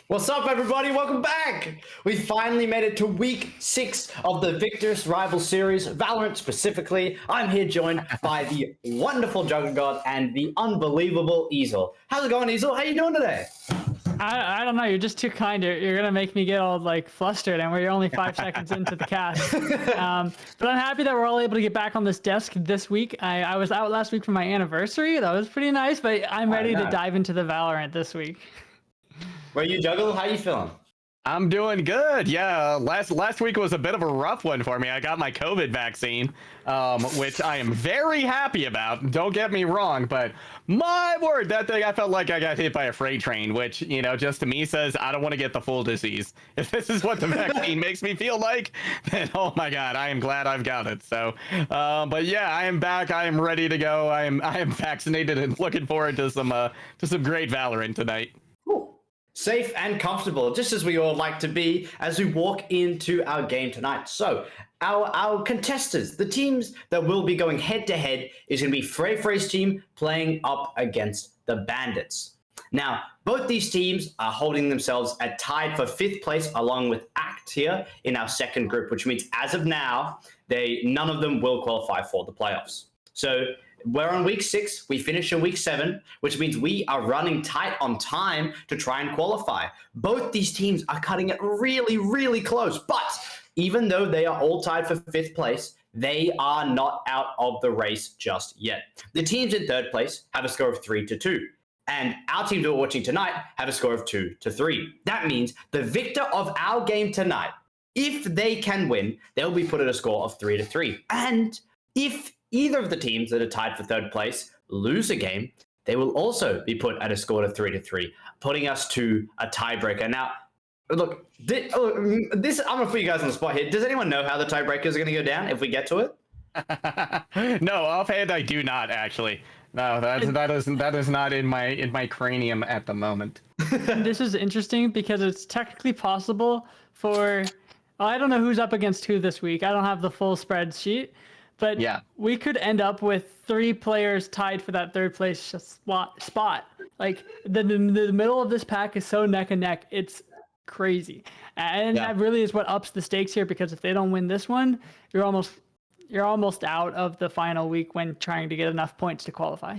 What's up, everybody? Welcome back! We finally made it to week 6 of the Victoris rival series, Valorant specifically. I'm here joined by the wonderful Juggernaut and the unbelievable Easel. How's it going, Easel? How you doing today? I don't know. You're just too kind. You're gonna make me get all like flustered, and we're only 5 seconds into the cast. But I'm happy that we're all able to get back on this desk this week. I was out last week for my anniversary. That was pretty nice, but I'm ready to dive into the Valorant this week. Where you, Juggle? How you feeling? I'm doing good. Yeah, last week was a bit of a rough one for me. I got my COVID vaccine, which I am very happy about. Don't get me wrong, but my word, that thing, I felt like I got hit by a freight train, which, just to me says I don't want to get the full disease. If this is what the vaccine makes me feel like, then oh my God, I am glad I've got it. So, but yeah, I am back. I am ready to go. I am vaccinated and looking forward to some great Valorant tonight. Cool. Safe and comfortable, just as we all like to be as we walk into our game tonight. So, our contestants, the teams that will be going head to head, is going to be Frey's team playing up against the Bandits. Now, both these teams are holding themselves at tied for 5th place, along with ACT here in our second group, which means as of now, none of them will qualify for the playoffs. So, we're on week 6. We finish in week 7, which means we are running tight on time to try and qualify. Both these teams are cutting it really, really close. But even though they are all tied for 5th place, they are not out of the race just yet. The teams in 3rd place have a score of 3-2. And our teams that we're watching tonight have a score of 2-3. That means the victor of our game tonight, if they can win, they'll be put at a score of 3-3. And if either of the teams that are tied for 3rd place lose a game, they will also be put at a score of 3-3, putting us to a tiebreaker. Now, look, I'm going to put you guys on the spot here. Does anyone know how the tiebreakers are going to go down if we get to it? No, offhand, I do not actually. No, that is not in my cranium at the moment. This is interesting because it's technically possible for. I don't know who's up against who this week. I don't have the full spreadsheet. But yeah, we could end up with 3 players tied for that 3rd place spot. Like the middle of this pack is so neck and neck. It's crazy. And that really is what ups the stakes here, because if they don't win this one, you're almost out of the final week when trying to get enough points to qualify.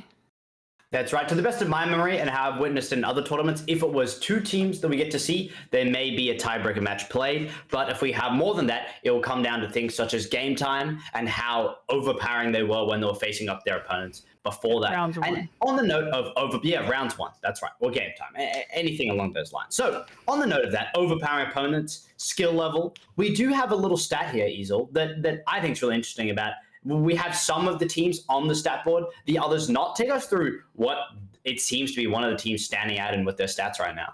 That's right. To the best of my memory and how I've witnessed in other tournaments, if it was 2 teams that we get to see, there may be a tiebreaker match played. But if we have more than that, it will come down to things such as game time and how overpowering they were when they were facing up their opponents before that. Rounds and one. On the note of rounds 1, that's right, or game time, anything along those lines. So on the note of that, overpowering opponents, skill level, we do have a little stat here, Easel, that I think is really interesting about. We have some of the teams on the stat board, the others not. Take us through what it seems to be one of the teams standing out and with their stats right now.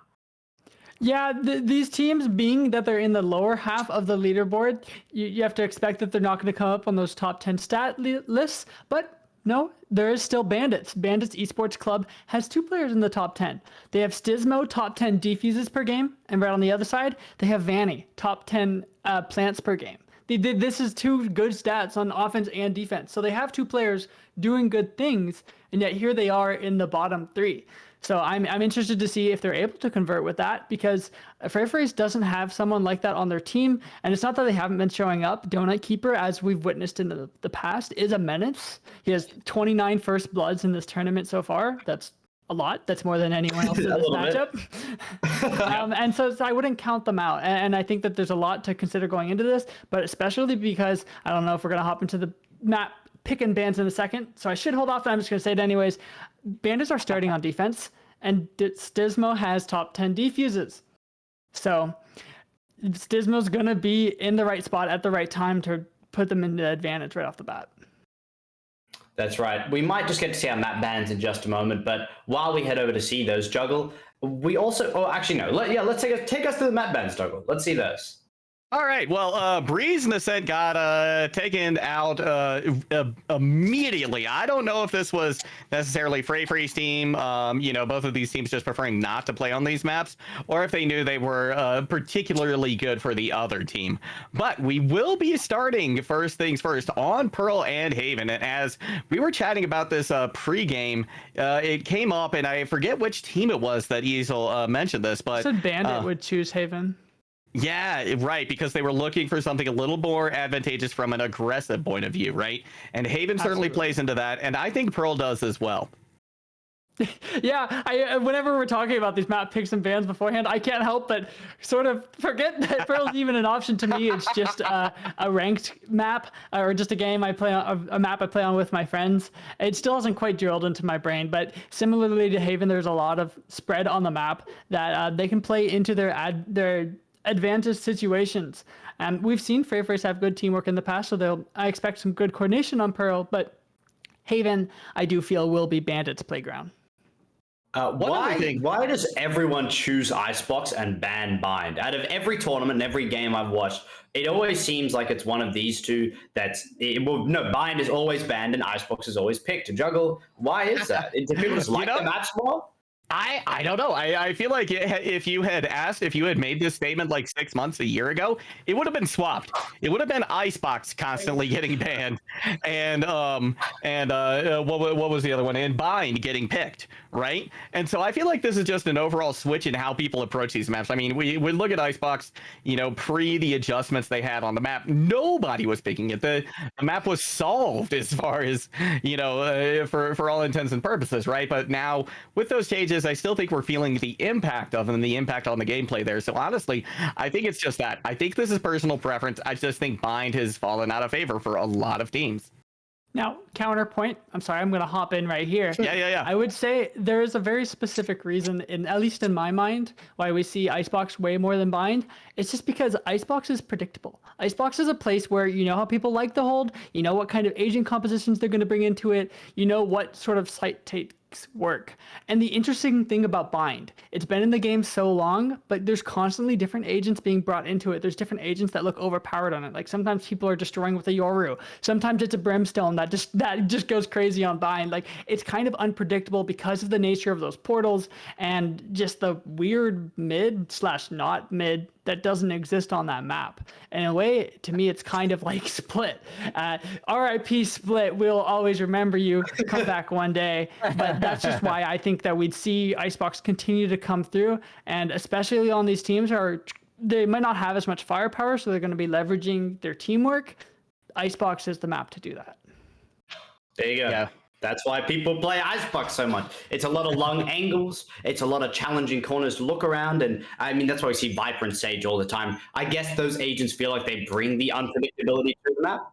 Yeah, these teams, being that they're in the lower half of the leaderboard, you have to expect that they're not going to come up on those top 10 stat lists. But no, there is still Bandits. Bandits Esports Club has 2 players in the top 10. They have Stismo, top 10 defuses per game. And right on the other side, they have Vanny, top 10 plants per game. This is 2 good stats on offense and defense. So they have 2 players doing good things, and yet here they are in the bottom 3. So I'm interested to see if they're able to convert with that, because Frey's doesn't have someone like that on their team. And it's not that they haven't been showing up. Donut Keeper, as we've witnessed in the past, is a menace. He has 29 first bloods in this tournament so far. That's a lot. That's more than anyone else in this matchup. And so I wouldn't count them out. And I think that there's a lot to consider going into this, but especially because I don't know if we're going to hop into the map picking bans in a second. So I should hold off. I'm just going to say it anyways. Bandits are starting on defense, and Stismo has top 10 defuses. So Stismo's going to be in the right spot at the right time to put them in the advantage right off the bat. That's right. We might just get to see our map bans in just a moment, but while we head over to see those juggle, we also, let's take us to the map bans juggle. Let's see those. All right. Well, Breeze and Ascent got taken out immediately. I don't know if this was necessarily Frey's team, both of these teams just preferring not to play on these maps, or if they knew they were particularly good for the other team. But we will be starting first things first on Pearl and Haven. And as we were chatting about this pregame, it came up, and I forget which team it was that Easel mentioned this, but said Bandit would choose Haven. Yeah, right, because they were looking for something a little more advantageous from an aggressive point of view, right? And Haven certainly plays into that, and I think Pearl does as well. Yeah, whenever we're talking about these map picks and bans beforehand, I can't help but sort of forget that Pearl's even an option to me. It's just a ranked map, or just a game I play on, a map I play on with my friends. It still hasn't quite drilled into my brain, but similarly to Haven, there's a lot of spread on the map that they can play into their advantage situations. And we've seen FFT have good teamwork in the past, so I expect some good coordination on Pearl, but Haven, I do feel, will be Bandit's playground. Why does everyone choose Icebox and ban Bind? Out of every tournament, every game I've watched, it always seems like it's one of these two Bind is always banned and Icebox is always picked to juggle. Why is that? Do people just like the maps more? I don't know. I feel like if you had made this statement like 6 months, a year ago, it would have been swapped. It would have been Icebox constantly getting banned, and what was the other one? And Bind getting picked, right? And so I feel like this is just an overall switch in how people approach these maps. I mean, we look at Icebox, pre the adjustments they had on the map. Nobody was picking it. The map was solved as far as for all intents and purposes, right? But now with those changes, I still think we're feeling the impact of them and the impact on the gameplay there. So honestly, I think it's just that. I think this is personal preference. I just think Bind has fallen out of favor for a lot of teams. Now, counterpoint. I'm sorry, I'm going to hop in right here. Yeah. I would say there is a very specific reason, at least in my mind, why we see Icebox way more than Bind. It's just because Icebox is predictable. Icebox is a place where you know how people like the hold, you know what kind of agent compositions they're going to bring into it, you know what sort of site takes work. And the interesting thing about Bind, it's been in the game so long, but there's constantly different agents being brought into it. There's different agents that look overpowered on it. Like sometimes people are destroying with a Yoru. Sometimes it's a Brimstone that just goes crazy on Bind. Like it's kind of unpredictable because of the nature of those portals and just the weird mid/not mid that doesn't exist on that map. And in a way, to me, it's kind of like Split. RIP Split, we'll always remember you. Come back one day. But that's just why I think that we'd see Icebox continue to come through. And especially on these teams they might not have as much firepower, so they're going to be leveraging their teamwork. Icebox is the map to do that. There you go. Yeah. That's why people play Icebox so much. It's a lot of long angles. It's a lot of challenging corners to look around. And I mean, that's why we see Viper and Sage all the time. I guess those agents feel like they bring the unpredictability to the map.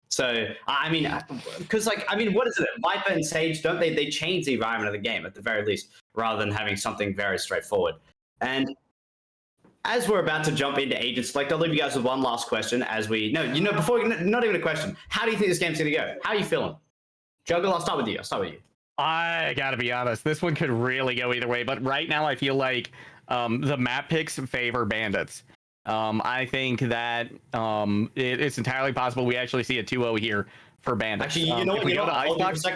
So, I mean, because what is it? Viper and Sage, don't they change the environment of the game at the very least, rather than having something very straightforward. And as we're about to jump into Agent Select, I'll leave you guys with one last question not even a question. How do you think this game's going to go? How are you feeling? Juggle, I'll start with you. I gotta be honest, this one could really go either way, but right now I feel like the map picks favor Bandits. I think that it's entirely possible we actually see a 2-0 here for Bandits. Actually, you know what?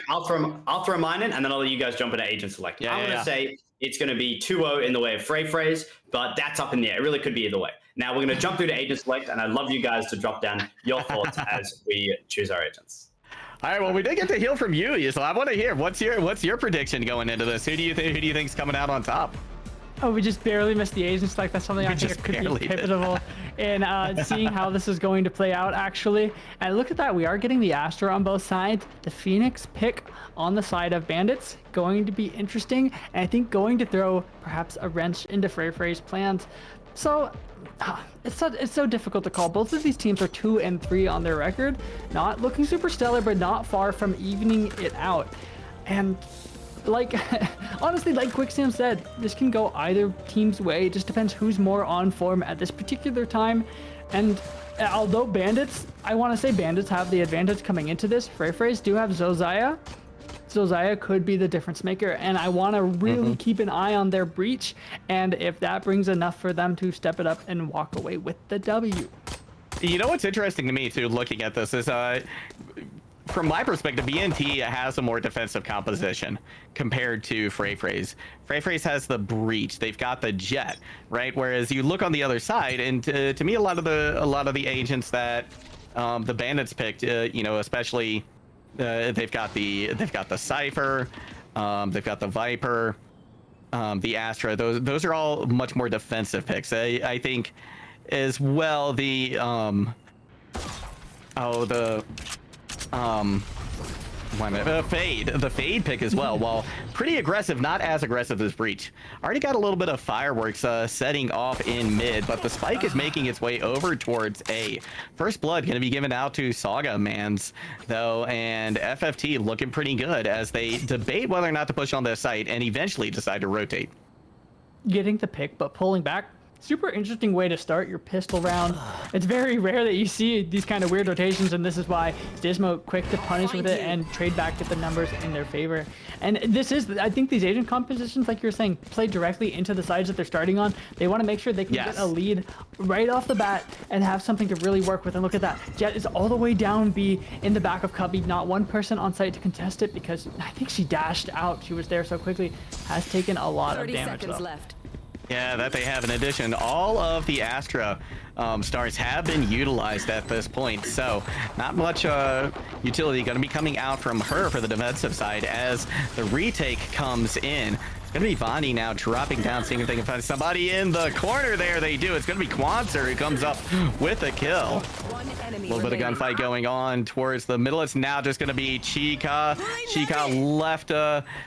I'll throw mine in, and then I'll let you guys jump into Agent Select. I'm going to say it's going to be 2-0 in the way of phrase, but that's up in the air. It really could be either way. Now we're going to jump through to Agent Select, and I'd love you guys to drop down your thoughts as we choose our agents. All right, well, we did get to hear from you, so I want to hear what's your prediction going into this. Who do you think's coming out on top? Oh, we just barely missed the agents. Like that's something I think could be pivotal in seeing how this is going to play out. Actually, and look at that, we are getting the Astra on both sides. The Phoenix pick on the side of Bandits going to be interesting, and I think going to throw perhaps a wrench into FFT's plans. So it's so difficult to call. Both of these teams are 2-3 on their record, not looking super stellar, but not far from evening it out. And honestly, like Quicksam said, this can go either team's way. It just depends who's more on form at this particular time. And although I want to say Bandits have the advantage coming into this, FFT do have Zozaya. Zozaya could be the difference maker, and I want to really keep an eye on their breach, and if that brings enough for them to step it up and walk away with the W. You know what's interesting to me, too, looking at this is, from my perspective, BNT has a more defensive composition compared to FFT. FFT has the breach, they've got the jet, right? Whereas you look on the other side, and to me, a lot of the agents that the Bandits picked, especially. They've got the Cypher, they've got the Viper, the Astra. Those are all much more defensive picks. I think as well the the Fade pick as well, while pretty aggressive, not as aggressive as Breach. Already got a little bit of fireworks setting off in mid, but the spike is making its way over towards A. First blood going to be given out to Saga Mans, though, and FFT looking pretty good as they debate whether or not to push on this site and eventually decide to rotate. Getting the pick, but pulling back. super interesting way to start your pistol round. It's very rare that you see these kind of weird rotations, and this is why Dismo quick to punish with it and trade back, get the numbers in their favor. And this is, I think these agent compositions, like you're saying, play directly into the sides that they're starting on. They want to make sure they can get a lead right off the bat and have something to really work with. And look at that. Jet is all the way down B in the back of Cubby. Not one person on site to contest it because I think she dashed out. She was there so quickly. Has taken a lot of damage though. Left. Yeah, that they have. In addition, all of the Astra stars have been utilized at this point, so not much utility going to be coming out from her for the defensive side as the retake comes in. It's going to be Vani now dropping down, seeing if they can find somebody in the corner there. They do. It's going to be Quanser who comes up with a kill. A little bit of gunfight going on towards the middle. It's now just going to be Chica. Chica left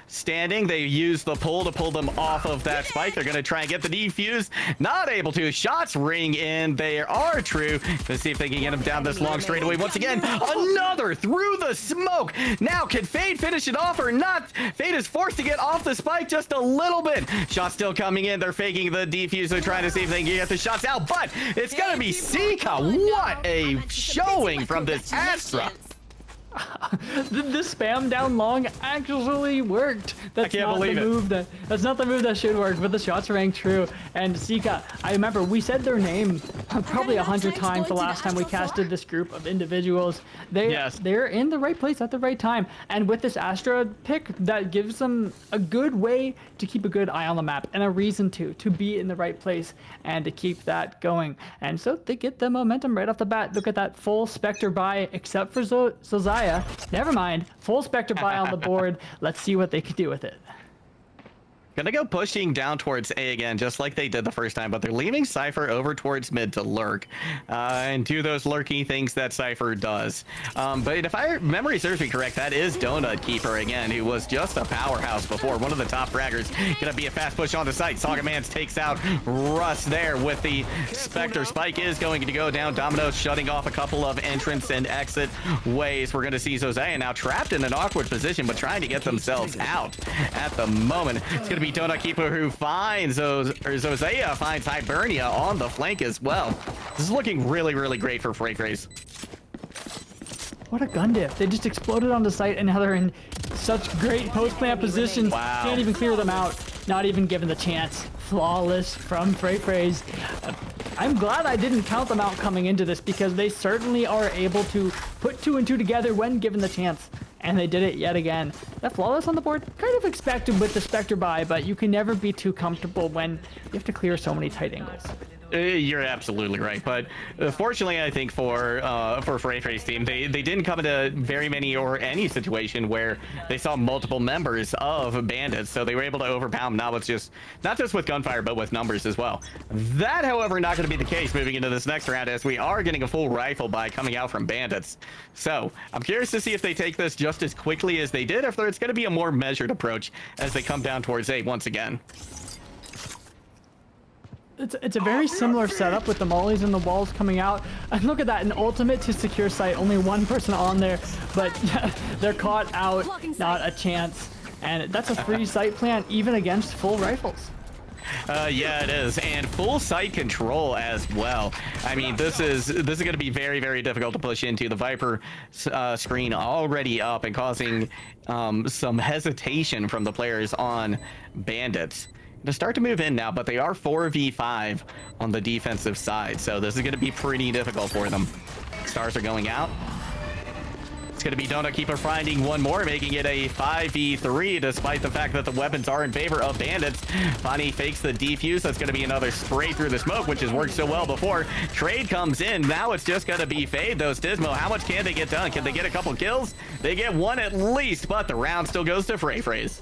standing. They use the pull to pull them off of that spike. They're going to try and get the defuse. Not able to. Shots ring in. They are true. Let's see if they can get him down this long straightaway. Once again, another through the smoke. Now, can Fade finish it off or not? Fade is forced to get off the spike just a little bit. Shots still coming in. They're faking the defuse. They're trying to see if they can get the shots out, but it's going to be Sika. What a showing from this Astra. The spam down long actually worked. That's not the move that's not the move that should work, but the shots rang true. And Sika, I remember we said their name probably 100 times the last time we casted this group of individuals. They're in the right place at the right time, and with this Astra pick, that gives them a good way to keep a good eye on the map and a reason to be in the right place and to keep that going. And so they get the momentum right off the bat. Look at that full Spectre buy, except for Zozaya. Never mind. Full Spectre buy on the board. Let's see what they can do with it. Gonna go pushing down towards A again, just like they did the first time, but they're leaving Cypher over towards mid to lurk and do those lurky things that Cypher does. But if memory serves me correct, that is Donut Keeper again, who was just a powerhouse before. One of the top fraggers. Gonna be a fast push onto site. Saga Mans takes out Russ there with the Spectre. Spike is going to go down. Domino shutting off a couple of entrance and exit ways. We're gonna see Zozaya now trapped in an awkward position, but trying to get themselves out at the moment. It's gonna be Donut Keeper who finds Zozaya finds Hibernia on the flank as well. This is looking really, really great for Freyfrays. What a gun diff. They just exploded on the site and now they're in such great post-plant positions. Wow. Can't even clear them out. Not even given the chance. Flawless from Freyfrays. I'm glad I didn't count them out coming into this because they certainly are able to put 2 and 2 together when given the chance. And they did it yet again. That flawless on the board, kind of expected with the Spectre buy, but you can never be too comfortable when you have to clear so many tight angles. You're absolutely right, but fortunately, I think for Freyfray's team, they didn't come into very many or any situation where they saw multiple members of bandits, so they were able to overpound not just with gunfire, but with numbers as well. That, however, not going to be the case moving into this next round, as we are getting a full rifle buy coming out from bandits. So I'm curious to see if they take this just as quickly as they did, or if it's going to be a more measured approach as they come down towards A once again. It's a very similar setup with the mollies and the walls coming out. And look at that, an ultimate to secure site. Only one person on there, but they're caught out. Not a chance. And that's a free site plant even against full rifles. Yeah, it is, and full site control as well. I mean, this is going to be very, very difficult to push into. The Viper screen already up and causing some hesitation from the players on bandits to start to move in now, but they are 4v5 on the defensive side, so this is going to be pretty difficult for them. Stars are going out. It's going to be Donut Keeper finding one more, making it a 5v3, despite the fact that the weapons are in favor of bandits. Bonnie fakes the defuse. That's going to be another spray through the smoke, which has worked so well before. Trade comes in. Now it's just going to be Fade, though. Stismo, how much can they get done? Can they get a couple kills? They get one at least, but the round still goes to Freyfrays.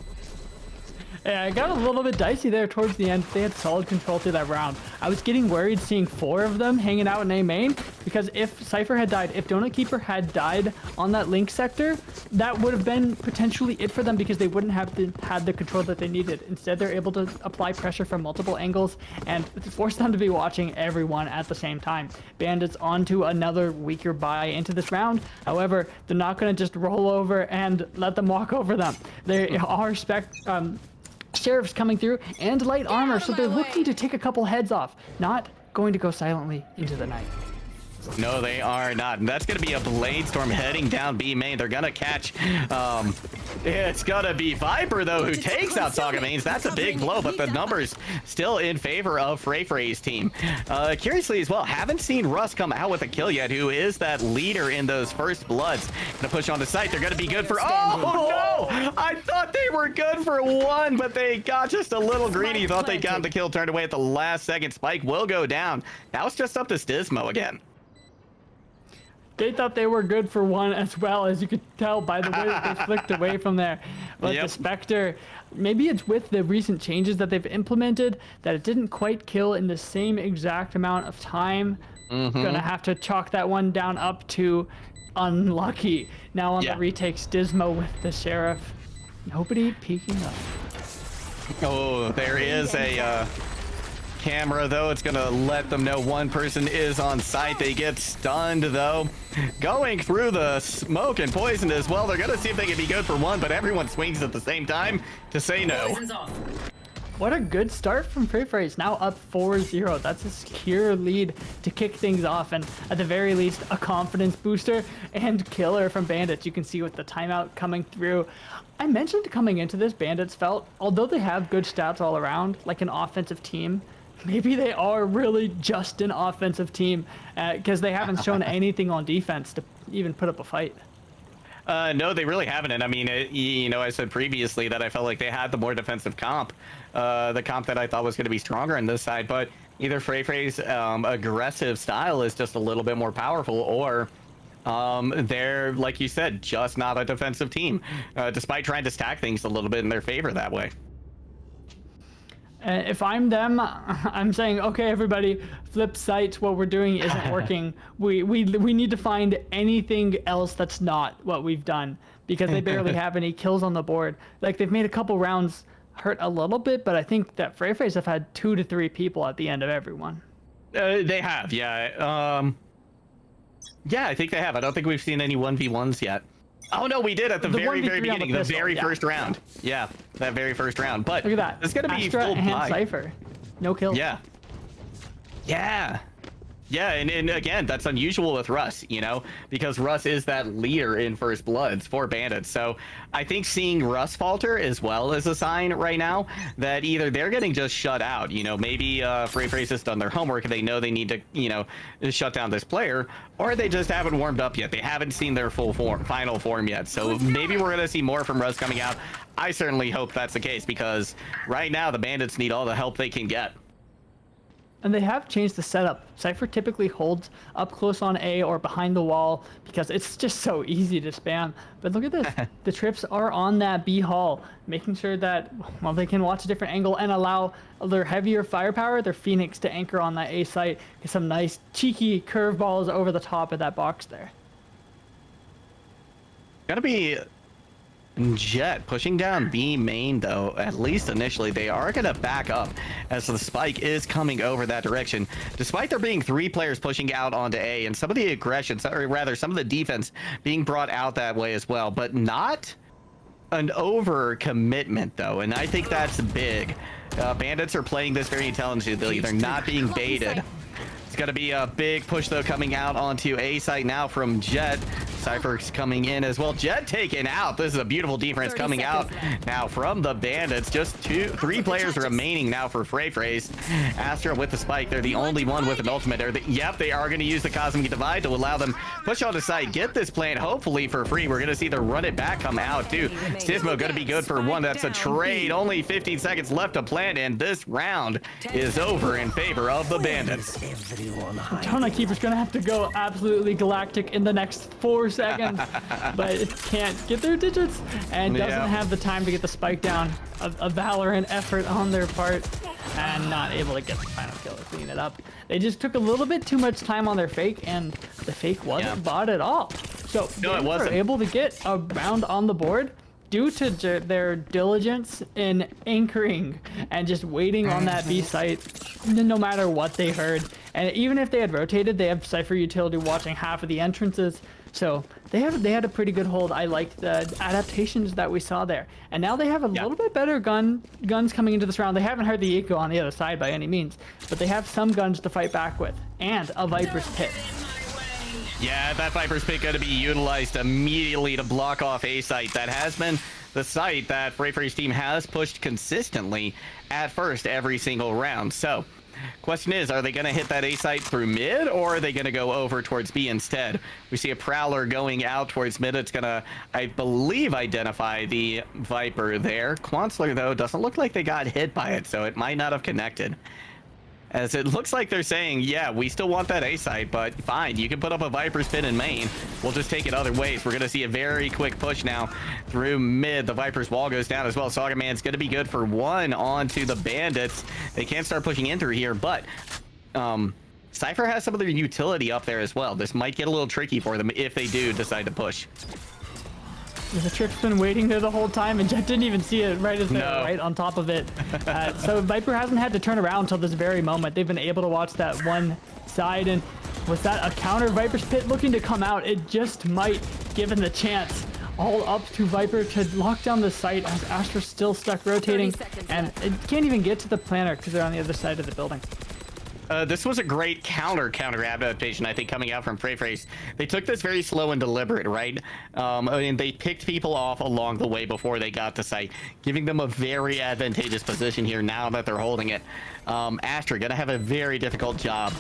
Yeah, I got a little bit dicey there towards the end. They had solid control through that round. I was getting worried seeing 4 of them hanging out in A main, because if Cypher had died, if Donut Keeper had died on that link sector, that would have been potentially it for them, because they wouldn't have had the control that they needed. Instead, they're able to apply pressure from multiple angles and force them to be watching everyone at the same time. Bandits onto another weaker buy into this round. However, they're not going to just roll over and let them walk over them. They are Sheriff's coming through and light armor, so they're looking to take a couple heads off. Not going to go silently into the night. No, they are not. And that's going to be a Blade Storm heading down B main. They're going to catch, it's going to be Viper, though, who takes out Saga mains. That's a big blow, but the numbers still in favor of FFT's team. Curiously as well, haven't seen Russ come out with a kill yet, who is that leader in those first bloods. Going to push on the site. They're going to be good for, oh, no! I thought they were good for one, but they got just a little greedy. Thought they got the kill turned away at the last second. Spike will go down. Now it's just up to Stismo again. They thought they were good for one as well, as you could tell by the way that they flicked away from there. But the Spectre, maybe it's with the recent changes that they've implemented that it didn't quite kill in the same exact amount of time. Gonna have to chalk that one down up to unlucky. Now on the retake, Stismo with the Sheriff. Nobody peeking up. Oh, there is a camera, though. It's gonna let them know one person is on site. They get stunned, though. Going through the smoke and poison as well. They're gonna see if they can be good for one, but everyone swings at the same time to say no. What a good start from FFT. Now up 4-0. That's a secure lead to kick things off, and at the very least, a confidence booster and killer from Bandits. You can see with the timeout coming through. I mentioned coming into this, Bandits felt, although they have good stats all around, like an offensive team, maybe they are really just an offensive team because they haven't shown anything on defense to even put up a fight. No, they really haven't. And I mean, you know, I said previously that I felt like they had the more defensive comp, the comp that I thought was going to be stronger on this side. But either FFT's aggressive style is just a little bit more powerful, or they're, like you said, just not a defensive team, despite trying to stack things a little bit in their favor that way. If I'm them, I'm saying, okay, everybody, flip sites. What we're doing isn't working. We need to find anything else that's not what we've done, because they barely have any kills on the board. Like, they've made a couple rounds hurt a little bit, but I think that FFT have had 2 to 3 people at the end of everyone. They have, yeah. Yeah, I think they have. I don't think we've seen any 1v1s yet. Oh no, we did at the very beginning, the very first round. Yeah, that very first round. But look at that. It's gonna be Astra full and pie. Cypher, no kills. Yeah. Yeah, and again, that's unusual with Russ, you know, because Russ is that leader in First Bloods for Bandits. So I think seeing Russ falter as well is a sign right now that either they're getting just shut out, you know, maybe FFT has done their homework and they know they need to, you know, shut down this player, or they just haven't warmed up yet. They haven't seen their full final form yet. So maybe we're going to see more from Russ coming out. I certainly hope that's the case, because right now the Bandits need all the help they can get. And they have changed the setup. Cypher typically holds up close on A or behind the wall because it's just so easy to spam. But look at this. The trips are on that B hall, making sure that, well, they can watch a different angle and allow their heavier firepower, their Phoenix, to anchor on that A site. Get some nice cheeky curveballs over the top of that box there. Gotta be Jet pushing down B main, though. At least initially, they are going to back up as the spike is coming over that direction. Despite there being 3 players pushing out onto A, and some of the aggression, or rather some of the defense being brought out that way as well, but not an over commitment, though. And I think that's big. Bandits are playing this very intelligently. They're not being baited. It's going to be a big push, though, coming out onto A site now from Jet. Cypher's coming in as well. Jet taken out. This is a beautiful defense coming out now from the Bandits. Just 3 players remaining now for FFT. Astra with the spike. They're the only one with an ultimate. Yep, they are going to use the Cosmic Divide to allow them push on the site, get this plant hopefully for free. We're going to see the run it back come out, too. Stismo going to be good for 1. That's a trade. Only 15 seconds left to plant, and this round is over in favor of the Bandits. Donut Keeper's gonna have to go absolutely galactic in the next 4 seconds, but it can't get their digits and doesn't have the time to get the spike down. A Valorant effort on their part, and not able to get the final kill to clean it up. They just took a little bit too much time on their fake, and the fake wasn't bought at all. So no, it they were wasn't able to get a round on the board. due to their diligence in anchoring and just waiting on that B site, no matter what they heard. And even if they had rotated, they have Cypher utility watching half of the entrances. So they had a pretty good hold. I liked the adaptations that we saw there. And now they have a little bit better guns coming into this round. They haven't heard the eco on the other side by any means, but they have some guns to fight back with and a Viper's Pit. Yeah, that Viper's Pit going to be utilized immediately to block off A site. That has been the site that FFT's team has pushed consistently at first every single round. So question is, are they going to hit that A site through mid, or are they going to go over towards B instead? We see a Prowler going out towards mid. It's going to, I believe, identify the Viper there. Quansler, though, doesn't look like they got hit by it, so it might not have connected. As it looks like they're saying, yeah, we still want that A site, but fine, you can put up a Viper's Pit in main. We'll just take it other ways. We're going to see a very quick push now through mid. The Viper's wall goes down as well. Saga Man's going to be good for one onto the Bandits. They can't start pushing in through here, but Cypher has some of their utility up there as well. This might get a little tricky for them if they do decide to push. The Trip's been waiting there the whole time, and Jet didn't even see it right as they're right on top of it. So Viper hasn't had to turn around until this very moment. They've been able to watch that one side, and was that a counter Viper's Pit looking to come out? It just might, given the chance. All up to Viper to lock down the site as Astra's still stuck rotating, and it can't even get to the planner because they're on the other side of the building. This was a great counter adaptation, I think, coming out from FFT. They took this very slow and deliberate, right? And they picked people off along the way before they got to site, giving them a very advantageous position here now that they're holding it. Astra gonna have a very difficult job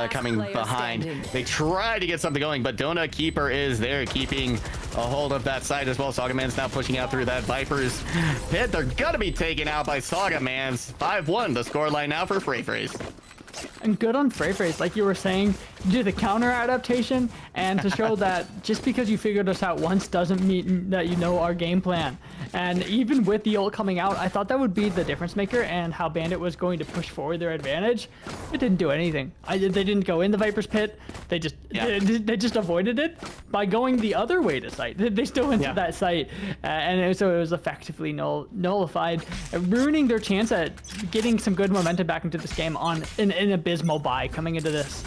coming behind. They try to get something going, but Donut Keeper is there keeping a hold of that side as well. Saga Man's now pushing out through that Viper's Pit. They're gonna be taken out by Saga Man's. 5-1 the scoreline now for FFT. And good on FFT, like you were saying, do the counter adaptation and to show that just because you figured us out once doesn't mean that you know our game plan. And even with the ult coming out, I thought that would be the difference maker and how Bandit was going to push forward their advantage. It didn't do anything. They didn't go in the Viper's Pit. They just avoided it by going the other way to site. They still went to that site, so it was effectively nullified, ruining their chance at getting some good momentum back into this game on an abysmal buy coming into this.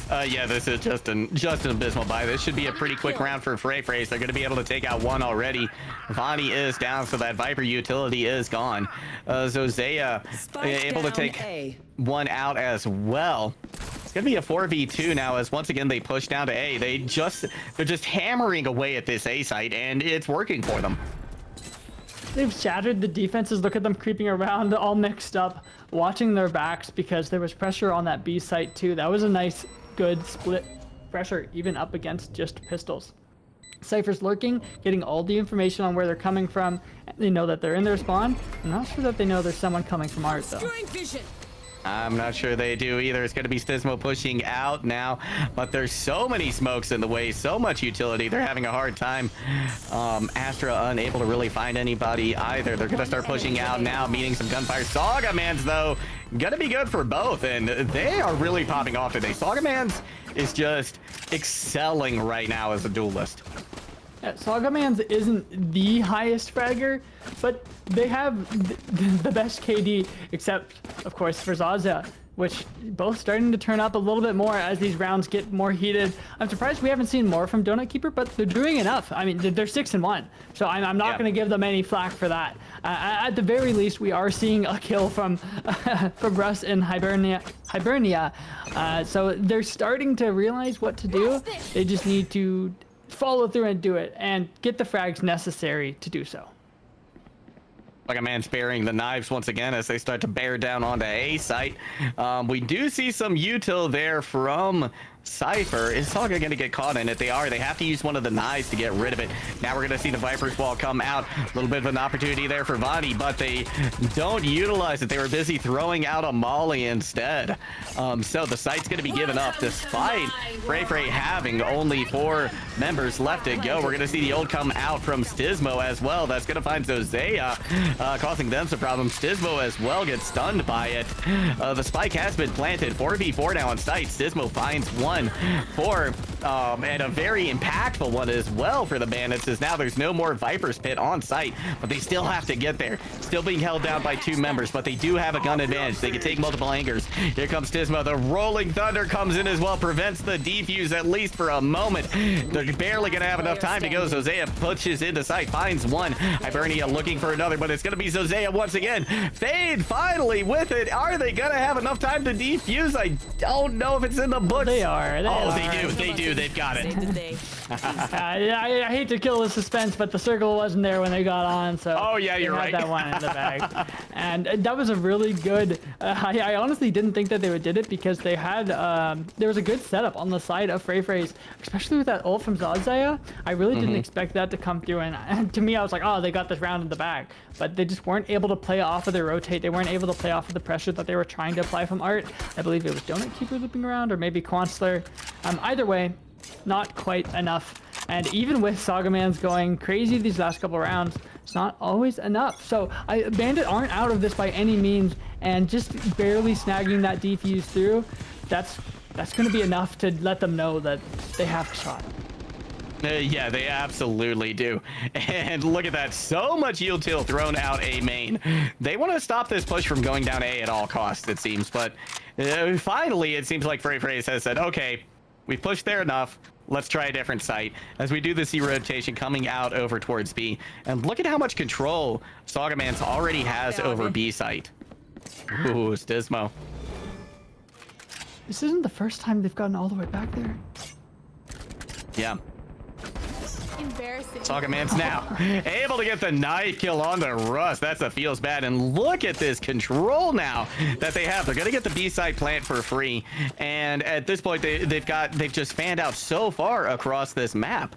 Yeah, this is just an abysmal buy. This should be a pretty quick round for FFT. They're going to be able to take out one already. Vani is down, so that Viper utility is gone. So Zaya able to take one out as well. It's going to be a 4v2 now, as once again they push down to A. They're just hammering away at this A site, and it's working for them. They've shattered the defenses. Look at them creeping around, all mixed up, watching their backs because there was pressure on that B site too. That was a nice, good split pressure, even up against just pistols. Cypher's lurking, getting all the information on where they're coming from. They know that they're in their spawn. I'm not sure that they know there's someone coming from ours though. I'm not sure they do either. It's going to be Stismo pushing out now, but there's so many smokes in the way, so much utility. They're having a hard time. Astra unable to really find anybody either. They're going to start pushing out now, meeting some gunfire. Saga Man's, though, going to be good for both, and they are really popping off today. Saga Man's is just excelling right now as a duelist. Yeah, Saga Man's isn't the highest fragger, but they have the best KD, except, of course, for Zaza, which both starting to turn up a little bit more as these rounds get more heated. I'm surprised we haven't seen more from Donut Keeper, but they're doing enough. I mean, they're 6-1, so I'm not going to give them any flack for that. At the very least, we are seeing a kill from Russ in Hibernia. So they're starting to realize what to do. They just need to follow through and do it and get the frags necessary to do so. Like a man sparing the knives once again as they start to bear down onto A site. We do see some util there from Cypher. Is Saga going to get caught in it? They are. They have to use one of the knives to get rid of it. Now we're going to see the Viper's Wall come out. A little bit of an opportunity there for Vani, but they don't utilize it. They were busy throwing out a molly instead. So the site's going to be given up despite FFT having only 4 members left to go. We're going to see the ult come out from Stismo as well. That's going to find Zozea, causing them some problems. Stismo as well gets stunned by it. The spike has been planted. 4v4 now on site. Stismo finds one for and a very impactful one as well for the Bandits, is now there's no more Viper's Pit on site, but they still have to get there. Still being held down by 2 members, but they do have a gun advantage. They can take multiple angers. Here comes Tismo. The Rolling Thunder comes in as well, prevents the defuse at least for a moment. They're barely going to have enough time to go. Zozea pushes into sight, finds one. Hibernia looking for another, but it's going to be Zozea once again. Fade finally with it. Are they going to have enough time to defuse? I don't know if it's in the books. They are. They do. They've got it. I hate to kill the suspense, but the circle wasn't there when they got on, so oh yeah, you're right. That one in the bag, and that was a really good. I honestly didn't think that they would did it because they had there was a good setup on the side of Freyfrey's, especially with that ult from Zozea. I really didn't expect that to come through, and to me, I was like, oh, they got this round in the bag, but they just weren't able to play off of their rotate. They weren't able to play off of the pressure that they were trying to apply from Art. I believe it was Donut Keeper looping around, or maybe Quansler. Either way, not quite enough. And even with Sagaman's going crazy these last couple rounds, it's not always enough. So Bandit aren't out of this by any means, and just barely snagging that defuse through, that's going to be enough to let them know that they have a shot. Yeah, they absolutely do. And look at that. So much yield till thrown out A main. They want to stop this push from going down A at all costs, it seems. But finally, it seems like Freyfrey has said, okay, we've pushed there enough. Let's try a different site. As we do the C rotation coming out over towards B. And look at how much control Sagaman's already has over B site. Ooh, Stismo. This isn't the first time they've gotten all the way back there. Yeah. Embarrassing. Sagaman's now able to get the knife kill on the Rust. That's a feels bad. And look at this control now that they have. They're gonna get the B side plant for free. And at this point, they've just fanned out so far across this map.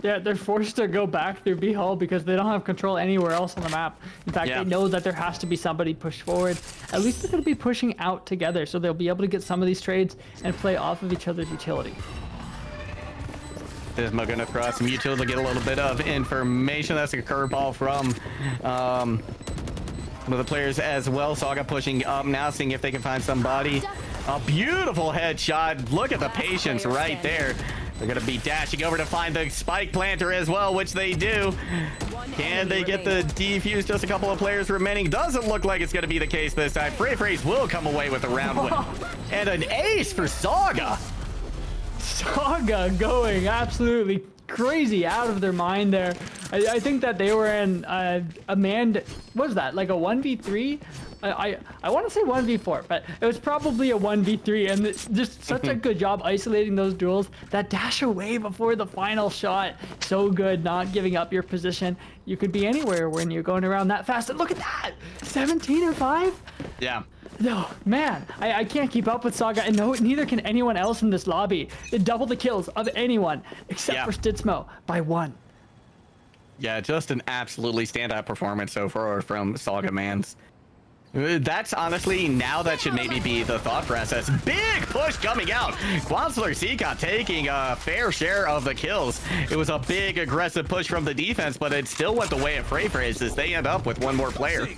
Yeah, they're forced to go back through B hull because they don't have control anywhere else on the map. In fact, they know that there has to be somebody pushed forward. At least they're going to be pushing out together, so they'll be able to get some of these trades and play off of each other's utility. Tismo gonna throw out some utility to get a little bit of information. That's a curveball from one of the players as well. Saga pushing up now, seeing if they can find somebody. A beautiful headshot. Look at the patience right there. They're gonna be dashing over to find the spike planter as well, which they do. Can they get the defuse? Just a couple of players remaining. Doesn't look like it's gonna be the case this time. Freyfrey's will come away with a round win. And an ace for Saga. Saga going absolutely crazy out of their mind there. I think that they were in a manned, what was that, like a 1v3? I want to say 1v4, but it was probably a 1v3, and it's just such a good job isolating those duels. That dash away before the final shot, so good, not giving up your position. You could be anywhere when you're going around that fast, and look at that, 17 and 5? Yeah. No, man, I can't keep up with Saga, and no, neither can anyone else in this lobby. They double the kills of anyone, except for Stitsmo, by 1. Yeah, just an absolutely standout performance so far from Saga Mans. That's honestly, now that should maybe be the thought process. Big push coming out. Quansler Seacott taking a fair share of the kills. It was a big aggressive push from the defense, but it still went the way of Freyfrey's as they end up with one more player.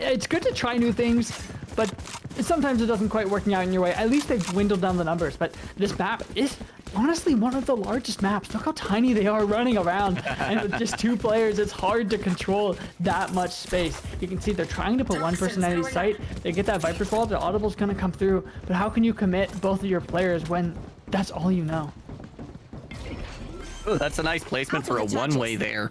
It's good to try new things, but sometimes it doesn't quite working out in your way. At least they've dwindled down the numbers, but this map is honestly one of the largest maps. Look how tiny they are running around, and with just 2 players, it's hard to control that much space. You can see they're trying to put one person at each site. They get that Viper's Wall, the Audible's gonna come through, but how can you commit both of your players when that's all you know? Oh, that's a nice placement for a one-way there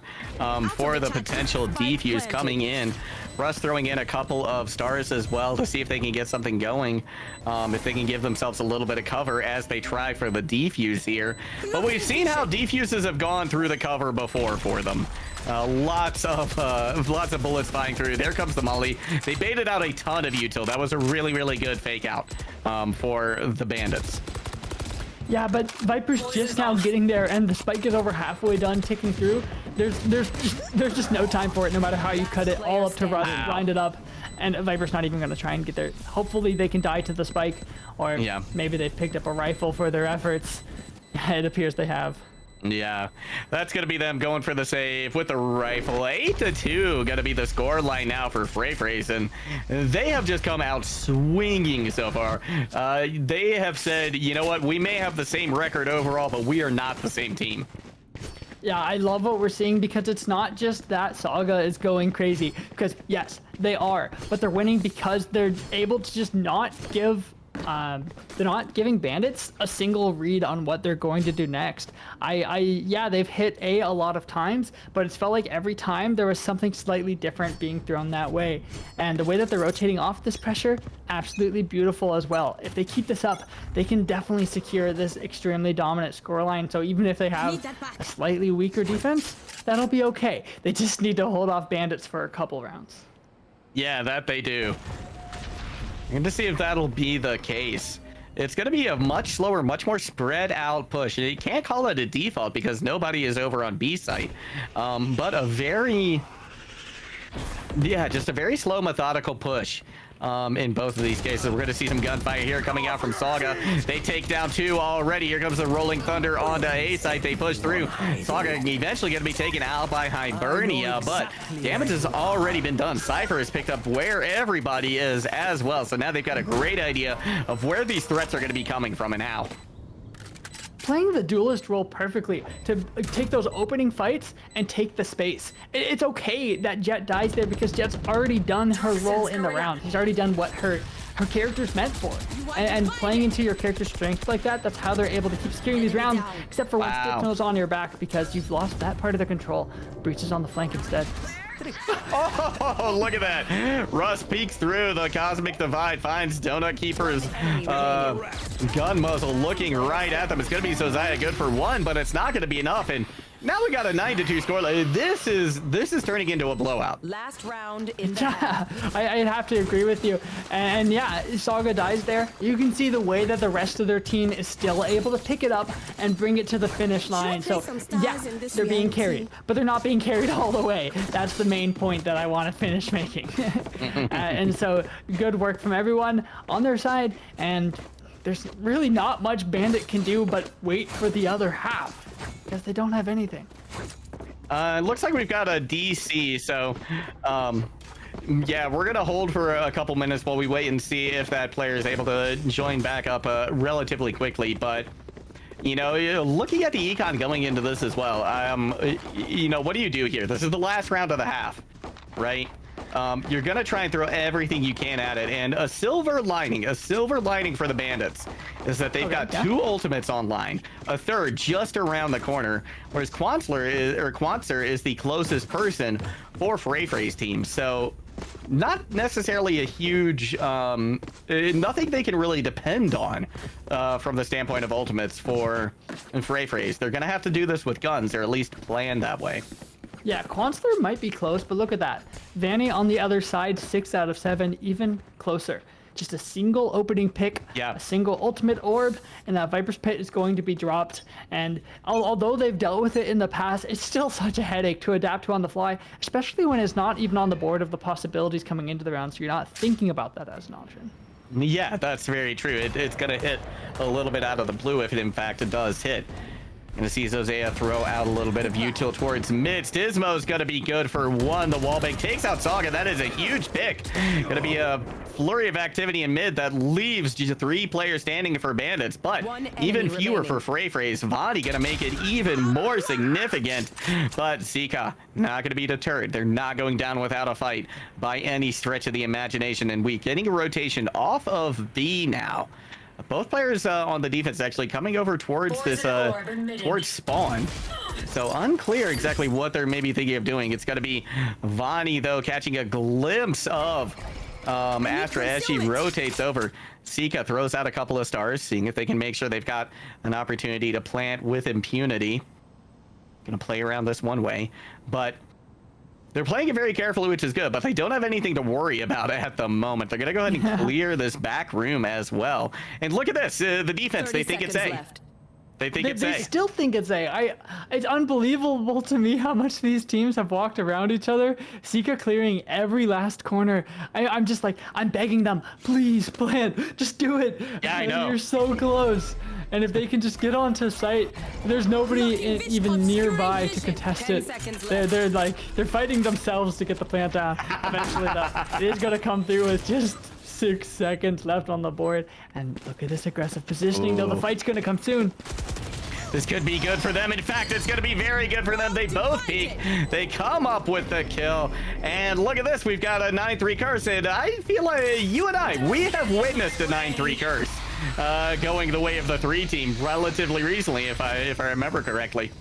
for the potential defuse coming in. Russ throwing in a couple of stars as well to see if they can get something going, if they can give themselves a little bit of cover as they try for the defuse here. But we've seen how defuses have gone through the cover before for them. Lots of bullets flying through. There comes the molly. They baited out a ton of util. That was a really, really good fake out for the Bandits. Yeah, but Viper's just now getting there, and the spike is over halfway done ticking through. There's just no time for it, no matter how you cut it, all up to blind it up. And Viper's not even going to try and get there. Hopefully they can die to the spike, or maybe they've picked up a rifle for their efforts. It appears they have. Yeah, that's going to be them going for the save with the rifle. 8-2 going to be the score line now for FFT, and they have just come out swinging so far. They have said, you know what, we may have the same record overall, but we are not the same team. Yeah, I love what we're seeing because it's not just that Saga is going crazy. Because yes, they are, but they're winning because they're able to just not give. They're not giving Bandits a single read on what they're going to do next. Yeah, they've hit A a lot of times, but it's felt like every time there was something slightly different being thrown that way. And the way that they're rotating off this pressure, absolutely beautiful as well. If they keep this up, they can definitely secure this extremely dominant scoreline. So even if they have a slightly weaker defense, that'll be okay. They just need to hold off Bandits for a couple rounds. Yeah, that they do. I'm going to see if that'll be the case. It's going to be a much slower, much more spread out push. You can't call it a default because nobody is over on B site. But a very, yeah, just a very slow, methodical push. In both of these cases, we're going to see some gunfire here coming out from Saga. They take down 2 already. Here comes the Rolling Thunder onto A site. They push through. Saga eventually going to be taken out by Hibernia, but damage has already been done. Cypher has picked up where everybody is as well. So now they've got a great idea of where these threats are going to be coming from and how. Playing the duelist role perfectly to take those opening fights and take the space. It's okay that Jet dies there because Jet's already done her role in the round. She's already done what her character's meant for. And playing into your character's strength like that, that's how they're able to keep securing these rounds, except for when Stipno's on your back because you've lost that part of the control. Breach is on the flank instead. Oh, look at that. Russ peeks through the Cosmic Divide, finds Donut Keeper's gun muzzle looking right at them. It's going to be Zozaya good for 1, but it's not going to be enough. And now we got a 9-2 score. This is turning into a blowout. Last round in the Yeah, I'd have to agree with you. And yeah, Saga dies there. You can see the way that the rest of their team is still able to pick it up and bring it to the finish line. So yeah, they're being carried, but they're not being carried all the way. That's the main point that I want to finish making. And so good work from everyone on their side. And there's really not much Bandit can do but wait for the other half because they don't have anything. It looks like we've got a DC, so yeah, we're gonna hold for a couple minutes while we wait and see if that player is able to join back up relatively quickly. But you know, looking at the econ going into this as well, you know, what do you do here? This is the last round of the half, right? You're gonna try and throw everything you can at it, and a silver lining for the Bandits is that they've got 2 ultimates online, a third just around the corner, whereas Quanser is the closest person for FFT's team. So not necessarily a huge nothing they can really depend on from the standpoint of ultimates for FFT. They're gonna have to do this with guns, or at least plan that way. Yeah, Quansler might be close, but look at that. Vanny on the other side, 6 out of 7, even closer. Just a single opening pick, a single ultimate orb, and that Viper's Pit is going to be dropped. And although they've dealt with it in the past, it's still such a headache to adapt to on the fly, especially when it's not even on the board of the possibilities coming into the round, so you're not thinking about that as an option. Yeah, that's very true. It's going to hit a little bit out of the blue if it, in fact, it does hit. Gonna see Zozaya throw out a little bit of util towards mid. Stismo's gonna be good for 1. The wallbang takes out Saga. That is a huge pick. Gonna be a flurry of activity in mid that leaves just 3 players standing for Bandits, but even fewer for FFT. Vani gonna make it even more significant, but Zika not gonna be deterred. They're not going down without a fight by any stretch of the imagination, and we getting a rotation off of B now. Both players on the defense actually coming over towards this towards spawn, so unclear exactly what they're maybe thinking of doing. It's going to be Vani though catching a glimpse of Astra as she rotates over. Sika throws out a couple of stars, seeing if they can make sure they've got an opportunity to plant with impunity. Gonna play around this one way, but they're playing it very carefully, which is good, but they don't have anything to worry about at the moment. They're going to go ahead and clear this back room as well. And look at this, the defense, they think it's A. Left. They think it's A. They still think it's A. It's unbelievable to me how much these teams have walked around each other. Sika clearing every last corner. I'm just like, I'm begging them, please plant, just do it. Yeah, I know. You're so close. And if they can just get onto site, there's nobody even nearby to contest it. They're fighting themselves to get the plant down. Eventually, it is going to come through with just 6 seconds left on the board. And look at this aggressive positioning, though. The fight's going to come soon. This could be good for them. In fact, it's going to be very good for them. They both peek. They come up with the kill. And look at this. We've got a 9-3 curse. And I feel like you and I, we have witnessed a 9-3 curse going the way of the 3 team relatively recently, if I remember correctly.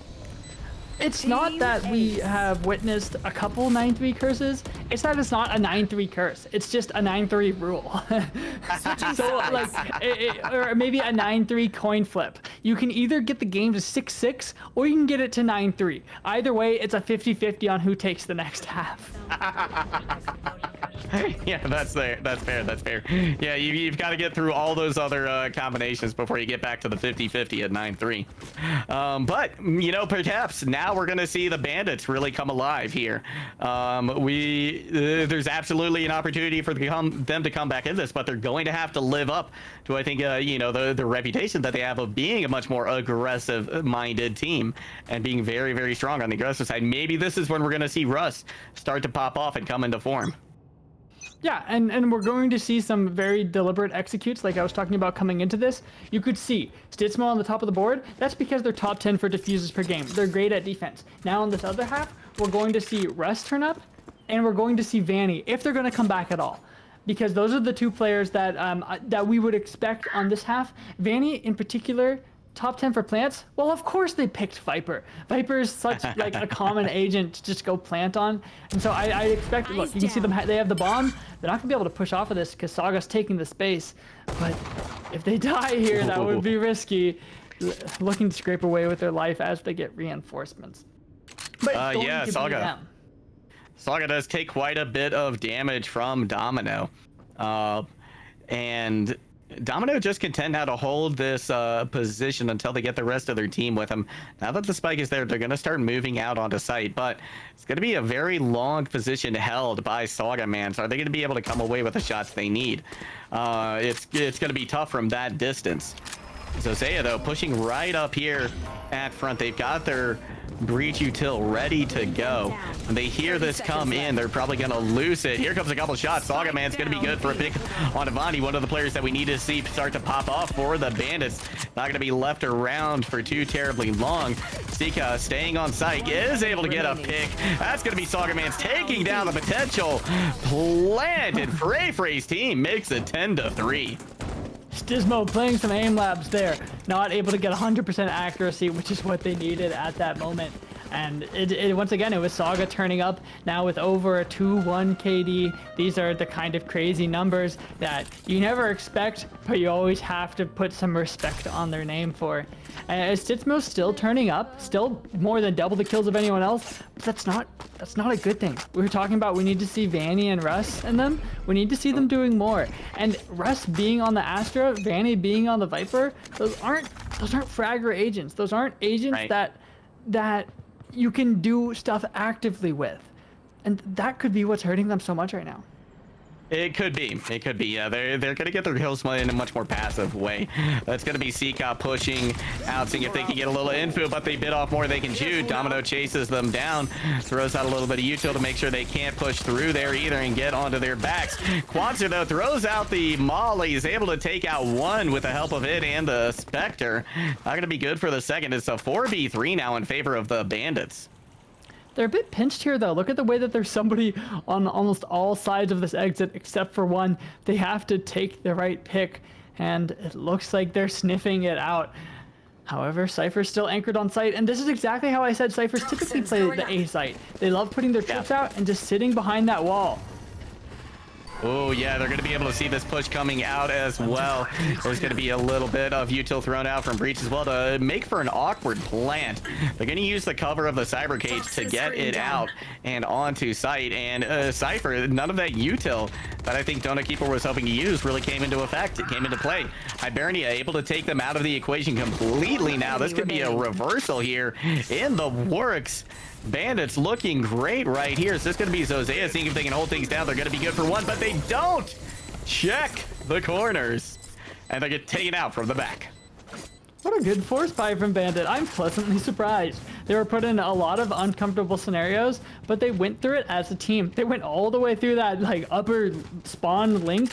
It's not that we have witnessed a couple 9-3 curses. It's that it's not a 9-3 curse. It's just a 9-3 rule. So like, or maybe a 9-3 coin flip. You can either get the game to 6-6 or you can get it to 9-3. Either way, it's a 50-50 on who takes the next half. Yeah, that's fair. That's fair. Yeah, you've got to get through all those other combinations before you get back to the 50-50 at 9-3. But, you know, perhaps now we're going to see the Bandits really come alive here. There's absolutely an opportunity for them to come back in this, but they're going to have to live up to, I think, you know, the reputation that they have of being a much more aggressive-minded team and being very, very strong on the aggressive side. Maybe this is when we're going to see Russ start to pop off and come into form. Yeah, and we're going to see some very deliberate executes like I was talking about coming into this. You could see Stitsmo on the top of the board. That's because they're top 10 for diffuses per game. They're great at defense. Now on this other half, we're going to see Russ turn up, and we're going to see Vanny, if they're going to come back at all. Because those are the 2 players that we would expect on this half. Vanny in particular, top 10 for plants? Well, of course they picked Viper. Viper is such like a common agent to just go plant on. And so I expect, look, you can see them, they have the bomb. They're not gonna be able to push off of this because Saga's taking the space. But if they die here, that would be risky. Looking to scrape away with their life as they get reinforcements. But yeah, Saga does take quite a bit of damage from Domino. And Domino just content now to hold this position until they get the rest of their team with them. Now that the spike is there, they're going to start moving out onto site, but it's going to be a very long position held by Saga, man. So are they going to be able to come away with the shots they need? It's going to be tough from that distance. Zozea, though, pushing right up here at front. They've got their breach util ready to go. When they hear this come in, they're probably going to lose it. Here comes a couple shots. Saga Man's going to be good for a pick on Avani, one of the players that we need to see start to pop off for the Bandits. Not going to be left around for too terribly long. Sika staying on site is able to get a pick. That's going to be Saga Man's taking down the potential plant, and Frey's team makes it 10-3. Stitsmo playing some aim labs there, not able to get 100% accuracy, which is what they needed at that moment. And once again, it was Saga turning up now with over a 2-1 KD. These are the kind of crazy numbers that you never expect, but you always have to put some respect on their name for. Stitsmo's still turning up, still more than double the kills of anyone else, but that's not a good thing. We were talking about we need to see Vanny and Russ in them. We need to see them doing more. And Russ being on the Astra, Vanny being on the Viper, those aren't fragger agents. Those aren't agents that you can do stuff actively with. And that could be what's hurting them so much right now. It could be. Yeah, they're gonna get their kills in a much more passive way. That's gonna be Sika pushing out, seeing if they can get a little info, but they bit off more they can chew. Domino chases them down, throws out a little bit of util to make sure they can't push through there either and get onto their backs. Quanzer, though, throws out the Molly, is able to take out one with the help of it and the Spectre. Not gonna be good for the second. It's a 4v3 now in favor of the Bandits. They're a bit pinched here, though. Look at the way that there's somebody on almost all sides of this exit except for one. They have to take the right pick, and it looks like they're sniffing it out. However, Cypher's still anchored on site, and this is exactly how I said Cyphers typically play the A site. They love putting their trips out and just sitting behind that wall. Oh, yeah, they're going to be able to see this push coming out as well. There's going to be a little bit of util thrown out from Breach as well to make for an awkward plant. They're going to use the cover of the Cyber Cage to get it out and onto site. And Cypher, none of that util that I think Donut Keeper was hoping to use really came into effect. It came into play. Hibernia able to take them out of the equation completely now. This could be a reversal here in the works. Bandits looking great right here. So this is going to be Zozea seeing if they can hold things down. They're going to be good for one, but they don't check the corners. And they get taken out from the back. What a good force buy from Bandit. I'm pleasantly surprised. They were put in a lot of uncomfortable scenarios, but they went through it as a team. They went all the way through that like upper spawn link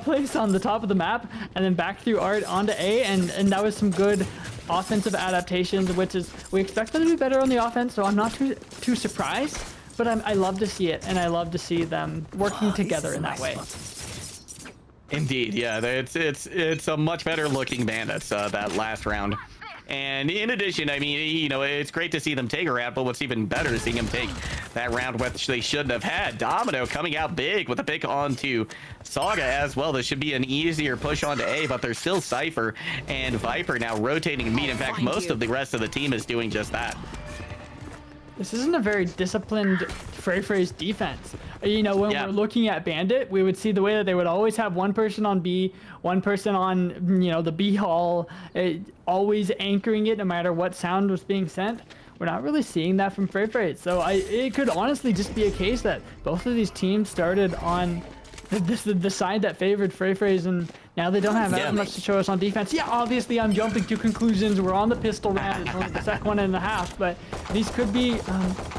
place on the top of the map, and then back through Art onto A, and that was some good offensive adaptations, which is, we expect them to be better on the offense, so I'm not too surprised, but I love to see it, and I love to see them working together in that way. Indeed, yeah, it's a much better looking Bandits that last round. And in addition, I mean, you know, it's great to see them take a round, but what's even better is seeing them take that round which they shouldn't have had. Domino coming out big with a pick onto Saga as well. This should be an easier push onto A, but there's still Cypher and Viper now rotating in meat. In fact, most of the rest of the team is doing just that. This isn't a very disciplined Frey's defense. You know, when we're looking at Bandit, we would see the way that they would always have one person on B, one person on, you know, the B hall, always anchoring it no matter what sound was being sent. We're not really seeing that from Frey. So it could honestly just be a case that both of these teams started on the side that favored Frey's, and now they don't have as much to show us on defense. Yeah, obviously I'm jumping to conclusions. We're on the pistol round. It's only the second 1.5, but these could be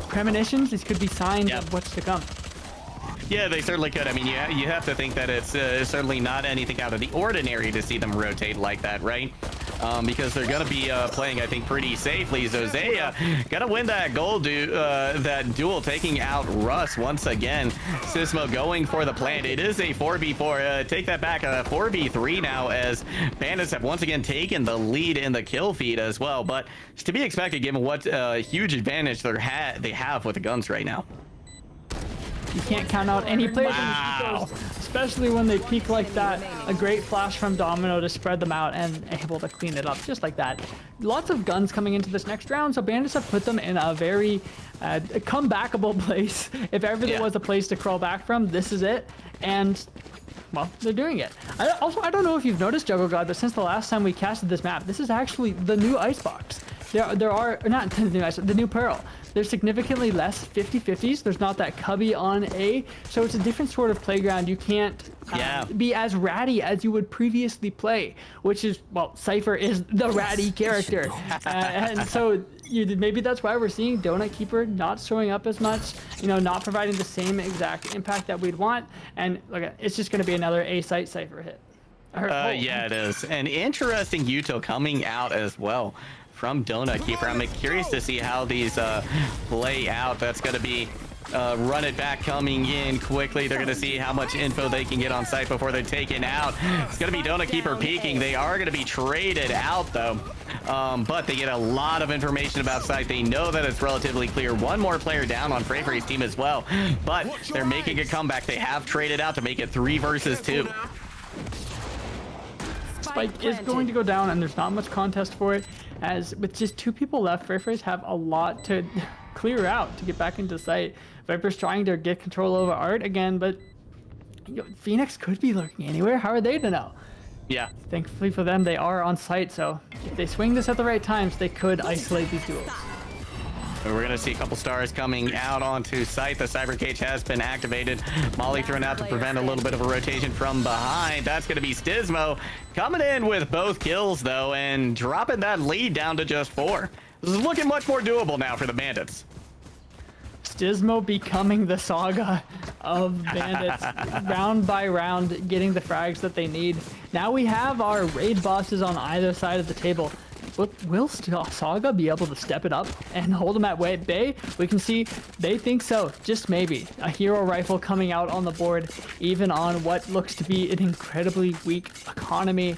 premonitions. These could be signs of what's to come. Yeah, they certainly could. I mean, you have to think that it's certainly not anything out of the ordinary to see them rotate like that, right? Because they're going to be playing, I think, pretty safely. Zozea going to win that goal, that duel, taking out Russ once again. Sismo going for the plant. It is a 4v4. Take that back, a 4v3 now, as Bandits have once again taken the lead in the kill feed as well. But it's to be expected given what huge advantage they have with the guns right now. You can't count out any players in this ecos, especially when they peak like that. A great flash from Domino to spread them out and able to clean it up just like that. Lots of guns coming into this next round, so Bandits have put them in a very comebackable place. If ever there was a place to crawl back from, this is it. And well, they're doing it. I don't know if you've noticed, Juggle God, but since the last time we casted this map, this is actually the new icebox. There are not the new ice, the new Pearl. There's significantly less 50-50s. There's not that cubby on A, so it's a different sort of playground. You can't be as ratty as you would previously play, which is, well, Cypher is the ratty character. And so maybe that's why we're seeing Donut Keeper not showing up as much, you know, not providing the same exact impact that we'd want. And look, it's just going to be another A site Cypher hit. Yeah, it is. An interesting util coming out as well from Donut Keeper. I'm curious to see how these play out. That's going to be run it back coming in quickly. They're going to see how much info they can get on site before they're taken out. It's going to be Donut Keeper peeking. They are going to be traded out though, but they get a lot of information about site. They know that it's relatively clear. One more player down on Frey's team as well, but they're making a comeback. They have traded out to make it 3 versus 2. Spike is going to go down, and there's not much contest for it, as with just 2 people left, Frey's have a lot to clear out to get back into sight. Viper's trying to get control over Art again, but you know, Phoenix could be lurking anywhere. How are they to know? Yeah. Thankfully for them, they are on site, so if they swing this at the right times, they could isolate these duels. We're going to see a couple stars coming out onto site. The Cyber Cage has been activated. Molly thrown out to prevent a little bit of a rotation from behind. That's going to be Stismo coming in with both kills, though, and dropping that lead down to just 4. This is looking much more doable now for the Bandits. Stismo becoming the Saga of Bandits, round by round, getting the frags that they need. Now we have our raid bosses on either side of the table. Will Saga be able to step it up and hold them at bay? We can see they think so, just maybe. A hero rifle coming out on the board, even on what looks to be an incredibly weak economy.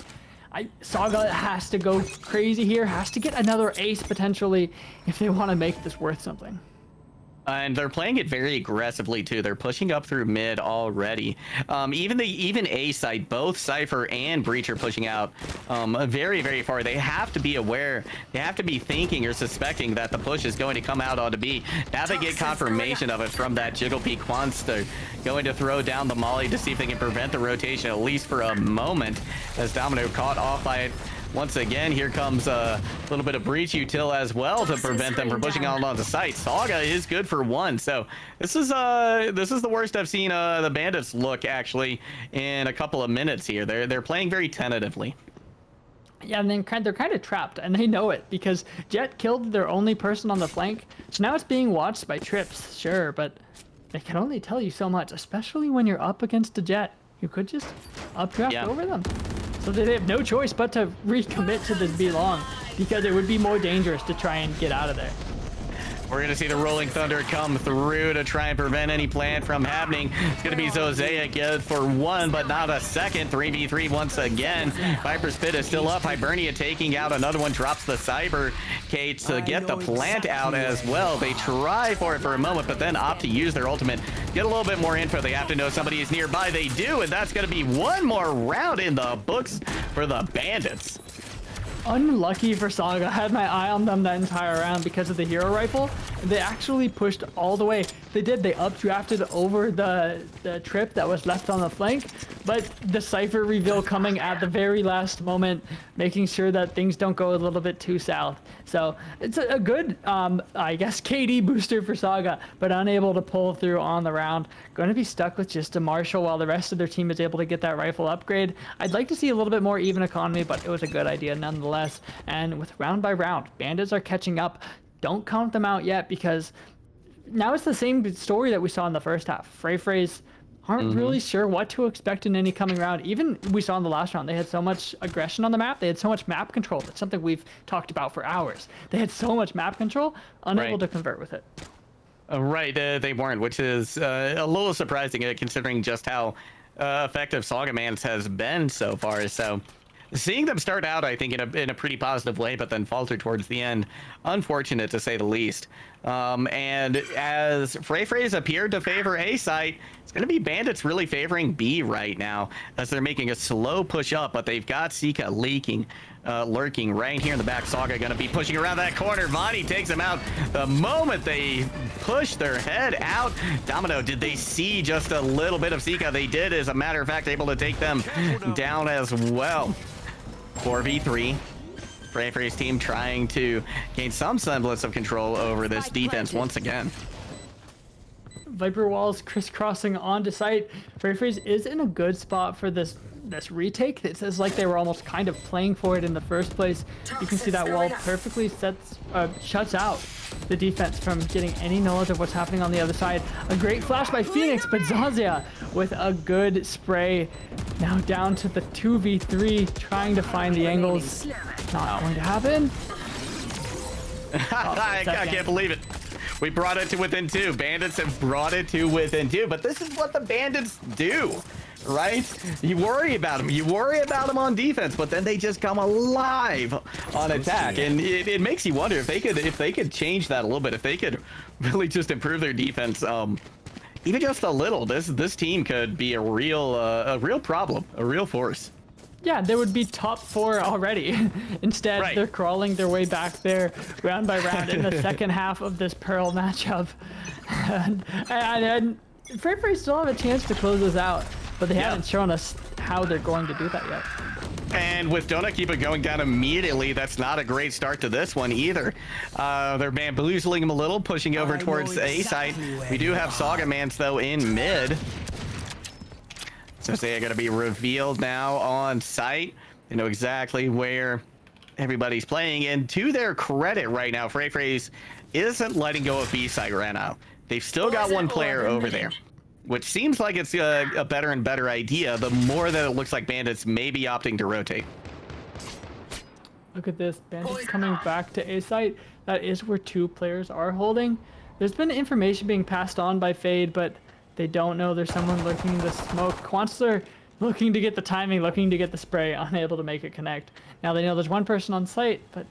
Saga has to go crazy here, has to get another ace potentially if they want to make this worth something. And they're playing it very aggressively too. They're pushing up through mid already. Even A side, both Cypher and Breach are pushing out very, very far. They have to be aware. They have to be thinking or suspecting that the push is going to come out onto B. Now they get confirmation of it from that Jiggle Peak Quanster. Going to throw down the Molly to see if they can prevent the rotation at least for a moment, as Domino caught off by it. Once again, here comes a little bit of breach util as well to prevent them from pushing on the site. Saga is good for 1, so this is the worst I've seen the Bandits look actually in a couple of minutes here. They're playing very tentatively. Yeah, and then they're kind of trapped, and they know it because Jet killed their only person on the flank. So now it's being watched by Trips, sure, but they can only tell you so much, especially when you're up against a Jet who could just updraft over them. So they have no choice but to recommit to this B long because it would be more dangerous to try and get out of there. We're going to see the Rolling Thunder come through to try and prevent any plan from happening. It's going to be Zosea good for one, but not a second. 3v3 once again. Viper's Pit is still up. Hibernia taking out another one. Drops the Cyber Cage to get the plant out as well. They try for it for a moment, but then opt to use their ultimate. Get a little bit more info. They have to know somebody is nearby. They do, and that's going to be one more round in the books for the Bandits. Unlucky for Saga. I had my eye on them that entire round because of the hero rifle. They actually pushed all the way. They did. They updrafted over the trip that was left on the flank, but the Cypher reveal coming at the very last moment, making sure that things don't go a little bit too south. So it's a good, I guess, KD booster for Saga, but unable to pull through on the round. Going to be stuck with just a Marshall while the rest of their team is able to get that rifle upgrade. I'd like to see a little bit more even economy, but it was a good idea nonetheless. And with round by round, Bandits are catching up. Don't count them out yet because now it's the same story that we saw in the first half. Frey's aren't really sure what to expect in any coming round. Even we saw in the last round, they had so much aggression on the map. They had so much map control. That's something we've talked about for hours. They had so much map control, unable to convert with it. Right, they weren't, which is a little surprising considering just how effective Sagamans has been so far. So seeing them start out, I think, in a pretty positive way, but then falter towards the end, unfortunate to say the least. And as Frey's appeared to favor A site, it's going to be Bandits really favoring B right now, as they're making a slow push up, but they've got Sika lurking right here in the back. Saga going to be pushing around that corner. Vani takes him out the moment they push their head out. Domino, did they see just a little bit of Sika? They did, as a matter of fact, able to take them down as well. 4v3. Frey's team trying to gain some semblance of control over this defense once again. Viper walls crisscrossing onto site. Frey's is in a good spot for this retake. It says like they were almost kind of playing for it in the first place. You can see that wall perfectly shuts out the defense from getting any knowledge of what's happening on the other side. A great flash by Phoenix, but Zazia with a good spray. Now down to the 2v3, trying to find the angles. Not going to happen. I can't believe it. We brought it to within 2. Bandits have brought it to within 2, but this is what the Bandits do, right? You worry about them. You worry about them on defense, but then they just come alive on attack. And it makes you wonder if they could change that a little bit, if they could really just improve their defense, even just a little. This team could be a real problem, a real force. Yeah, they would be top 4 already. Instead, they're crawling their way back there round by round in the second half of this Pearl matchup. and Frey still have a chance to close this out, but they haven't shown us how they're going to do that yet. And with Donut Keeper going down immediately, that's not a great start to this one either. They're bamboozling him a little, pushing over towards A side. We do have Sagamans, though, in mid. So they're going to be revealed now on site. They know exactly where everybody's playing. And to their credit right now, Frey's isn't letting go of B side right now. They've still got one player over there, which seems like it's a better and better idea the more that it looks like Bandits may be opting to rotate. Look at this. Bandits coming back to A site. That is where 2 players are holding. There's been information being passed on by Fade, but they don't know there's someone lurking in the smoke. Quantzler looking to get the timing, looking to get the spray, unable to make it connect. Now they know there's one person on site, but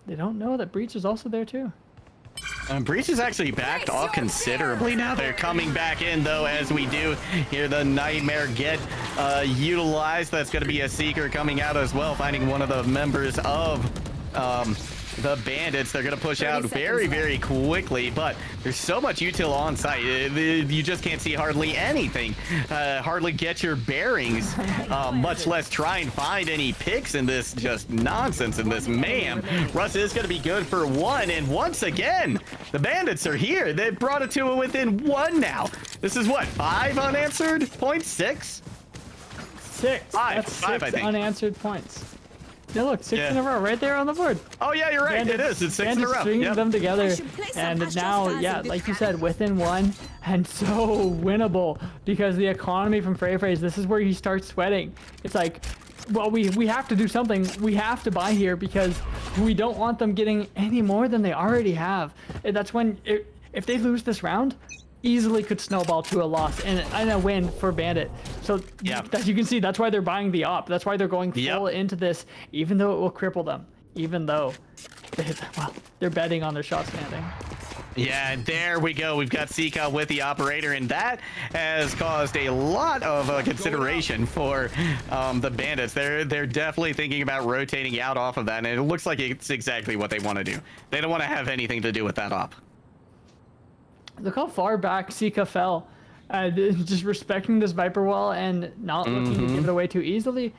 they don't know that Breach is also there too. Breach is actually backed off considerably now. They're coming back in, though, as we do hear the Nightmare get utilized. That's going to be a Seeker coming out as well, finding one of the members of the Bandits. They're going to push out very, very quickly, but there's so much util on site. You just can't see hardly anything. Hardly get your bearings, much less try and find any picks in this just nonsense in this mayhem. Russ is going to be good for 1, and once again, the Bandits are here. They brought it to within 1 now. This is what, 5 unanswered points? 6? 6. Five. That's 6 5, I think. unanswered points. Yeah, look, 6 in a row right there on the board. Oh yeah, you're right. It is. It's 6 in a row. Stringing Yep. them together, should play some and Astros now, fans yeah, in this like you battle. said, within one, and so winnable because the economy from FFT, this is where he starts sweating. It's like, well, we have to do something. We have to buy here because we don't want them getting any more than they already have. And that's when, if they lose this round, easily could snowball to a loss and a win for Bandit. So Yeah. as you can see, that's why they're buying the op. That's why they're going full into this, even though it will cripple them. Even though, they're betting on their shot standing. Yeah, and there we go. We've got Sika with the operator, and that has caused a lot of consideration for the Bandits. They're definitely thinking about rotating out off of that, and it looks like it's exactly what they want to do. They don't want to have anything to do with that op. Look how far back Sika fell. Just respecting this Viper wall and not looking to give it away too easily.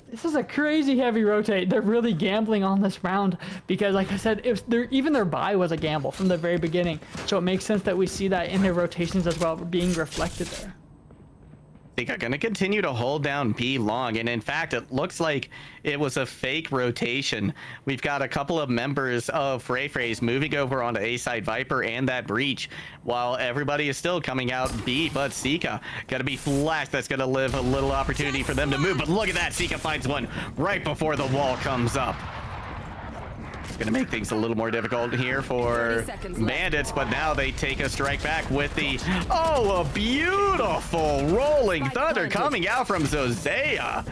This is a crazy heavy rotate. They're really gambling on this round because, like I said, even their buy was a gamble from the very beginning. So it makes sense that we see that in their rotations as well being reflected there. They are going to continue to hold down B long, and in fact, it looks like it was a fake rotation. We've got a couple of members of FFT moving over onto A side Viper and that breach, while everybody is still coming out B. But Sika going to be flashed. That's going to leave a little opportunity for them to move. But look at that, Sika finds one right before the wall comes up. Gonna make things a little more difficult here for Bandits, but now they take a strike back with the a beautiful rolling thunder coming out from Zozea.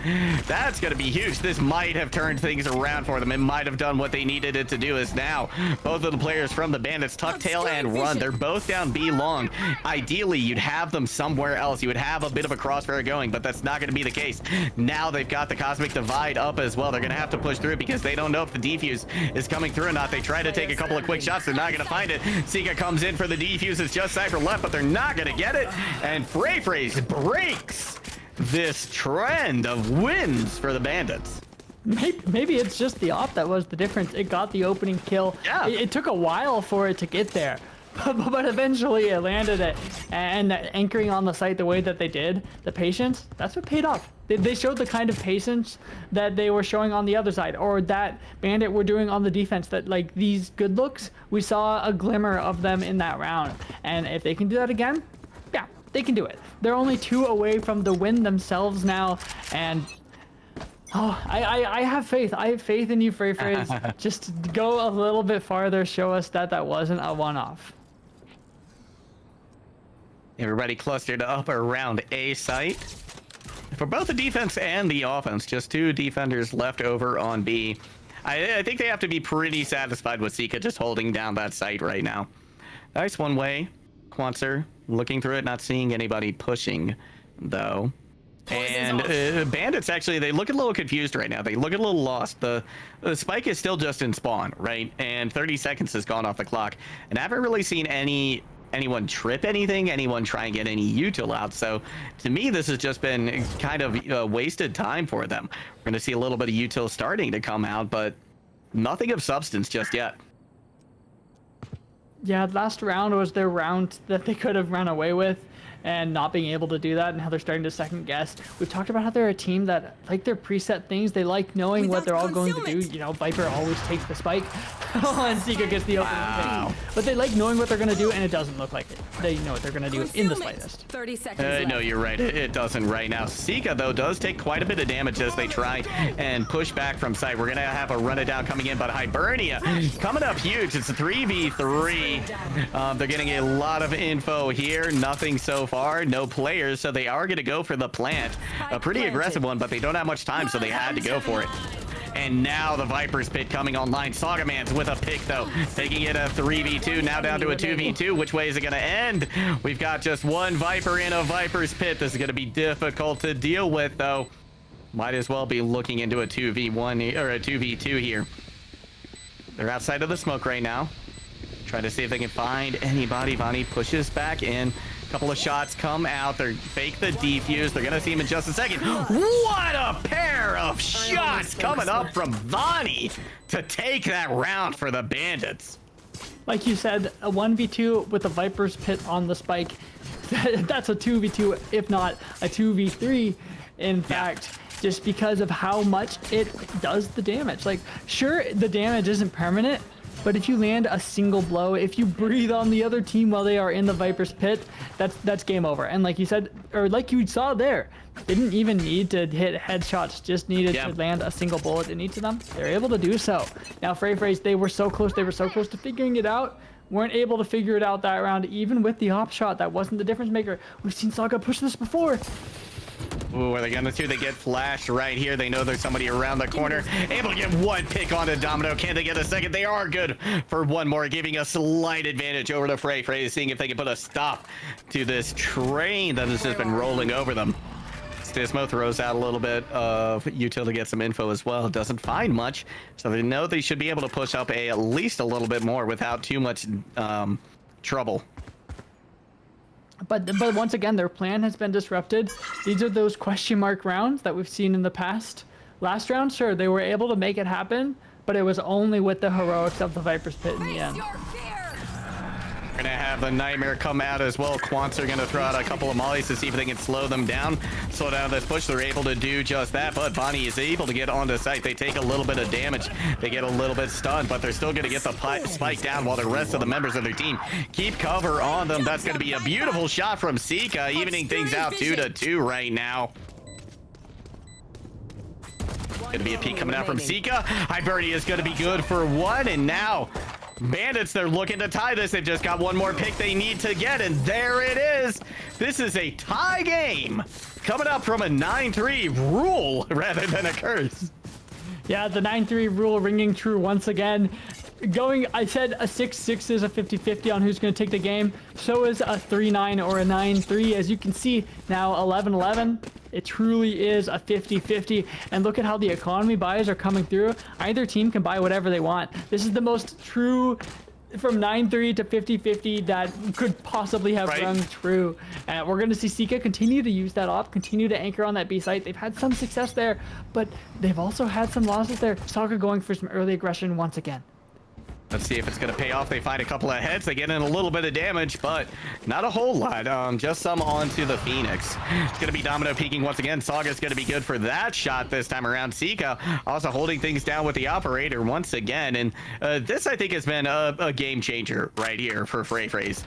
That's gonna be huge. This might have turned things around for them. It might have done what they needed it to do. Is now both of the players from the Bandits tuck tail and run. They're both down B long. Ideally, you'd have them somewhere else. You would have a bit of a crossfire going, but that's not gonna be the case. Now they've got the Cosmic Divide up as well. They're gonna have to push through because they don't know if the defuse is coming through or not. They try to take a couple of quick shots. They're not going to find it. Sika comes in for the defuse. It's just Cypher left, but they're not going to get it. And FFT breaks this trend of wins for the Bandits. Maybe it's just the op that was the difference. It got the opening kill. Yeah. It took a while for it to get there. But eventually it landed it, and anchoring on the site the way that they did, the patience, that's what paid off. They showed the kind of patience that they were showing on the other side, or that Bandit were doing on the defense, that like these good looks, we saw a glimmer of them in that round. And if they can do that again, yeah, they can do it. They're only 2 away from the win themselves now, and I have faith. I have faith in you, FFT. Just go a little bit farther, show us that that wasn't a one-off. Everybody clustered up around A site. For both the defense and the offense, just 2 defenders left over on B. I think they have to be pretty satisfied with Sika just holding down that site right now. Nice one way. Quanser looking through it, not seeing anybody pushing, though. And Bandits, actually, they look a little confused right now. They look a little lost. The spike is still just in spawn, right? And 30 seconds has gone off the clock. And I haven't really seen anyone trip anything, anyone try and get any util out. So to me, this has just been kind of wasted time for them. We're going to see a little bit of util starting to come out, but nothing of substance just yet. Yeah, last round was their round that they could have run away with, and not being able to do that, and how they're starting to second guess. We've talked about how they're a team that like their preset things. They like knowing what they're all going to do. You know, Viper always takes the spike, and Sika gets the opening pick. But they like knowing what they're going to do, and it doesn't look like it. They know what they're going to do in the slightest. 30 seconds left. No, you're right. It doesn't right now. Sika, though, does take quite a bit of damage as they try and push back from site. We're going to have a run it down coming in, but Hibernia coming up huge. It's a 3v3. They're getting a lot of info here. Nothing so far. No players, so they are going to go for the plant. A pretty aggressive one, but they don't have much time, so they had to go for it. And now the Viper's pit coming online. Sagaman's with a pick, though, taking it a 3v2, now down to a 2v2. Which way is it going to end? We've got just one Viper in a Viper's pit. This is going to be difficult to deal with, though. Might as well be looking into a 2v1 or a 2v2 here. They're outside of the smoke right now. Trying to see if they can find anybody. Vani pushes back in. Couple of shots come out. They're fake the defuse. They're gonna see him in just a second. What a pair of shots coming up from Vani to take that round for the Bandits. Like you said, a 1v2 with the Viper's pit on the spike. That's a 2v2, if not a 2v3. In fact, just because of how much it does the damage. Like, sure, the damage isn't permanent, but if you land a single blow, if you breathe on the other team while they are in the Viper's pit, that's game over. And like you said, or like you saw there, didn't even need to hit headshots, just needed to land a single bullet in each of them. They're able to do so. Now, FFT, they were so close to figuring it out. Weren't able to figure it out that round, even with the op shot. That wasn't the difference maker. We've seen Saga push this before. Ooh, are they gonna do? They get flashed right here. They know there's somebody around the corner. Able to get one pick onto Domino. Can they get a second? They are good for one more, giving a slight advantage over to FFT, seeing if they can put a stop to this train that has just been rolling over them. Stismo throws out a little bit of utility to get some info as well. Doesn't find much, so they know they should be able to push up at least a little bit more without too much trouble. But once again, their plan has been disrupted. These are those question mark rounds that we've seen in the past. Last round, sure, they were able to make it happen, but it was only with the heroics of the Viper's Pit in the end. We're gonna have the Nightmare come out as well. Quants are gonna throw out a couple of mollies to see if they can slow them down. Slow down this push. They're able to do just that, but Bonnie is able to get onto site. They take a little bit of damage. They get a little bit stunned, but they're still gonna get the spike down while the rest of the members of their team keep cover on them. That's gonna be a beautiful shot from Sika, evening things out 2-2 right now. Gonna be a peek coming out from Sika. Hibernia is gonna be good for one, and now Bandits, they're looking to tie this. They've just got one more pick they need to get, and there it is. This is a tie game coming up from a 9-3 rule rather than a curse. Yeah, the 9-3 rule ringing true once again. I said a 6-6 is a 50-50 on who's going to take the game. So is a 3-9 or a 9-3. As you can see now, 11-11. It truly is a 50-50. And look at how the economy buys are coming through. Either team can buy whatever they want. This is the most true from 9-3 to 50-50 that could possibly have rung true. We're going to see Sika continue to use that op, continue to anchor on that B site. They've had some success there, but they've also had some losses there. Saga going for some early aggression once again. Let's see if it's going to pay off. They find a couple of heads. They get in a little bit of damage, but not a whole lot. Just some onto the Phoenix. It's going to be Domino peeking once again. Saga's going to be good for that shot this time around. Sika also holding things down with the operator once again. And this, I think, has been a game changer right here for FFT.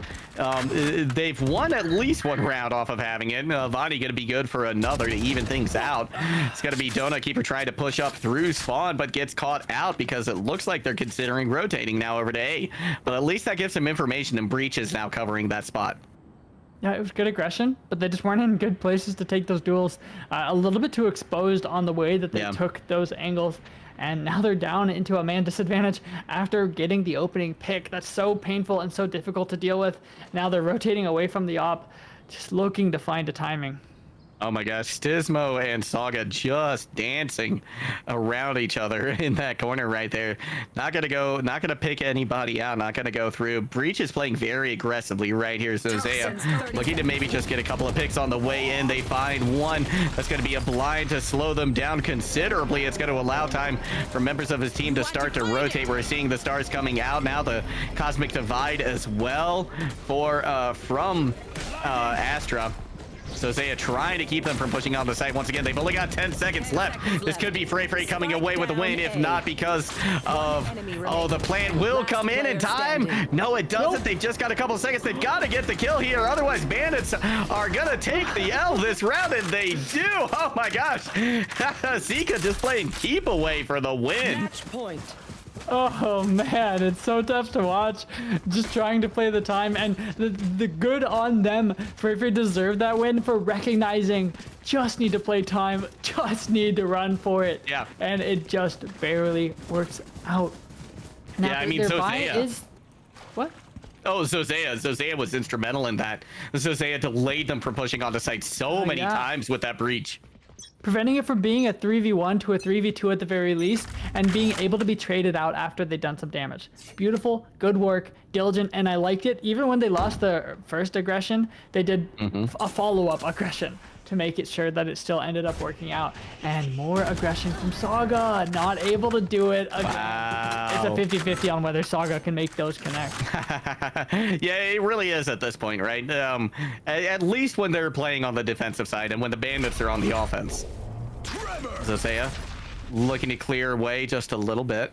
They've won at least one round off of having it. Vani going to be good for another to even things out. It's going to be Donut Keeper trying to push up through spawn, but gets caught out because it looks like they're considering rotating now over to A, but at least that gives some information, and Breach is now covering that spot. Yeah, it was good aggression, but they just weren't in good places to take those duels. A little bit too exposed on the way that they took those angles, and now they're down into a man disadvantage after getting the opening pick. That's so painful and so difficult to deal with. Now they're rotating away from the op, just looking to find a timing. Oh my gosh, Stismo and Saga just dancing around each other in that corner right there. Not gonna pick anybody out, not gonna go through. Breach is playing very aggressively right here. So Zaya looking to maybe just get a couple of picks on the way in. They find one. That's gonna be a blind to slow them down considerably. It's gonna allow time for members of his team to start to rotate. We're seeing the stars coming out now, the Cosmic Divide as well for from Astra. So Zaya trying to keep them from pushing on the site once again. They've only got 10 seconds left. This could be FFT coming away with a win, if not because of, the plan will come in time. No, it doesn't. They've just got a couple of seconds. They've got to get the kill here. Otherwise, Bandits are going to take the L this round, and they do. Oh my gosh. Zika just playing keep away for the win. Match point. Oh man, it's so tough to watch. Just trying to play the time, and the good on them for if they deserve that win, for recognizing just need to play time, just need to run for it. Yeah. And it just barely works out. Now, yeah, I mean, Zaya. What? Oh, Zaya was instrumental in that. Zaya delayed them from pushing on the site so many times with that breach. Preventing it from being a 3v1 to a 3v2 at the very least, and being able to be traded out after they've done some damage. Beautiful, good work, diligent, and I liked it. Even when they lost the first aggression, they did a follow-up aggression to make it sure that it still ended up working out. And more aggression from Saga, not able to do it again. Wow. It's a 50-50 on whether Saga can make those connect. Yeah, it really is at this point, right? At least when they're playing on the defensive side and when the Bandits are on the offense. Zosea looking to clear away just a little bit.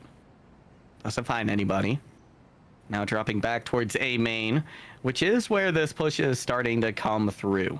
Doesn't find anybody. Now dropping back towards A main, which is where this push is starting to come through.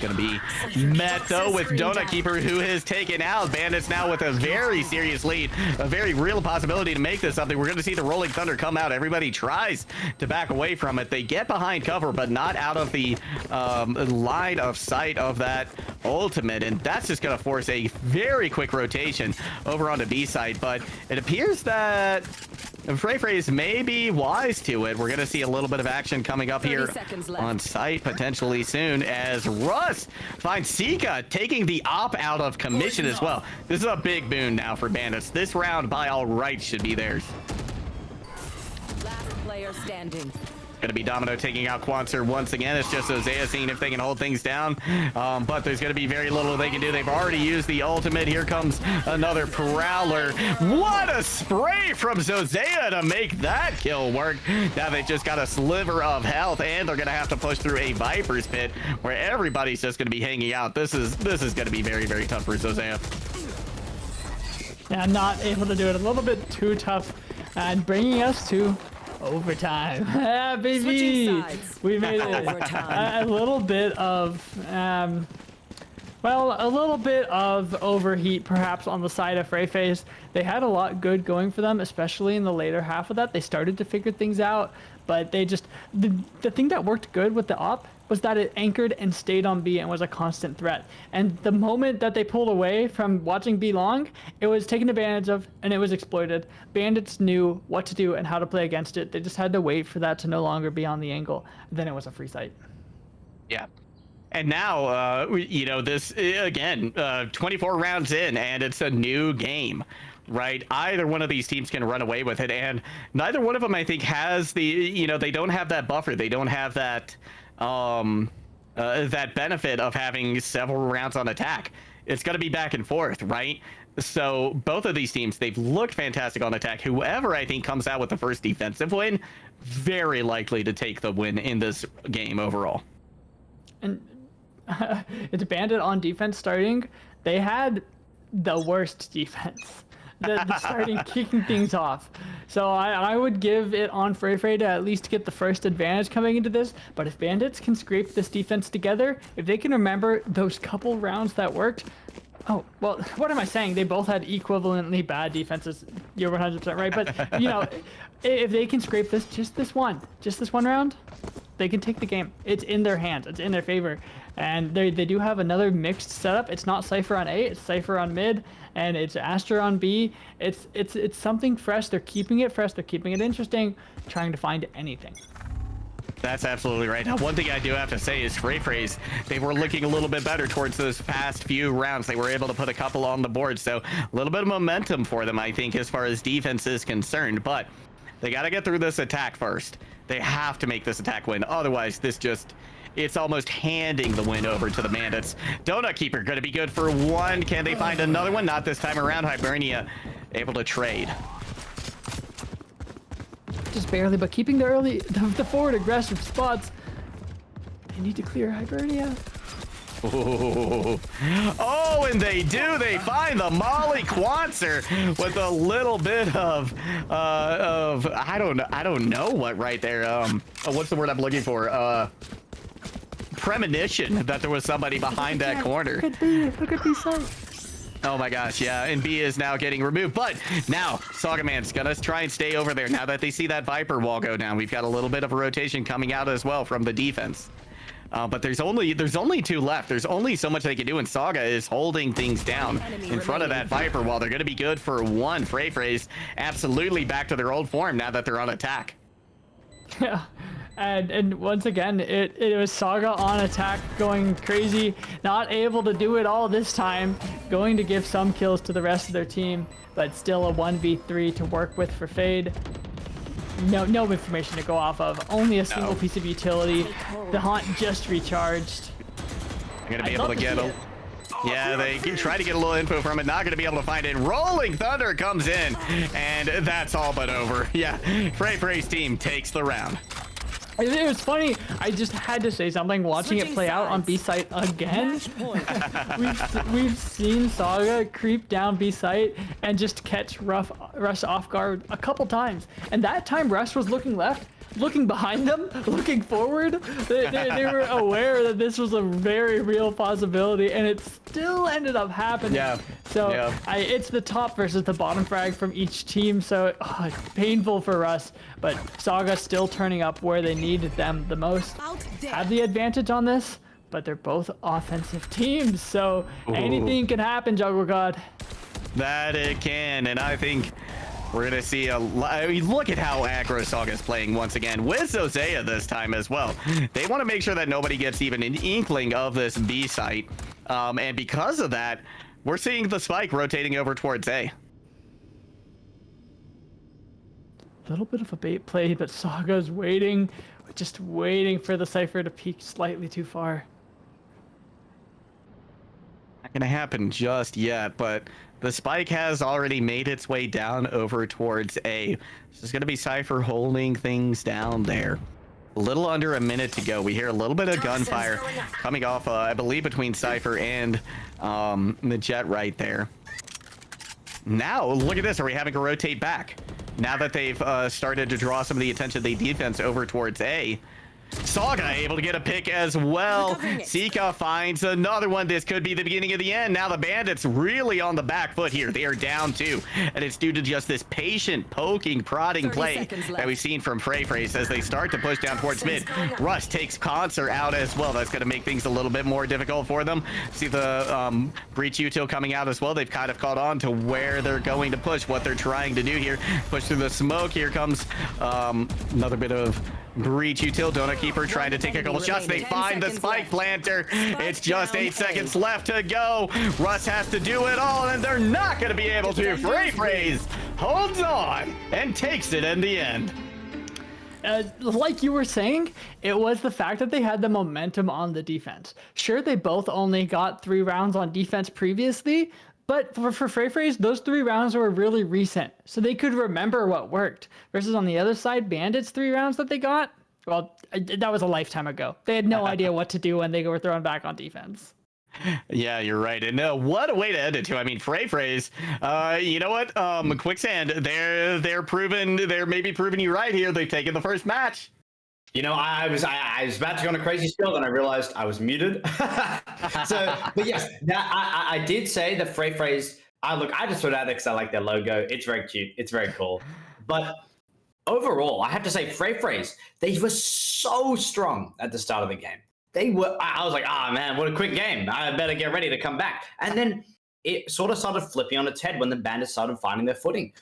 Going to be met though with Donut Keeper, who has taken out Bandits now with a very serious lead, a very real possibility to make this something. We're going to see the Rolling Thunder come out. Everybody tries to back away from it. They get behind cover, but not out of the line of sight of that ultimate, and that's just going to force a very quick rotation over onto B side. But it appears that Freyfrey's may be wise to it. We're going to see a little bit of action coming up here on site potentially soon as Russ finds Sika taking the op out of commission as well. This is a big boon now for Bandits. This round, by all rights, should be theirs. Last player standing. Going to be Domino taking out Quanser once again. It's just Zosea seeing if they can hold things down. But there's going to be very little they can do. They've already used the ultimate. Here comes another Prowler. What a spray from Zosea to make that kill work. Now they just got a sliver of health, and they're going to have to push through a Viper's Pit where everybody's just going to be hanging out. This is going to be very, very tough for Zosea. Yeah, not able to do it. A little bit too tough. And bringing us to overtime. Yeah, baby. We made it. A little bit of, well, a little bit of overheat perhaps on the side of Freyface. They had a lot good going for them, especially in the later half of that. They started to figure things out, but they just, the thing that worked good with the op was that it anchored and stayed on B and was a constant threat. And the moment that they pulled away from watching B long, it was taken advantage of and it was exploited. Bandits knew what to do and how to play against it. They just had to wait for that to no longer be on the angle. Then it was a free sight. Yeah. And now, you know, this, again, 24 rounds in, and it's a new game, right? Either one of these teams can run away with it, and neither one of them, I think, has the, you know, they don't have that buffer. They don't have that, that benefit of having several rounds on attack. It's going to be back and forth, right? So both of these teams, they've looked fantastic on attack. Whoever, I think, comes out with the first defensive win, very likely to take the win in this game overall. And it's Bandit on defense starting. They had the worst defense. The starting kicking things off. So I would give it on Freyfrey to at least get the first advantage coming into this. But if Bandits can scrape this defense together, if they can remember those couple rounds that worked. Oh, well, what am I saying? They both had equivalently bad defenses. You're 100% right. But, you know, if they can scrape this, just this one round, they can take the game. It's in their hands. It's in their favor. And they do have another mixed setup. It's not Cypher on A, it's Cypher on mid, and it's Astra on B. It's something fresh. They're keeping it fresh. They're keeping it interesting, trying to find anything. That's absolutely right. Now, one thing I do have to say is Freyfrey's, they were looking a little bit better towards those past few rounds. They were able to put a couple on the board. So a little bit of momentum for them, I think, as far as defense is concerned. But they got to get through this attack first. They have to make this attack win. Otherwise, this just, it's almost handing the win over to the Bandits. Donut Keeper going to be good for one. Can they find another one? Not this time around. Hibernia able to trade. Just barely, but keeping the forward aggressive spots. They need to clear Hibernia. Ooh. Oh, and they do. They find the Molly Quanser with a little bit of I don't know what right there. What's the word I'm looking for? Premonition that there was somebody behind that corner. Look at these sights. Oh my gosh, yeah, and B is now getting removed, but now Sagaman's gonna try and stay over there now that they see that Viper wall go down. We've got a little bit of a rotation coming out as well from the defense. But there's only two left. There's only so much they can do, and Saga is holding things down in front of that Viper wall. They're going to be good for one. Freyfrey's absolutely back to their old form now that they're on attack. Yeah, and once again, it was Saga on attack, going crazy, not able to do it all this time, going to give some kills to the rest of their team, but still a 1v3 to work with for Fade. No information to go off of. Only a single piece of utility. The Haunt just recharged. I'm gonna be able to get a... Yeah, they try to get a little info from it. Not gonna be able to find it. Rolling Thunder comes in, and that's all but over. Yeah, Frey's team takes the round. It was funny. I just had to say something watching it play out on B site again. We've seen Saga creep down B site and just catch Russ off guard a couple times. And that time Russ was looking left, looking behind them, looking forward. They were aware that this was a very real possibility, and it still ended up happening. Yeah. So yeah. It's the top versus the bottom frag from each team, so it's painful for us. But Saga still turning up where they needed them the most. Have the advantage on this, but they're both offensive teams, so anything can happen, Juggle God. That it can, and I think we're gonna see I mean, look at how aggro Saga's playing once again with Zozea this time as well. They want to make sure that nobody gets even an inkling of this B site, and because of that, we're seeing the spike rotating over towards A. A little bit of a bait play, but Saga's waiting, just waiting for the Cypher to peek slightly too far. Not gonna happen just yet, but the spike has already made its way down over towards A. This is gonna be Cypher holding things down there. A little under a minute to go. We hear a little bit of gunfire coming off, I believe, between Cypher and the Jet right there. Now, look at this. Are we having to rotate back? Now that they've started to draw some of the attention of the defense over towards A. Saga able to get a pick as well. Sika finds another one. This could be the beginning of the end. Now the Bandits really on the back foot here. They are down 2, and it's due to just this patient poking, prodding play that we've seen from Freyfrays as they start to push down towards mid. Russ takes Concert out as well. That's going to make things a little bit more difficult for them. See the Breach Util coming out as well. They've kind of caught on to where they're going to push, what they're trying to do here. Push through the smoke. Here comes another bit of Breach Util. Donut Keeper trying to take a couple shots. They find the spike planter. It's just 8 seconds left to go. Russ has to do it all, and they're not going to be able to. Freyfrays holds on and takes it in the end. Like you were saying, it was the fact that they had the momentum on the defense. Sure, they both only got 3 rounds on defense previously, but for Freyfrays, those 3 rounds were really recent, so they could remember what worked. Versus on the other side, Bandits' 3 rounds that they got, well, that was a lifetime ago. They had no idea what to do when they were thrown back on defense. Yeah, you're right. And what a way to end it too. I mean, Freyfrays, you know what? Quicksand, they're maybe proving you right here. They've taken the first match. You know, I was about to go on a crazy spiel, then I realized I was muted. But yes, I did say that Freyfrays. I just threw it out there because I like their logo. It's very cute. It's very cool. But overall, I have to say, Freyfrays, they were so strong at the start of the game. They were. I was like, man, what a quick game. I better get ready to come back. And then it sort of started flipping on its head when the Bandits started finding their footing.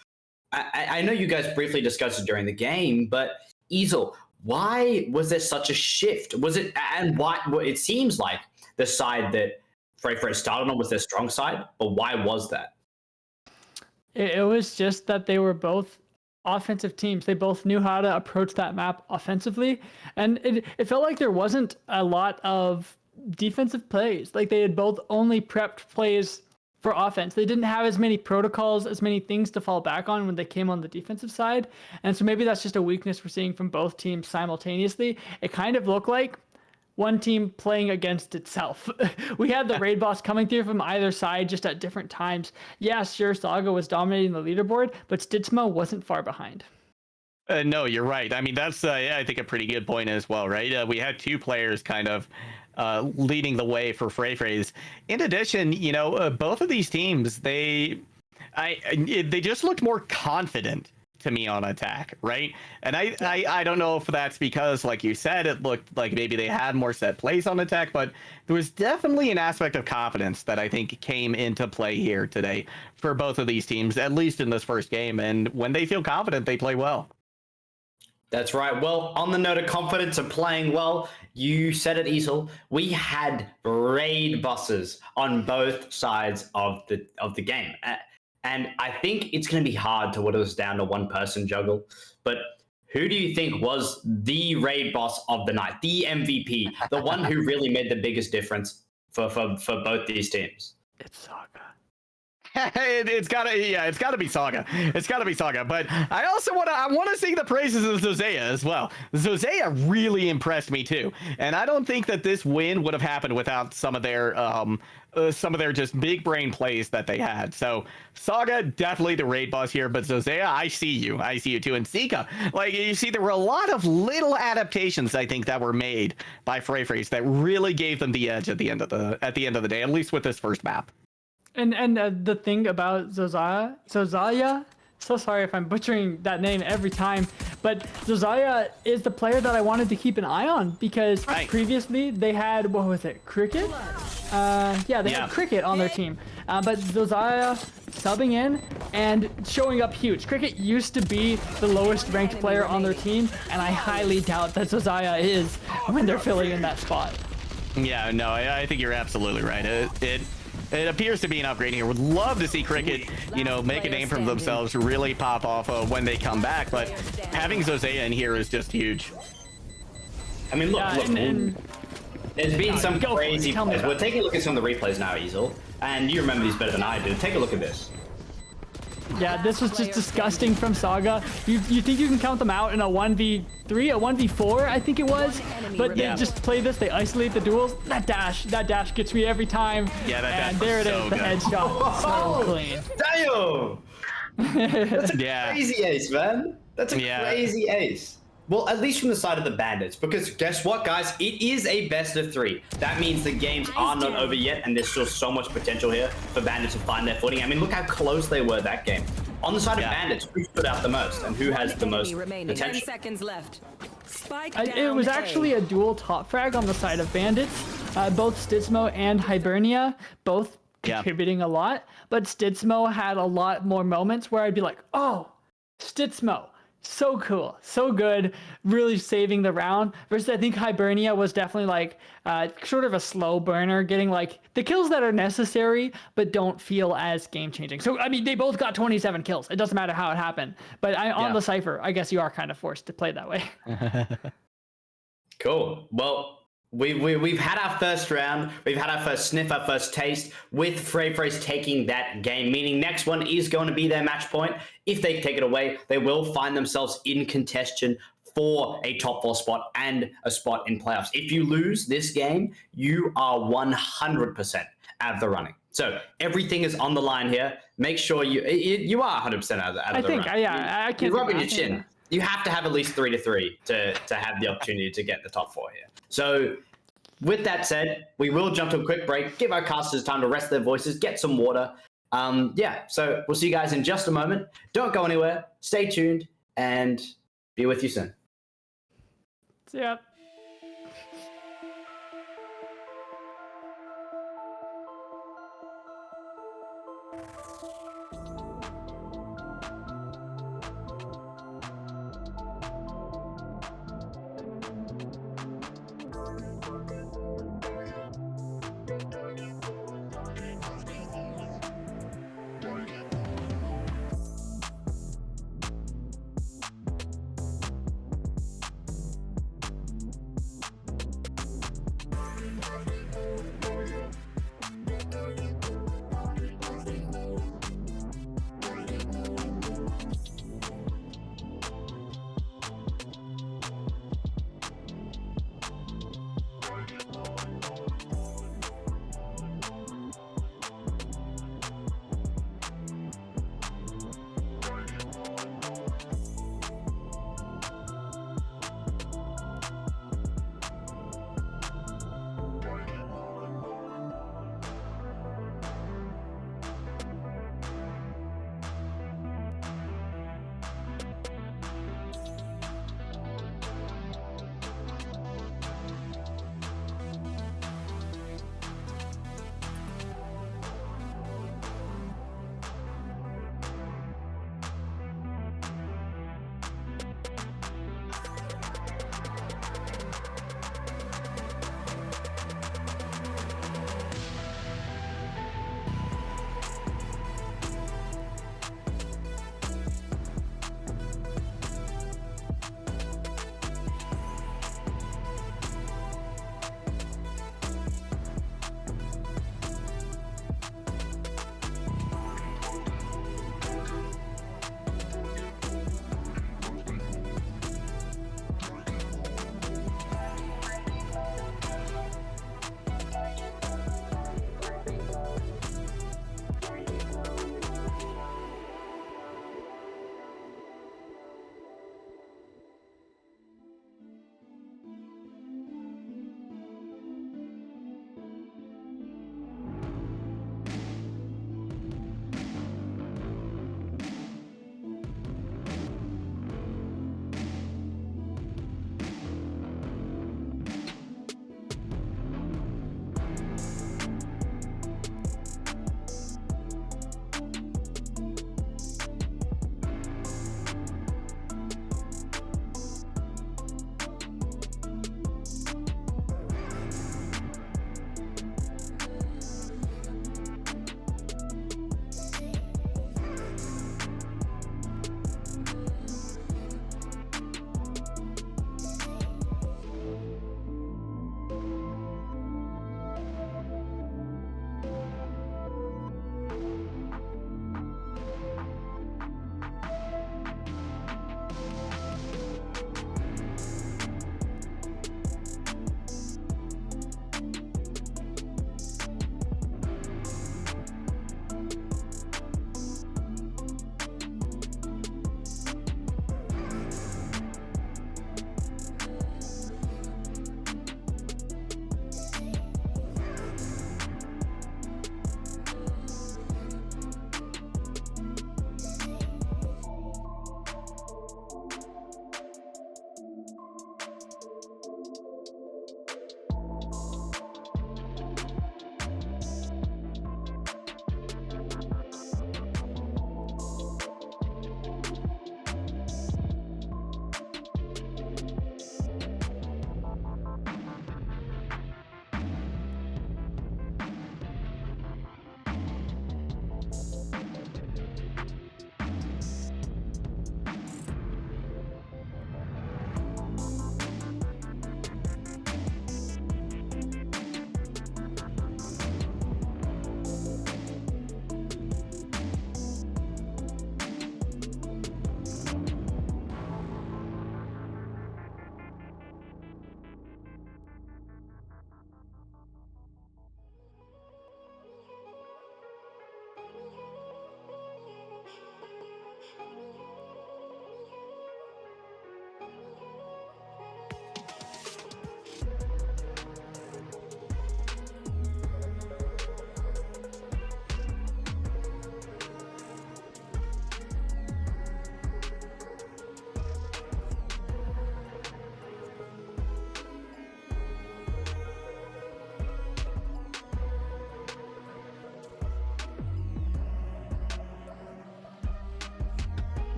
I know you guys briefly discussed it during the game, but Easel, why was there such a shift? Was it, and why? It seems like the side that Freyfrays started on was their strong side, but why was that? It was just that they were both offensive teams. They both knew how to approach that map offensively, and it felt like there wasn't a lot of defensive plays. Like they had both only prepped plays for offense. They didn't have as many protocols, as many things to fall back on when they came on the defensive side. And so maybe that's just a weakness we're seeing from both teams simultaneously. It kind of looked like one team playing against itself. We had the raid boss coming through from either side just at different times. Yeah, sure, Saga was dominating the leaderboard, but Stitzma wasn't far behind. No, you're right. I mean, that's, I think, a pretty good point as well, right? We had 2 players kind of leading the way for Freyfrays. In addition, you know, both of these teams, they just looked more confident to me on attack, right? And I don't know if that's because, like you said, it looked like maybe they had more set plays on attack, but there was definitely an aspect of confidence that I think came into play here today for both of these teams, at least in this first game. And when they feel confident, they play well. That's right. Well, on the note of confidence and playing well, you said it, Easel. We had raid bosses on both sides of the game. And I think it's going to be hard to whittle this down to one person, Juggle. But who do you think was the raid boss of the night, the MVP, the one who really made the biggest difference for both these teams? It's Saga. It's gotta be Saga. It's gotta be Saga. But I also want to sing the praises of Zozea as well. Zozea really impressed me too, and I don't think that this win would have happened without some of their just big brain plays that they had. So Saga definitely the raid boss here, but Zozea, I see you too, and Zika. Like you see, there were a lot of little adaptations I think that were made by FFT that really gave them the edge at the end of the day, at least with this first map. And the thing about Zozaya, so sorry if I'm butchering that name every time, but Zozaya is the player that I wanted to keep an eye on because previously they had, what was it, Cricket? They had Cricket on their team. But Zozaya subbing in and showing up huge. Cricket used to be the lowest ranked player on their team, and I highly doubt that Zozaya is when they're filling in that spot. Yeah, no, I think you're absolutely right. It appears to be an upgrade here. Would love to see Cricket, make a name for themselves, really pop off when they come back. But having Zozea in here is just huge. I mean, look, there's been some crazy plays. We're taking a look at some of the replays now, Easel, and you remember these better than I do. Take a look at this. Yeah, this was just disgusting from Saga. You think you can count them out in a 1v3, a 1v4, I think it was? But they just play this, they isolate the duels. That dash gets me every time. Yeah, that dash. And there it is, the headshot. So clean. Damn! That's a crazy ace, man. That's a crazy ace. Well, at least from the side of the Bandits, because guess what, guys? It is a best of 3. That means the games are not over yet, and there's still so much potential here for Bandits to find their footing. I mean, look how close they were that game. On the side of Bandits, who stood out the most, and who has the most potential? 10 seconds left. It was actually a dual top frag on the side of Bandits. Both Stitzmo and Hibernia, both contributing a lot, but Stitzmo had a lot more moments where I'd be like, oh, Stitzmo. So cool, so good, really saving the round. Versus I think Hibernia was definitely like sort of a slow burner, getting like the kills that are necessary but don't feel as game changing. So I mean, they both got 27 kills. It doesn't matter how it happened. But on the Cypher, I guess you are kind of forced to play that way. Cool. Well, we've had our first round, we've had our first sniff, our first taste with FFT taking that game, meaning next one is going to be their match point. If they take it away, they will find themselves in contention for a top 4 spot and a spot in playoffs. If you lose this game, you are 100% out of the running. So everything is on the line here. Make sure you are 100% out of the running. I can't. You're rubbing your chin. You have to have at least 3-3 to have the opportunity to get the top 4 here. So with that said, we will jump to a quick break, give our casters time to rest their voices, get some water. So we'll see you guys in just a moment. Don't go anywhere. Stay tuned and be with you soon. See ya.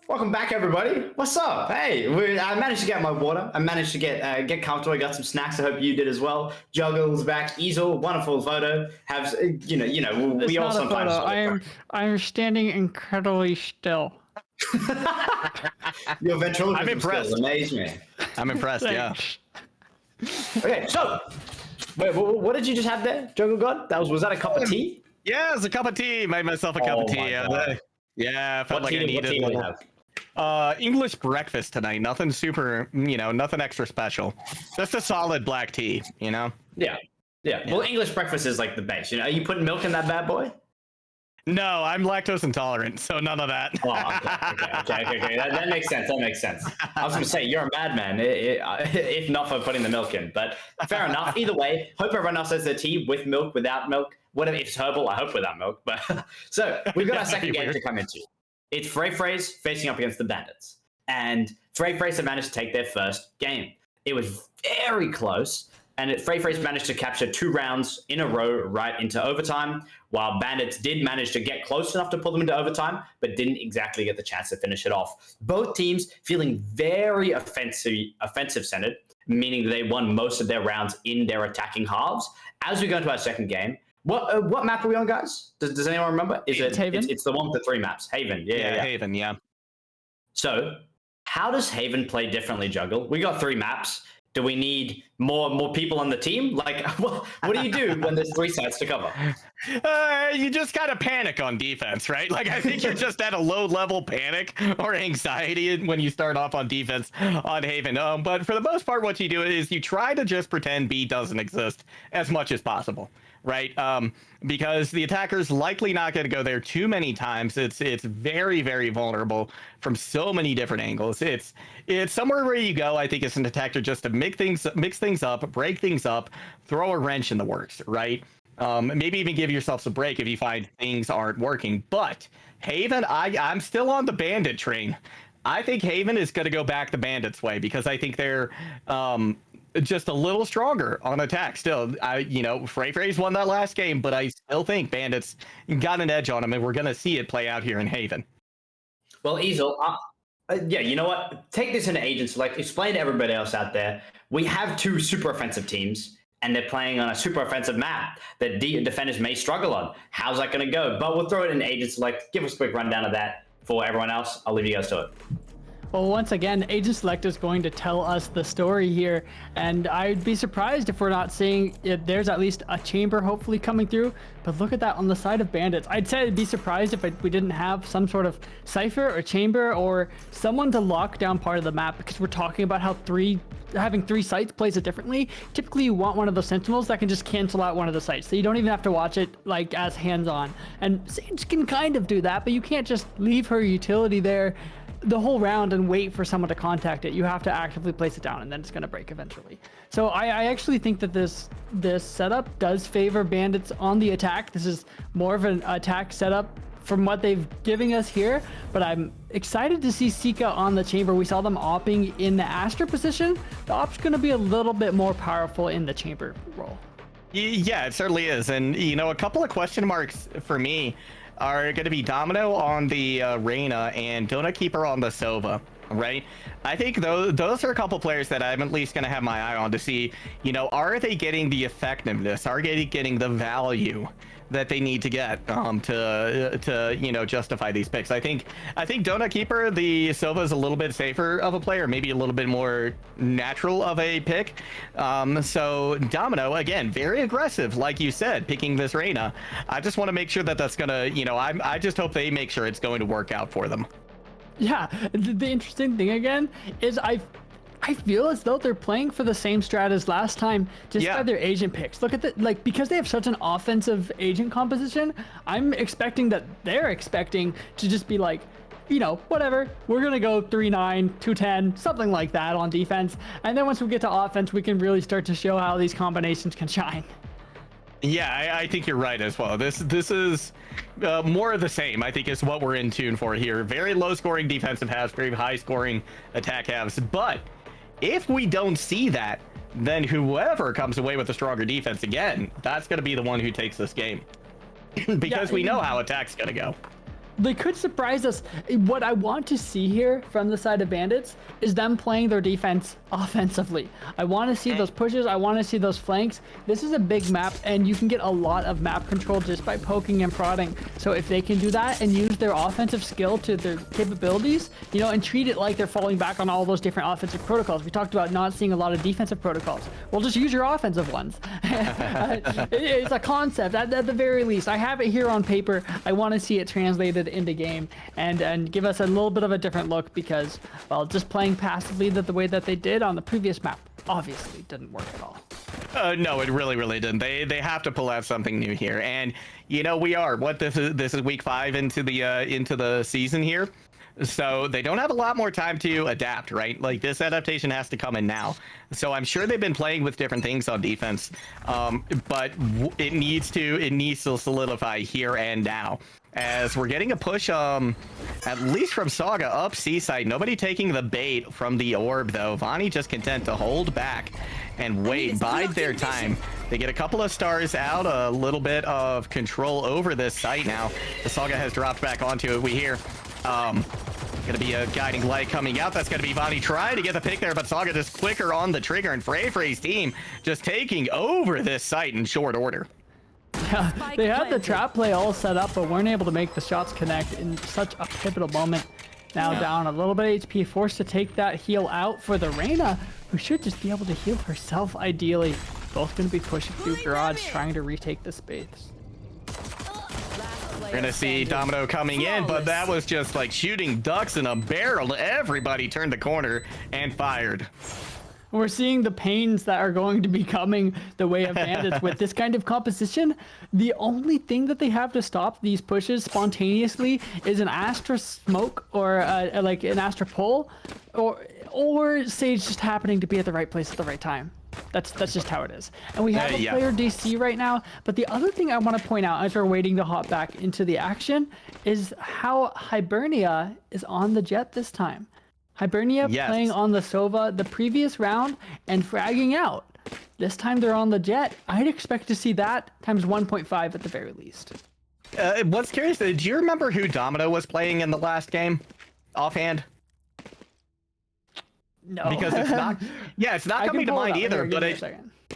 Welcome back, everybody. What's up? Hey, I managed to get my water. I managed to get comfortable. I got some snacks. I hope you did as well. Juggles back. Easel, wonderful photo. Have It's we all not a sometimes. photo. I'm standing incredibly still. Your ventriloquism I'm impressed. skills amaze me. I'm impressed. Yeah. Okay, so wait, what did you just have there, Juggle God? Was that a cup of tea? Yeah, it's a cup of tea. Made myself a cup of Oh tea. my God. Yeah, I felt What like I tea needed do a we little. have? English breakfast tonight. Nothing super, nothing extra special. Just a solid black tea, Yeah. Well, English breakfast is like the base. Are you putting milk in that bad boy? No, I'm lactose intolerant, so none of that. Oh, okay. That makes sense. That makes sense. I was going to say, you're a madman, if not for putting the milk in. But fair enough. Either way, hope everyone else has their tea with milk, without milk. Whatever, if it's herbal, I hope without milk. But so we've got our second game to come into. It's Frey facing up against the Bandits. And Frey have managed to take their first game. It was very close. And Frey managed to capture 2 rounds in a row right into overtime, while Bandits did manage to get close enough to pull them into overtime, but didn't exactly get the chance to finish it off. Both teams feeling very offensive-centered, meaning they won most of their rounds in their attacking halves. As we go into our second game, what map are we on, guys? Does anyone remember? It's Haven. It's the one with the 3 maps. Haven, yeah. Haven, yeah. So, how does Haven play differently, Juggle? We got 3 maps. Do we need more people on the team? Like, what do you do when there's 3 sides to cover? You just gotta panic on defense, right? Like, I think you're just at a low-level panic or anxiety when you start off on defense on Haven. But for the most part, what you do is you try to just pretend B doesn't exist as much as possible, right? Because the attacker's likely not going to go there too many times. It's very, very vulnerable from so many different angles. It's somewhere where you go, I think, as an attacker, just to mix things up, break things up, throw a wrench in the works, right? Maybe even give yourself a break if you find things aren't working. But Haven, I'm still on the Bandit train. I think Haven is going to go back the Bandits' way because I think they're just a little stronger on attack still. Frey's won that last game, but I still think Bandits got an edge on them, and we're going to see it play out here in Haven. Well, Easel, yeah, you know what? Take this into Agent Select. Explain to everybody else out there. We have 2 super offensive teams, and they're playing on a super offensive map that defenders may struggle on. How's that going to go? But we'll throw it in Agent Select. Give us a quick rundown of that for everyone else. I'll leave you guys to it. Well, once again, Agent Select is going to tell us the story here, and I'd be surprised if we're not seeing it. There's at least a chamber hopefully coming through, but look at that on the side of Bandits. I'd say I'd be surprised if we didn't have some sort of cipher or chamber or someone to lock down part of the map, because we're talking about how having 3 sites plays it differently. Typically, you want one of those sentinels that can just cancel out one of the sites, so you don't even have to watch it like as hands-on. And Sage can kind of do that, but you can't just leave her utility there the whole round and wait for someone to contact it. You have to actively place it down, and then it's going to break eventually. So I actually think that this setup does favor Bandits on the attack. This is more of an attack setup from what they've given us here, but I'm excited to see Sika on the chamber. We saw them opping in the Astra position. The op's going to be a little bit more powerful in the chamber role. Yeah, it certainly is. And, a couple of question marks for me are going to be Domino on the Reyna and Donut Keeper on the Sova, right? I think those are a couple players that I'm at least going to have my eye on to see, are they getting the effectiveness? Are they getting the value that they need to get to justify these picks? I think Donut Keeper, the Sova, is a little bit safer of a player, maybe a little bit more natural of a pick. So Domino, again, very aggressive, like you said, picking this Reyna. I just want to make sure that that's gonna, I just hope they make sure it's going to work out for them. Yeah, the interesting thing again is I feel as though they're playing for the same strat as last time, just by their agent picks. Look at because they have such an offensive agent composition, I'm expecting that they're expecting to just be like, whatever, we're gonna go 3-9, 2-10, something like that on defense, and then once we get to offense, we can really start to show how these combinations can shine. Yeah, I think you're right as well. This is more of the same, I think, is what we're in tune for here. Very low scoring defensive halves, very high scoring attack halves. But if we don't see that, then whoever comes away with a stronger defense again, that's going to be the one who takes this game. Because we know how attack's going to go. They could surprise us. What I want to see here from the side of Bandits is them playing their defense offensively. I want to see those pushes. I want to see those flanks. This is a big map, and you can get a lot of map control just by poking and prodding. So if they can do that and use their offensive skill to their capabilities, you know, and treat it like they're falling back on all those different offensive protocols. We talked about not seeing a lot of defensive protocols. Well, just use your offensive ones. It's a concept at the very least. I have it here on paper. I want to see it translated into game and give us a little bit of a different look because, well, just playing passively the way that they did on the previous map obviously didn't work at all. No, it really didn't. They have to pull out something new here, and you know we are. This is week 5 into the season here, so they don't have a lot more time to adapt, right? Like this adaptation has to come in now. So I'm sure they've been playing with different things on defense, but it needs to solidify here and now. As we're getting a push, at least from Saga up C side. Nobody taking the bait from the orb though. Vani just content to hold back and wait, bide their time. They get a couple of stars out, a little bit of control over this site now. The Saga has dropped back onto it. We hear gonna be a guiding light coming out. That's gonna be Vani trying to get the pick there, but Saga just quicker on the trigger, and Frey's team just taking over this site in short order. Yeah, they had the trap play all set up, but weren't able to make the shots connect in such a pivotal moment. Now down a little bit HP, forced to take that heal out for the Reyna, who should just be able to heal herself ideally. Both going to be pushing through garage, trying to retake the space. We're gonna see Domino coming in, but that was just like shooting ducks in a barrel. Everybody turned the corner and fired. We're seeing the pains that are going to be coming the way of Bandits with this kind of composition. The only thing that they have to stop these pushes spontaneously is an Astra smoke or like an Astra pull, or Sage just happening to be at the right place at the right time. That's just how it is. And we have a player DC right now. But the other thing I want to point out as we're waiting to hop back into the action is how Hibernia is on the Jet this time. Hibernia playing on the Sova the previous round and fragging out. This time they're on the Jet. I'd expect to see that times 1.5 at the very least. What's curious, do you remember who Domino was playing in the last game? Offhand? No. Because it's not, it's not coming to mind either, but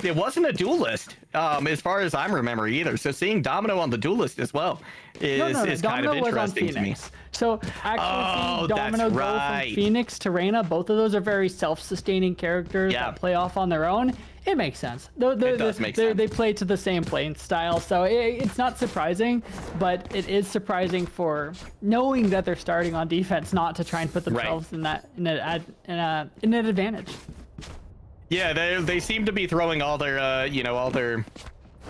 it wasn't a duelist, as far as I'm remembering either. So seeing Domino on the duelist as well is kind of interesting to me. So actually seeing Domino go from Phoenix to Reyna, both of those are very self-sustaining characters that play off on their own. It makes sense. It does make sense. They play to the same playing style, so it's not surprising, but it is surprising for knowing that they're starting on defense, not to try and put themselves in an advantage. Yeah, they seem to be throwing all their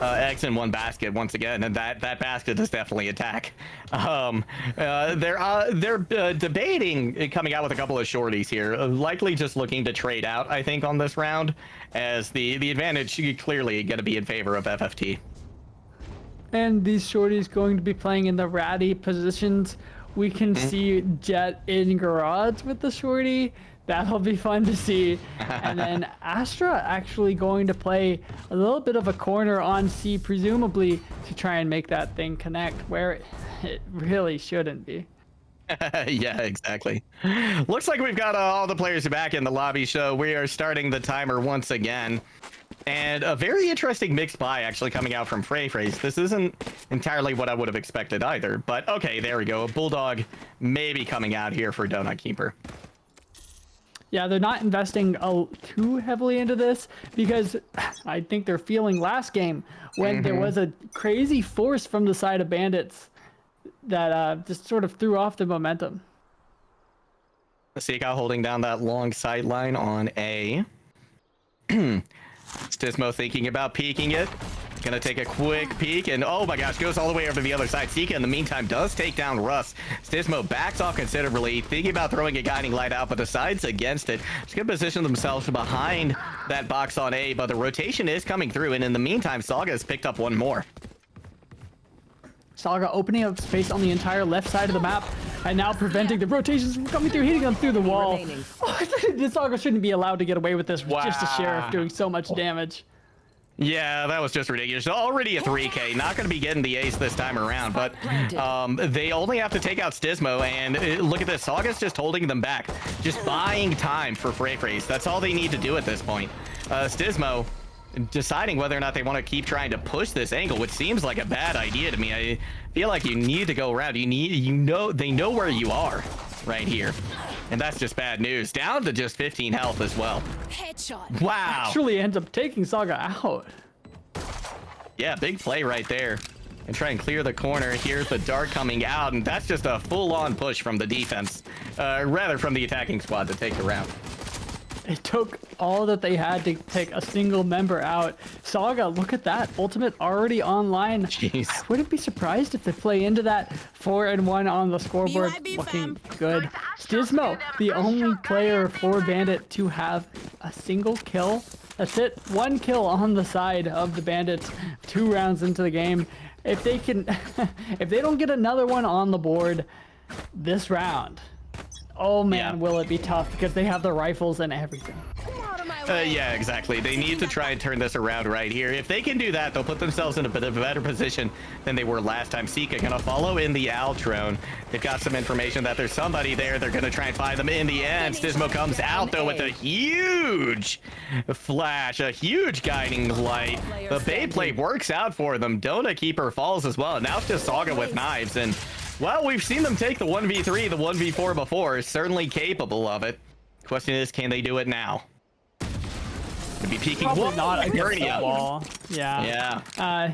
eggs in one basket once again, and that basket is definitely attack. They're debating coming out with a couple of shorties here, likely just looking to trade out, I think, on this round, as the advantage clearly going to be in favor of FFT. And these shorties going to be playing in the ratty positions. We can see Jet in garage with the shorty. That'll be fun to see. And then Astra actually going to play a little bit of a corner on C, presumably to try and make that thing connect where it really shouldn't be. Yeah, exactly. Looks like we've got all the players back in the lobby, so we are starting the timer once again. And a very interesting mixed buy actually coming out from Frey's. This isn't entirely what I would have expected either, but okay, there we go. A Bulldog maybe coming out here for Donut Keeper. Yeah, they're not investing too heavily into this because I think they're feeling last game when there was a crazy force from the side of Bandits that just sort of threw off the momentum. Sika holding down that long sideline on A. Stismo thinking about peeking it. Gonna take a quick peek, and oh my gosh, goes all the way over to the other side. Sika, in the meantime, does take down Russ. Stismo backs off considerably, thinking about throwing a guiding light out, but decides against it. Just gonna position themselves behind that box on A, but the rotation is coming through, and in the meantime, Saga has picked up one more. Saga opening up space on the entire left side of the map, and now preventing the rotations from coming through, hitting them through the wall. The Saga shouldn't be allowed to get away with this with just a Sheriff doing so much damage. Yeah, that was just ridiculous. Already a 3K. Not going to be getting the ace this time around, but they only have to take out Stismo, and look at this. Saga's just holding them back. Just buying time for FFT. That's all they need to do at this point. Stismo deciding whether or not they want to keep trying to push this angle, which seems like a bad idea to me. I feel like you need to go around. They know where you are right here. And that's just bad news. Down to just 15 health as well. Headshot. Wow. Actually ends up taking Saga out. Yeah, big play right there. And try and clear the corner. Here's the dart coming out, and that's just a full-on push from the defense. Rather from the attacking squad to take the round. It took all that they had to take a single member out. Saga, look at that. Ultimate already online. Jeez. I wouldn't be surprised if they play into that 4-1 on the scoreboard. BYB, Looking fam. good. Stismo, the only player for Bandit to have a single kill. That's it. 1 kill on the side of the Bandits 2 rounds into the game. If they can, if they don't get another one on the board this round, oh man, Yeah. will it be tough because they have the rifles and everything. Out of my way. Yeah, exactly. They need to try and turn this around right here. If they can do that, they'll put themselves in a bit of a better position than they were last time. Sika gonna follow in the drone. They've got some information that there's somebody there. They're gonna try and find them in the end. Stismo comes out though with a huge flash, a huge guiding light. The bait play works out for them. Dona Keeper falls as well. Now it's just Saga with knives, and well, we've seen them take the 1v3, the 1v4 before. Certainly capable of it. Question is, can they do it now? Could be peeking. Probably Whoa, not against the Bernia. wall. Yeah. Yeah.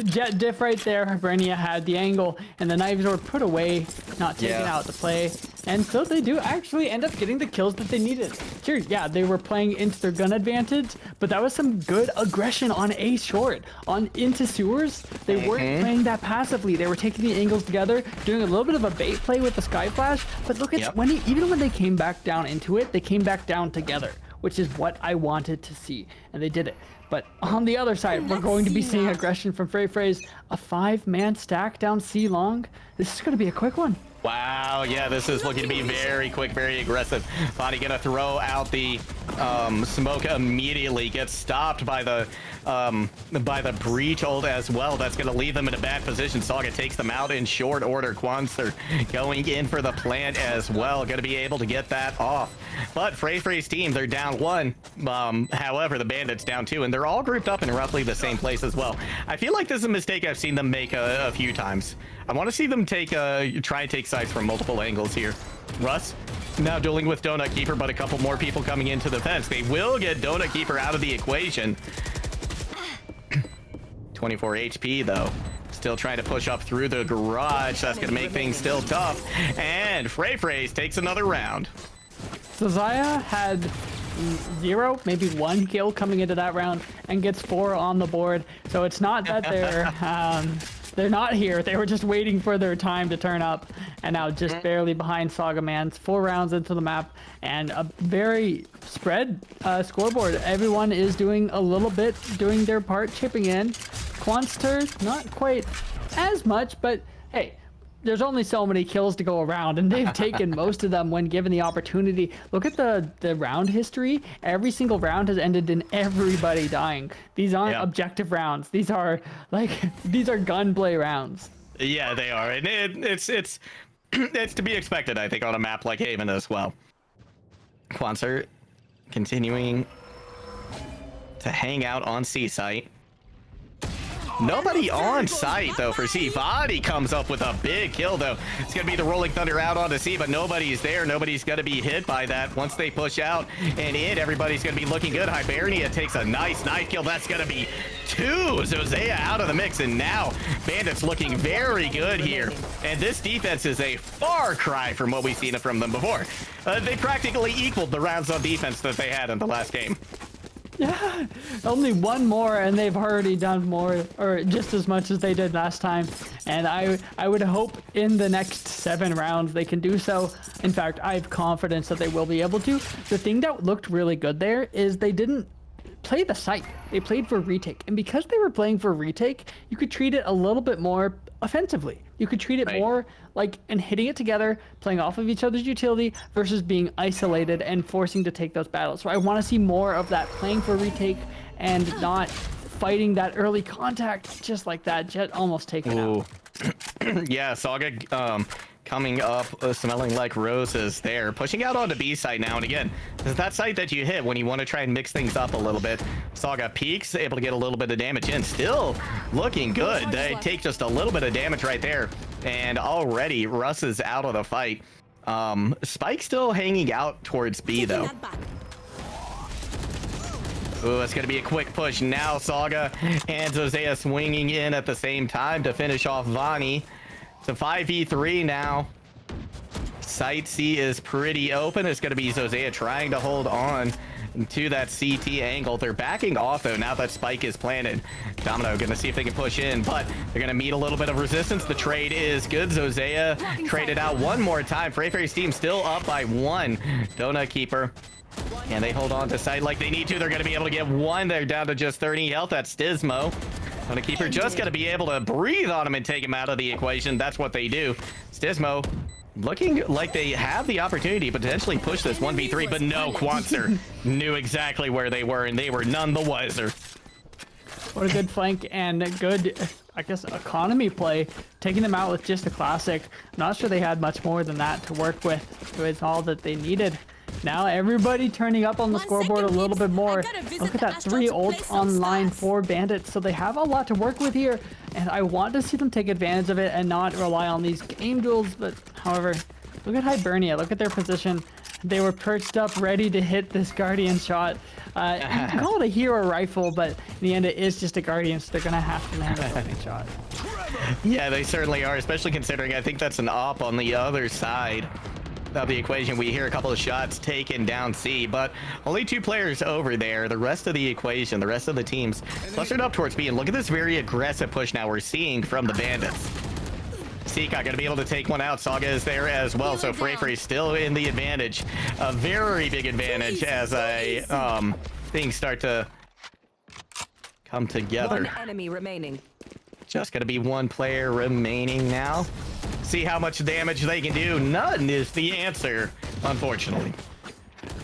Jet diff right there. Bernia had the angle, and the knives were put away, not taken Yeah. out to play. And so they do actually end up getting the kills that they needed. Sure, yeah, they were playing into their gun advantage, but that was some good aggression on A short. On into sewers, they weren't playing that passively. They were taking the angles together, doing a little bit of a bait play with the sky flash. But look at even when they came back down into it, they came back down together, which is what I wanted to see, and they did it. But on the other side, we're going to be seeing aggression from FFT. A 5-man stack down C long. This is going to be a quick one. Wow, yeah, this is looking to be very quick, very aggressive. Bonnie gonna throw out the smoke immediately, gets stopped by the breach ult as well. That's gonna leave them in a bad position. Saga takes them out in short order. Quanster going in for the plant as well, gonna be able to get that off. But FFT's team, they're down 1. However, the Bandits down 2, and they're all grouped up in roughly the same place as well. I feel like this is a mistake I've seen them make a few times. I want to see them try and take sides from multiple angles here. Russ now dueling with Donut Keeper, but a couple more people coming into the fence. They will get Donut Keeper out of the equation. 24 HP though. Still trying to push up through the garage. That's going to make things still tough. And FFT takes another round. So Zaya had 0, maybe 1 kill coming into that round and gets 4 on the board. So it's not that they're not here. They were just waiting for their time to turn up, and now just barely behind Saga Mans. 4 rounds into the map and a very spread scoreboard. Everyone is doing a little bit, doing their part, chipping in. Quanster, not quite as much, but hey, there's only so many kills to go around, and they've taken most of them when given the opportunity. Look at the round history. Every single round has ended in everybody dying. These aren't objective rounds. These are gunplay rounds. Yeah, they are, and it's it's to be expected, I think, on a map like Haven as well. Quanser continuing to hang out on C site. Nobody on site though for C. Vadi comes up with a big kill though. It's gonna be the Rolling Thunder out onto C, but nobody's there. Nobody's gonna be hit by that once they push out and in. Everybody's gonna be looking good. Hibernia takes a nice knife kill. That's gonna be 2. Zozea out of the mix, and now Bandits looking very good here. And this defense is a far cry from what we've seen from them before. They practically equaled the rounds on defense that they had in the last game. Yeah, only 1 more, and they've already done more, or just as much as they did last time. And I would hope in the next 7 rounds they can do so. In fact, I have confidence that they will be able to. The thing that looked really good there is they didn't play the site. They played for retake, and because they were playing for retake, you could treat it a little bit more offensively. You could treat it more like and hitting it together, playing off of each other's utility versus being isolated and forcing to take those battles. So I want to see more of that, playing for retake and not fighting that early contact just like that. Jet almost taken out. Yeah, Saga coming up, smelling like roses there. Pushing out onto B site now. And again, this is that site that you hit when you want to try and mix things up a little bit. Saga peeks, able to get a little bit of damage in. Still looking good. They take just a little bit of damage right there. And already Russ is out of the fight. Spike still hanging out towards B though. Ooh, it's going to be a quick push now. Saga and Zozea swinging in at the same time to finish off Vani. It's a 5v3 now. Site C is pretty open. It's going to be Zozea trying to hold on to that CT angle. They're backing off though now that Spike is planted. Domino going to see if they can push in, but they're going to meet a little bit of resistance. The trade is good. Zozea traded out one more time. Freyfrey's team still up by 1. Donut Keeper. And they hold on to site like they need to. They're going to be able to get 1. They're down to just 30 health. That's Stismo. Donut Keeper just going to be able to breathe on him and take him out of the equation. That's what they do. Stismo looking like they have the opportunity to potentially push this 1v3, but no, Quanser knew exactly where they were, and they were none the wiser. What a good flank and a good, I guess, economy play, taking them out with just a classic. Not sure they had much more than that to work with. It was all that they needed. Now everybody turning up on the scoreboard a little bit more. Look at that, 3 ults online for Bandits, so they have a lot to work with here, and I want to see them take advantage of it and not rely on these game duels. But however, look at Hibernia, look at their position. They were perched up ready to hit this Guardian shot. You can call it a hero rifle, but in the end it is just a Guardian, so they're gonna have to land a fucking shot. Yeah, they certainly are, especially considering I think that's an op on the other side of the equation. We hear a couple of shots taken down C, but only 2 players over there. The rest of the equation, the rest of the teams clustered up towards B, and look at this very aggressive push now we're seeing from the Bandits. Seekock gonna be able to take one out. Saga is there as well, so Freyfrey's still in the advantage. A very big advantage as things start to come together. 1 enemy remaining. Just gonna be 1 player remaining now. See how much damage they can do. None is the answer, unfortunately.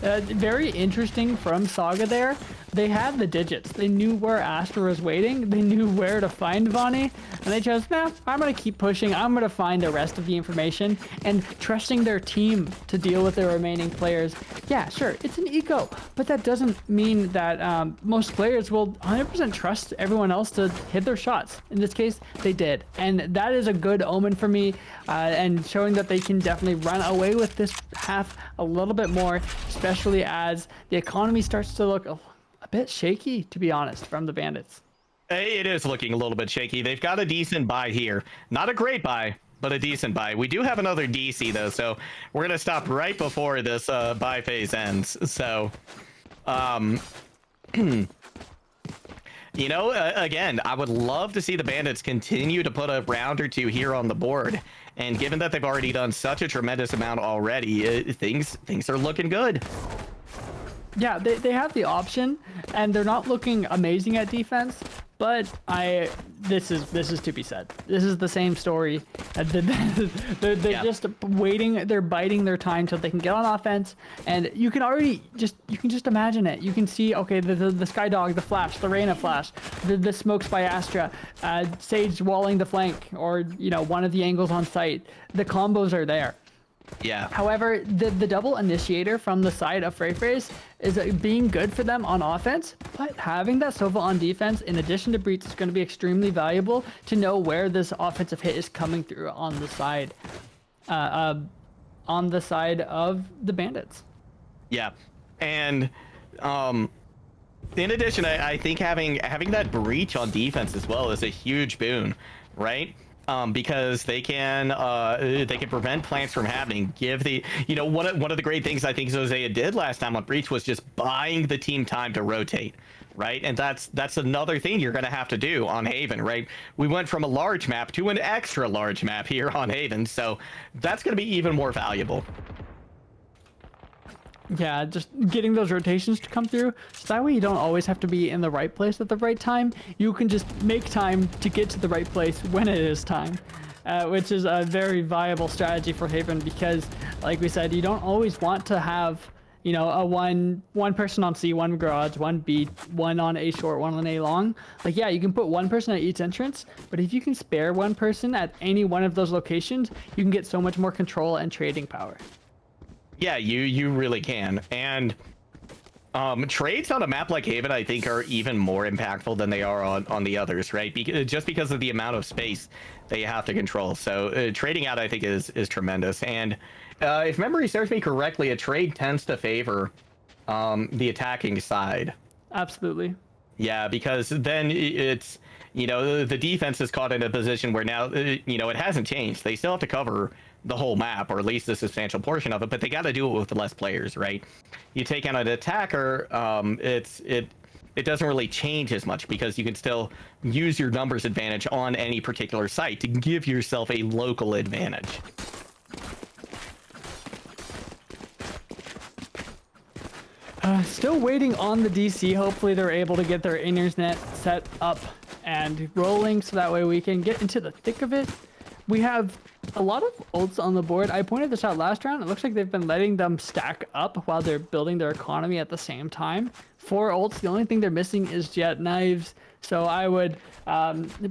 Very interesting from Saga there. They had the digits. They knew where Astra was waiting. They knew where to find Vani. And they chose, nah, I'm going to keep pushing. I'm going to find the rest of the information. And trusting their team to deal with their remaining players. Yeah, sure, it's an eco. But that doesn't mean that most players will 100% trust everyone else to hit their shots. In this case, they did. And that is a good omen for me. And showing that they can definitely run away with this half a little bit more. Especially as the economy starts to look a bit shaky, to be honest, from the Bandits. It is looking a little bit shaky. They've got a decent buy here. Not a great buy, but a decent buy. We do have another DC though, so we're going to stop right before this buy phase ends. So, you know, again, I would love to see the Bandits continue to put a round or 2 here on the board. And given that they've already done such a tremendous amount already, things are looking good. Yeah, they have the option, and they're not looking amazing at defense. But this is to be said. This is the same story. They're just waiting. They're biding their time till they can get on offense, and you can just imagine it. You can see, okay, the Sky Dog, the Flash, the Reyna Flash, the smokes by Astra, Sage walling the flank, or you know, one of the angles on site. The combos are there. Yeah. However, the double initiator from the side of Freyfrey's is being good for them on offense, but having that Sova on defense, in addition to Breach, is going to be extremely valuable to know where this offensive hit is coming through on the side, of the Bandits. Yeah, and in addition, I think having that Breach on defense as well is a huge boon, right? Because they can prevent plants from happening. Give the, you know, one of the great things I think Zozea did last time on Breach was just buying the team time to rotate, right? And that's another thing you're going to have to do on Haven, right? We went from a large map to an extra large map here on Haven, so that's going to be even more valuable. Yeah, just getting those rotations to come through, so that way you don't always have to be in the right place at the right time. You can just make time to get to the right place when it is time, which is a very viable strategy for Haven because, like we said, you don't always want to have you know, a one person on C, one garage, one B, one on A short, one on A long. Like, yeah, you can put one person at each entrance, but if you can spare one person at any one of those locations, you can get so much more control and trading power. Yeah, you really can. And trades on a map like Haven, I think, are even more impactful than they are on the others, right? Just because of the amount of space that you have to control. So trading out, I think, is tremendous. And if memory serves me correctly, a trade tends to favor the attacking side. Absolutely. Yeah, because then it's, you know, the defense is caught in a position where now, you know, it hasn't changed. They still have to cover the whole map, or at least a substantial portion of it, but they got to do it with less players, right? You take out an attacker, it doesn't really change as much because you can still use your numbers advantage on any particular site to give yourself a local advantage. Still waiting on the DC. Hopefully they're able to get their internet set up and rolling so that way we can get into the thick of it. We have a lot of ults on the board. I pointed this out last round. It looks like they've been letting them stack up while they're building their economy at the same time. 4 ults. The only thing they're missing is jet knives. So I would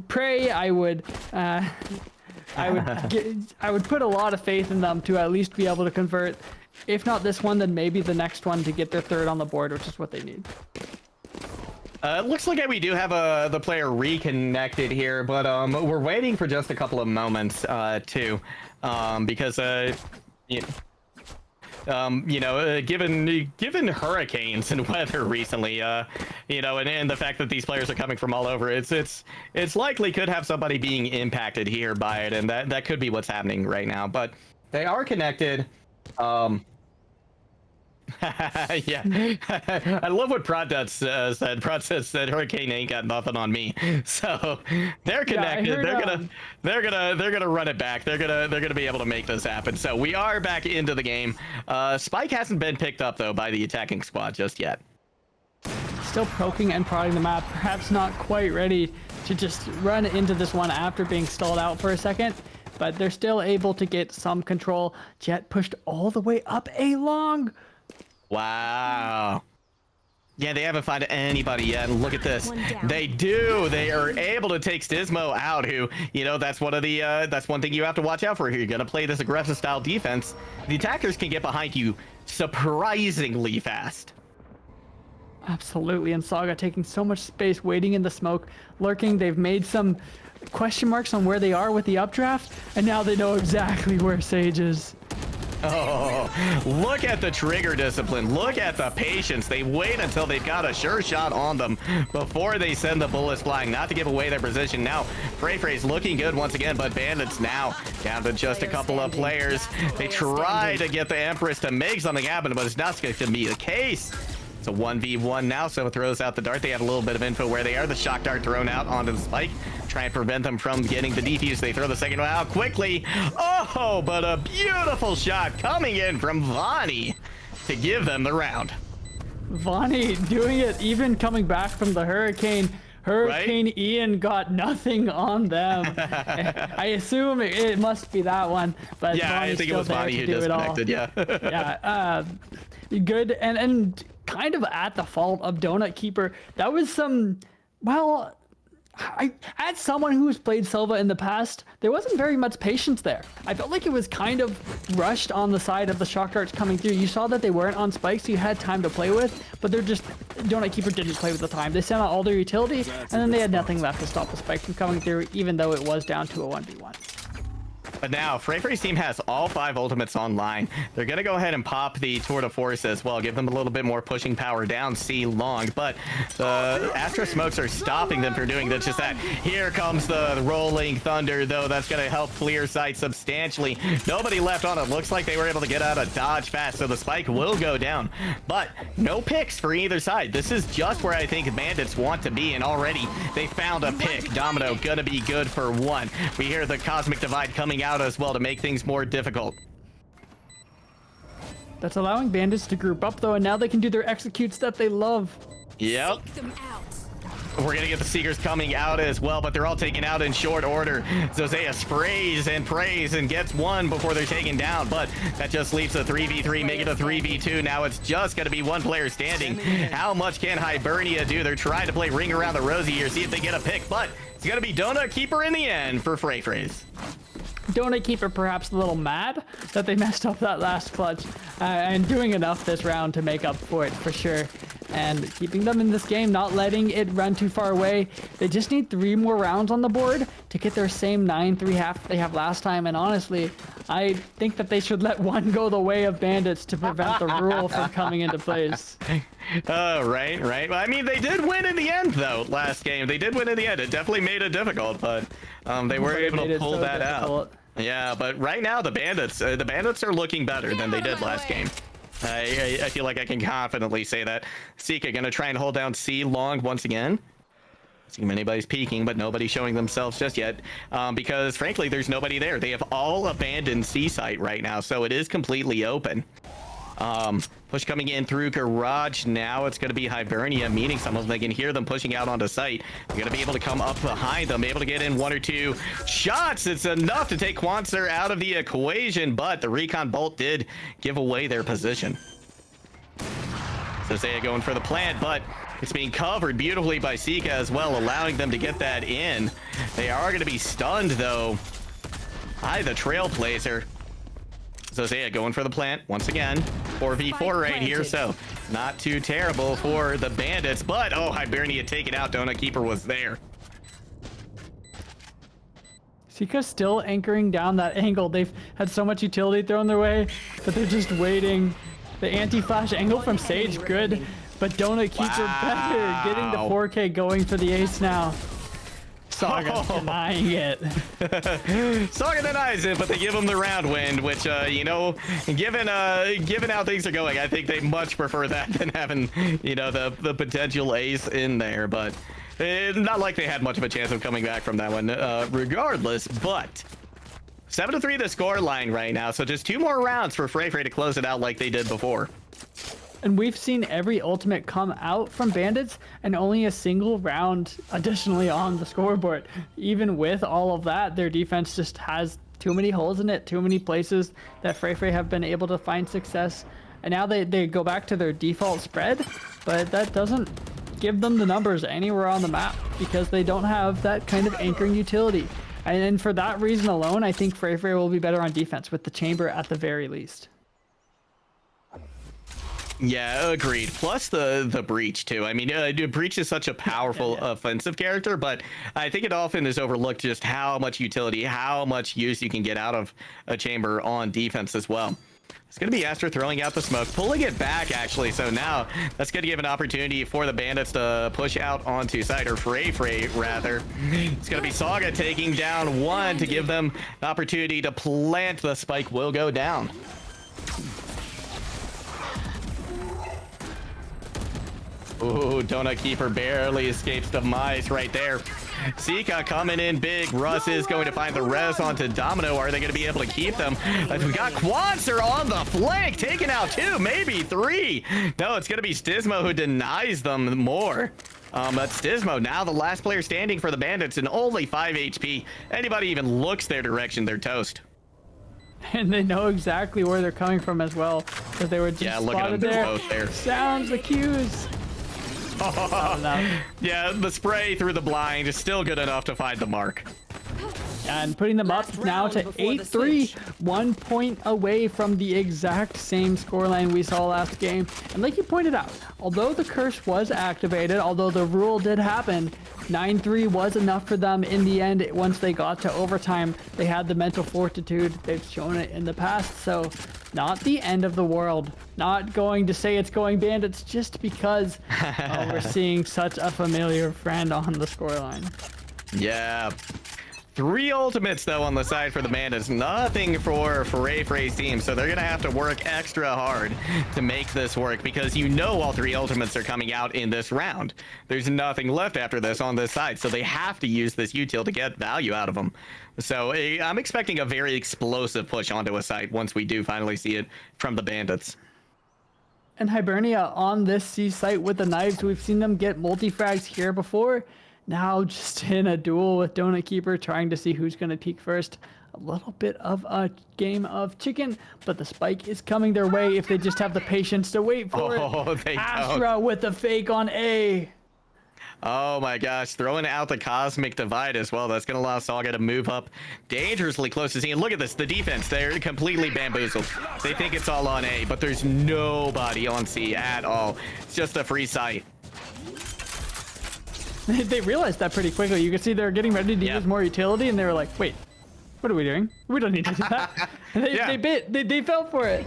pray. I would put a lot of faith in them to at least be able to convert. If not this one, then maybe the next one to get their 3rd on the board, which is what they need. It looks like we do have the player reconnected here, but we're waiting for just a couple of moments too, because you know, given hurricanes and weather recently, you know, and the fact that these players are coming from all over, it's likely could have somebody being impacted here by it, and that could be what's happening right now. But they are connected. Yeah, I love what Produt said. Produt said Hurricane ain't got nothing on me. So they're connected. Yeah, they're gonna run it back. They're gonna be able to make this happen. So we are back into the game. Spike hasn't been picked up though by the attacking squad just yet. Still poking and prodding the map. Perhaps not quite ready to just run into this one after being stalled out for a second. But they're still able to get some control. Jet pushed all the way up A long. Wow. Yeah, they haven't found anybody yet. Look at this. They do. They are able to take Stismo out, who, you know, that's one of the that's one thing you have to watch out for here. You're gonna play this aggressive style defense. The attackers can get behind you surprisingly fast. Absolutely. And Saga taking so much space, waiting in the smoke, lurking. They've made some question marks on where they are with the updraft, and now they know exactly where Sage is. Oh, look at the trigger discipline. Look at the patience. They wait until they've got a sure shot on them before they send the bullets flying, not to give away their position. Now, Frey's looking good once again, but Bandits now down to just a couple of players. They try to get the Empress to make something happen, but it's not going to be the case. It's a 1v1 now, so throws out the dart. They have a little bit of info where they are. The shock dart thrown out onto the spike. Try and prevent them from getting the defuse. They throw the second one out quickly. Oh, but a beautiful shot coming in from Vonnie to give them the round. Vonnie doing it, even coming back from the Hurricane. Hurricane right? Ian got nothing on them. I assume it must be that one, but yeah, Vonnie's I think it was Vonnie who disconnected. Yeah. Yeah. Good and kind of at the fault of Donut Keeper. That was some, well, as someone who's played Silva in the past, there wasn't very much patience there. I felt like it was kind of rushed on the side of the shock darts coming through. You saw that they weren't on spikes, so you had time to play with, but they're just, Donut Keeper didn't play with the time. They sent out all their utility, and then they had nothing left to stop the spike from coming through, even though it was down to a 1v1. But now, Frey's team has all 5 ultimates online. They're going to go ahead and pop the Tour de Force as well, give them a little bit more pushing power down C long, but the Astra smokes are stopping them from doing just that. Here comes the rolling thunder, though. That's going to help clear sight substantially. Nobody left on it. Looks like they were able to get out of dodge fast, so the spike will go down. But no picks for either side. This is just where I think Bandits want to be, and already they found a pick. Domino going to be good for 1. We hear the Cosmic Divide coming out as well to make things more difficult. That's allowing Bandits to group up though, and now they can do their executes that they love. Yep. We're going to get the Seekers coming out as well, but they're all taken out in short order. Zosea sprays and prays and gets one before they're taken down, but that just leaves a 3v3, make it a 3v2. Now it's just going to be one player standing. How much can Hibernia do? They're trying to play ring around the rosy here, see if they get a pick, but it's going to be Donut Keeper in the end for FFT. Donut Keeper perhaps a little mad that they messed up that last clutch and doing enough this round to make up for it for sure. And keeping them in this game, not letting it run too far away. They just need 3 more rounds on the board to get their same 9-3 half they have last time. And honestly, I think that they should let one go the way of Bandits to prevent the rule from coming into place. Right. Well, I mean, they did win in the end, though, last game. They did win in the end. It definitely made it difficult, but they were able to pull that out. Yeah, but right now, the Bandits are looking better than they did last game. I feel like I can confidently say that. Sika gonna try and hold down C long once again. See if anybody's peeking, but nobody's showing themselves just yet, because frankly, there's nobody there. They have all abandoned C site right now, so it is completely open. Push coming in through garage. Now it's going to be Hibernia, meaning some of them, they can hear them pushing out onto site. They're going to be able to come up behind them, able to get in 1 or 2 shots. It's enough to take Quanser out of the equation, but the recon bolt did give away their position. So Zaya going for the plant, but it's being covered beautifully by Sika as well, allowing them to get that in. They are going to be stunned, though, by the Trailblazer. Zosea going for the plant once again. 4v4 right here, so not too terrible for the Bandits, but oh, Hibernia taken out. Donut Keeper was there. Sika's still anchoring down that angle. They've had so much utility thrown their way, but they're just waiting. The anti-flash angle from Sage, good, but Donut Keeper better. Getting the 4K going for the ace now. Saga denying it. Saga denies it, but they give him the round win, which, you know, given how things are going, I think they much prefer that than having, you know, the potential ace in there. But it's not like they had much of a chance of coming back from that one, regardless. But 7-3 the score line right now, so just 2 more rounds for FFT to close it out like they did before. And we've seen every ultimate come out from Bandits and only a single round additionally on the scoreboard. Even with all of that, their defense just has too many holes in it, too many places that FFT have been able to find success. And now they go back to their default spread, but that doesn't give them the numbers anywhere on the map because they don't have that kind of anchoring utility. And for that reason alone, I think FFT will be better on defense with the chamber at the very least. Yeah, agreed. Plus the breach too. I mean, breach is such a powerful offensive character, but I think it often is overlooked just how much utility, how much use you can get out of a chamber on defense as well. It's going to be Aster throwing out the smoke, pulling it back actually. So now that's going to give an opportunity for the Bandits to push out onto site, or FFT rather. It's going to be Saga taking down one to give them an opportunity to plant. The spike will go down. Ooh, Donut Keeper barely escapes demise right there. Sika coming in big. Russ is going to find the res onto Domino. Are they going to be able to keep them? We got Quanser on the flank, taking out 2, maybe 3. No, it's going to be Stismo who denies them more. But Stismo, now the last player standing for the Bandits and only 5 HP. Anybody even looks their direction, they're toast. And they know exactly where they're coming from as well, because they were just look at them, there. they're both there. Sounds accused. Yeah, the spray through the blind is still good enough to find the mark. And putting them up now to 8-3, 1 point away from the exact same scoreline we saw last game. And like you pointed out, although the curse was activated, although the rule did happen, 9-3 was enough for them in the end. Once they got to overtime, they had the mental fortitude. They've shown it in the past, so not the end of the world. Not going to say it's going Bandits just because we're seeing such a familiar friend on the scoreline. Yeah. 3 ultimates though on the side for the Bandits. Nothing for FFT's team, so they're gonna have to work extra hard to make this work, because you know all 3 ultimates are coming out in this round. There's nothing left after this on this side, so they have to use this util to get value out of them. So I'm expecting a very explosive push onto a site once we do finally see it from the Bandits. and Hibernia on this C site with the knives. We've seen them get multi-frags here before. Now just in a duel with Donut Keeper, trying to see who's going to peek first. A little bit of a game of chicken, but the spike is coming their way if they just have the patience to wait for it. They Astra don't. with the fake on A. Oh my gosh, throwing out the Cosmic Divide as well. That's going to allow Saga to move up dangerously close to Z. And look at this, the defense, they're completely bamboozled. They think it's all on A, but there's nobody on C at all. It's just a free site. They realized that pretty quickly. You can see they're getting ready to use more utility, and they were like, wait, what are we doing? We don't need to do that. They fell for it.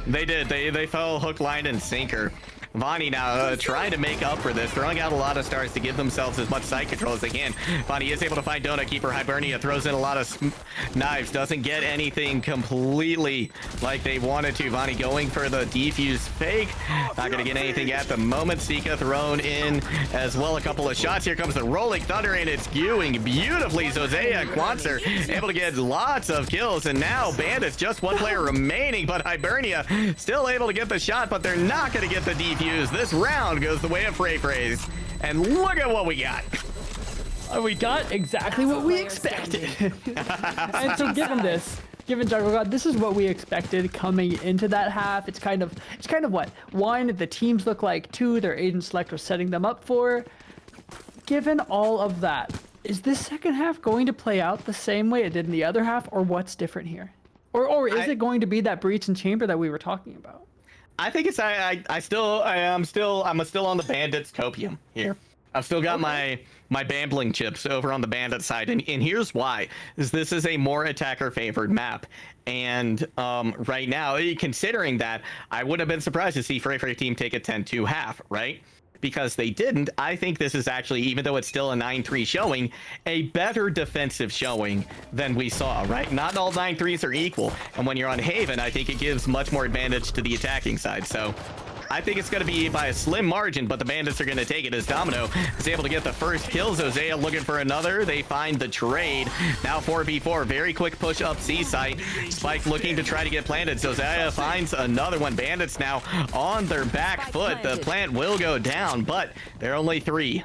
They did. They fell hook, line, and sinker. Vonnie now trying to make up for this, throwing out a lot of stars to give themselves as much side control as they can. Vonnie is able to find Donut Keeper. Hibernia throws in a lot of knives, doesn't get anything completely like they wanted to. Vonnie going for the defuse fake, not going to get anything at the moment. Sika thrown in as well, a couple of shots. Here comes the Rolling Thunder, and it's skewing beautifully. Zozea and Quanser able to get lots of kills, and now Bandits just one player remaining, but Hibernia still able to get the shot, but they're not going to get the defuse. This round goes the way of Frey. And look at what we got. We got exactly what we expected. And so given Jungle God, this is what we expected coming into that half. It's kind of what? One, the teams look like. Two, their agent select was setting them up for. Given all of that, is this second half going to play out the same way it did in the other half, or what's different here? Or is it going to be that breach and chamber that we were talking about? I think it's I'm still on the Bandits copium here. I've still got my bambling chips over on the Bandit side, and here's why: this is a more attacker favored map, and right now, considering that, I would have been surprised to see Frey team take a 10-2 half, right? Because they didn't. I think this is actually, even though it's still a 9-3 showing, a better defensive showing than we saw, right? Not all 9-3s are equal. And when you're on Haven, I think it gives much more advantage to the attacking side. So I think it's going to be by a slim margin, but the Bandits are going to take it as Domino is able to get the first kill. Zozea looking for another. They find the trade. Now 4v4. Very quick push up C site. Spike looking to try to get planted. Zozea finds another one. Bandits now on their back foot. The plant will go down, but they're only 3.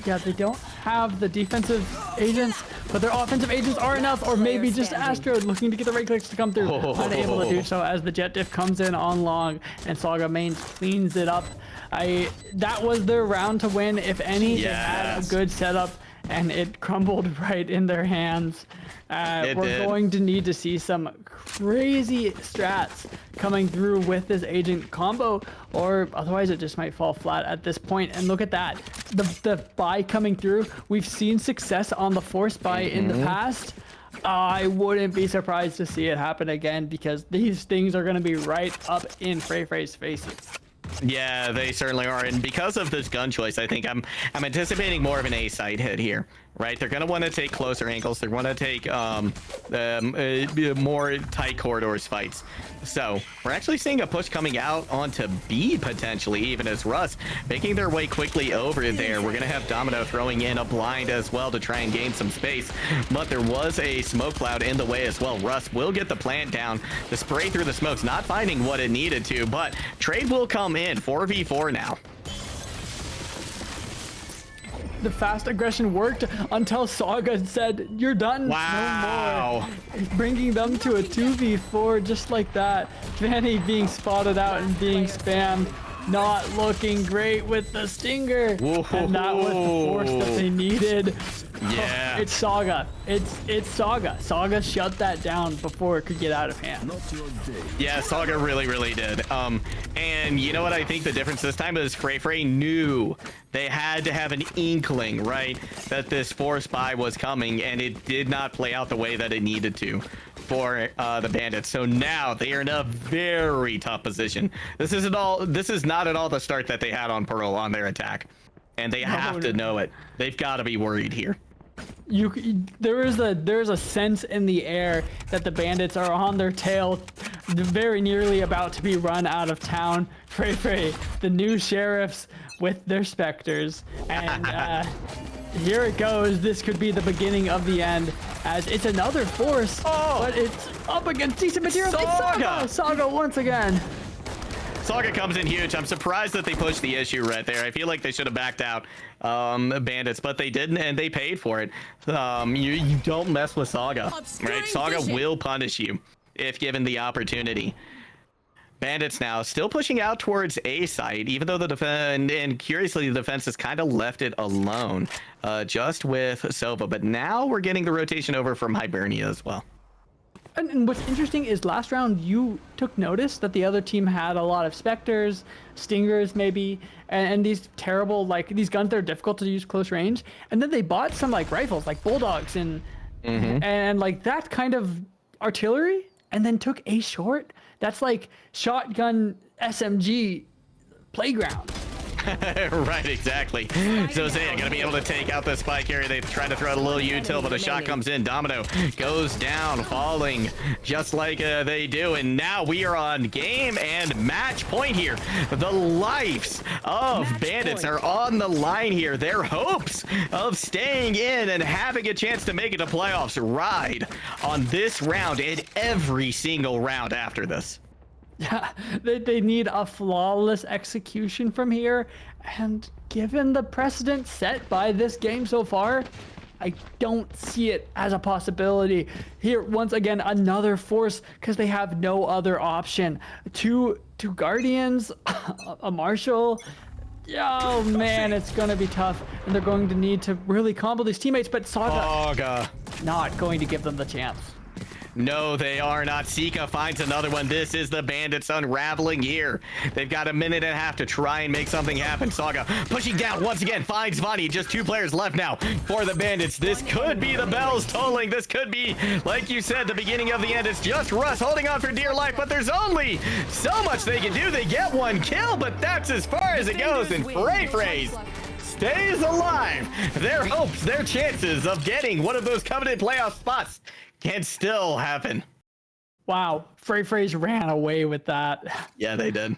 Yeah, they don't have the defensive agents, but their offensive agents are enough, or maybe just Astro looking to get the right clicks to come through. Unable to do so as the jet diff comes in on long, and Saga Mains cleans it up. That was their round to win, if any. They had a good setup, and it crumbled right in their hands. We're going to need to see some crazy strats coming through with this agent combo, or otherwise it just might fall flat at this point. And look at that, the buy coming through. We've seen success on the force buy in the past. I wouldn't be surprised to see it happen again, because these things are going to be right up in Frey's faces. Yeah, they certainly are, and because of this gun choice, I think I'm anticipating more of an A side hit here, right? They're gonna want to take closer angles. They're gonna take more tight corridors fights. So we're actually seeing a push coming out onto B potentially, even as Russ making their way quickly over there. We're gonna have Domino throwing in a blind as well to try and gain some space, but there was a smoke cloud in the way as well. Russ will get the plant down to spray through the smokes, not finding what it needed to, but trade will come in. 4v4 now. The fast aggression worked until Saga said, "You're done." Wow. No more. Bringing them to a 2v4 just like that. Vanny being spotted out and being spammed. Not looking great with the stinger. Whoa. And that was the force that they needed. Yeah. It's Saga. It's Saga. Saga shut that down before it could get out of hand. Yeah, Saga really did. And you know what I think the difference this time is? Frey knew they had to have an inkling, right, that this force buy was coming, and it did not play out the way that it needed to for the Bandits. So now they are in a very tough position. This is not at all the start that they had on Pearl on their attack, and they have to know it. They've got to be worried here. There's a sense in the air that the Bandits are on their tail, very nearly about to be run out of town. Frey, the new sheriffs with their specters, and here it goes. This could be the beginning of the end. as it's another force, but it's up against decent material. Saga! Saga once again. Saga comes in huge. I'm surprised that they pushed the issue right there. I feel like they should have backed out Bandits, but they didn't, and they paid for it. You don't mess with Saga, right? Saga will punish you if given the opportunity. Bandits now still pushing out towards A site, even though the defense, and curiously, the defense has kind of left it alone, just with Sova. But now we're getting the rotation over from Hibernia as well. And what's interesting is last round you took notice that the other team had a lot of Spectres, Stingers maybe, and these terrible, like, these guns that are difficult to use close range. And then they bought some, like, rifles, like Bulldogs and like, that kind of artillery, and then took a short. That's like shotgun SMG playground. Right, exactly. So Zaya gonna be able to take out the spy carrier. They try to throw out a little util, but a shot comes in. Domino goes down, falling just like they do. And now we are on game and match point here. The lives of Bandits are on the line here. Their hopes of staying in and having a chance to make it to playoffs ride on this round and every single round after this. Yeah, they need a flawless execution from here, and given the precedent set by this game so far, I don't see it as a possibility. Here, once again, another force, because they have no other option. Two Guardians, a Marshal. Oh man, it's gonna be tough, and they're going to need to really combo these teammates, but Saga not going to give them the chance. No, they are not. Sika finds another one. This is the Bandits unraveling here. They've got a minute and a half to try and make something happen. Saga pushing down once again, finds Vani. Just 2 players left now for the Bandits. This could be the bells tolling. This could be, like you said, the beginning of the end. It's just Russ holding on for dear life, but there's only so much they can do. They get 1 kill, but that's as far as it goes. And Frey stays alive. Their hopes, their chances of getting one of those coveted playoff spots can still happen. Wow, Frey's ran away with that. Yeah, they did.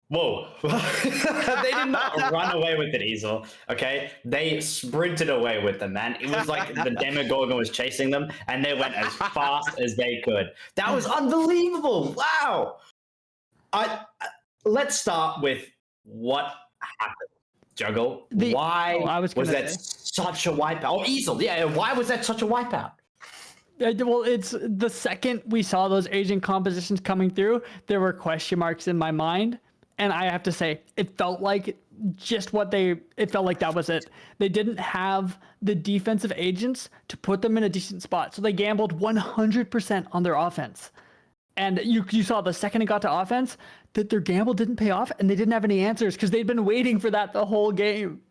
Whoa. They did not run away with it, Easel. Okay? They sprinted away with them, man. It was like the Demogorgon was chasing them, and they went as fast as they could. That was unbelievable. Wow. Let's start with what happened. Juggle. Why was that such a wipeout? Oh, Easel. Yeah, why was that such a wipeout? Well, it's the second we saw those agent compositions coming through, there were question marks in my mind. And I have to say, it felt like it felt like that was it. They didn't have the defensive agents to put them in a decent spot. So they gambled 100% on their offense. And you saw the second it got to offense, that their gamble didn't pay off and they didn't have any answers because they'd been waiting for that the whole game.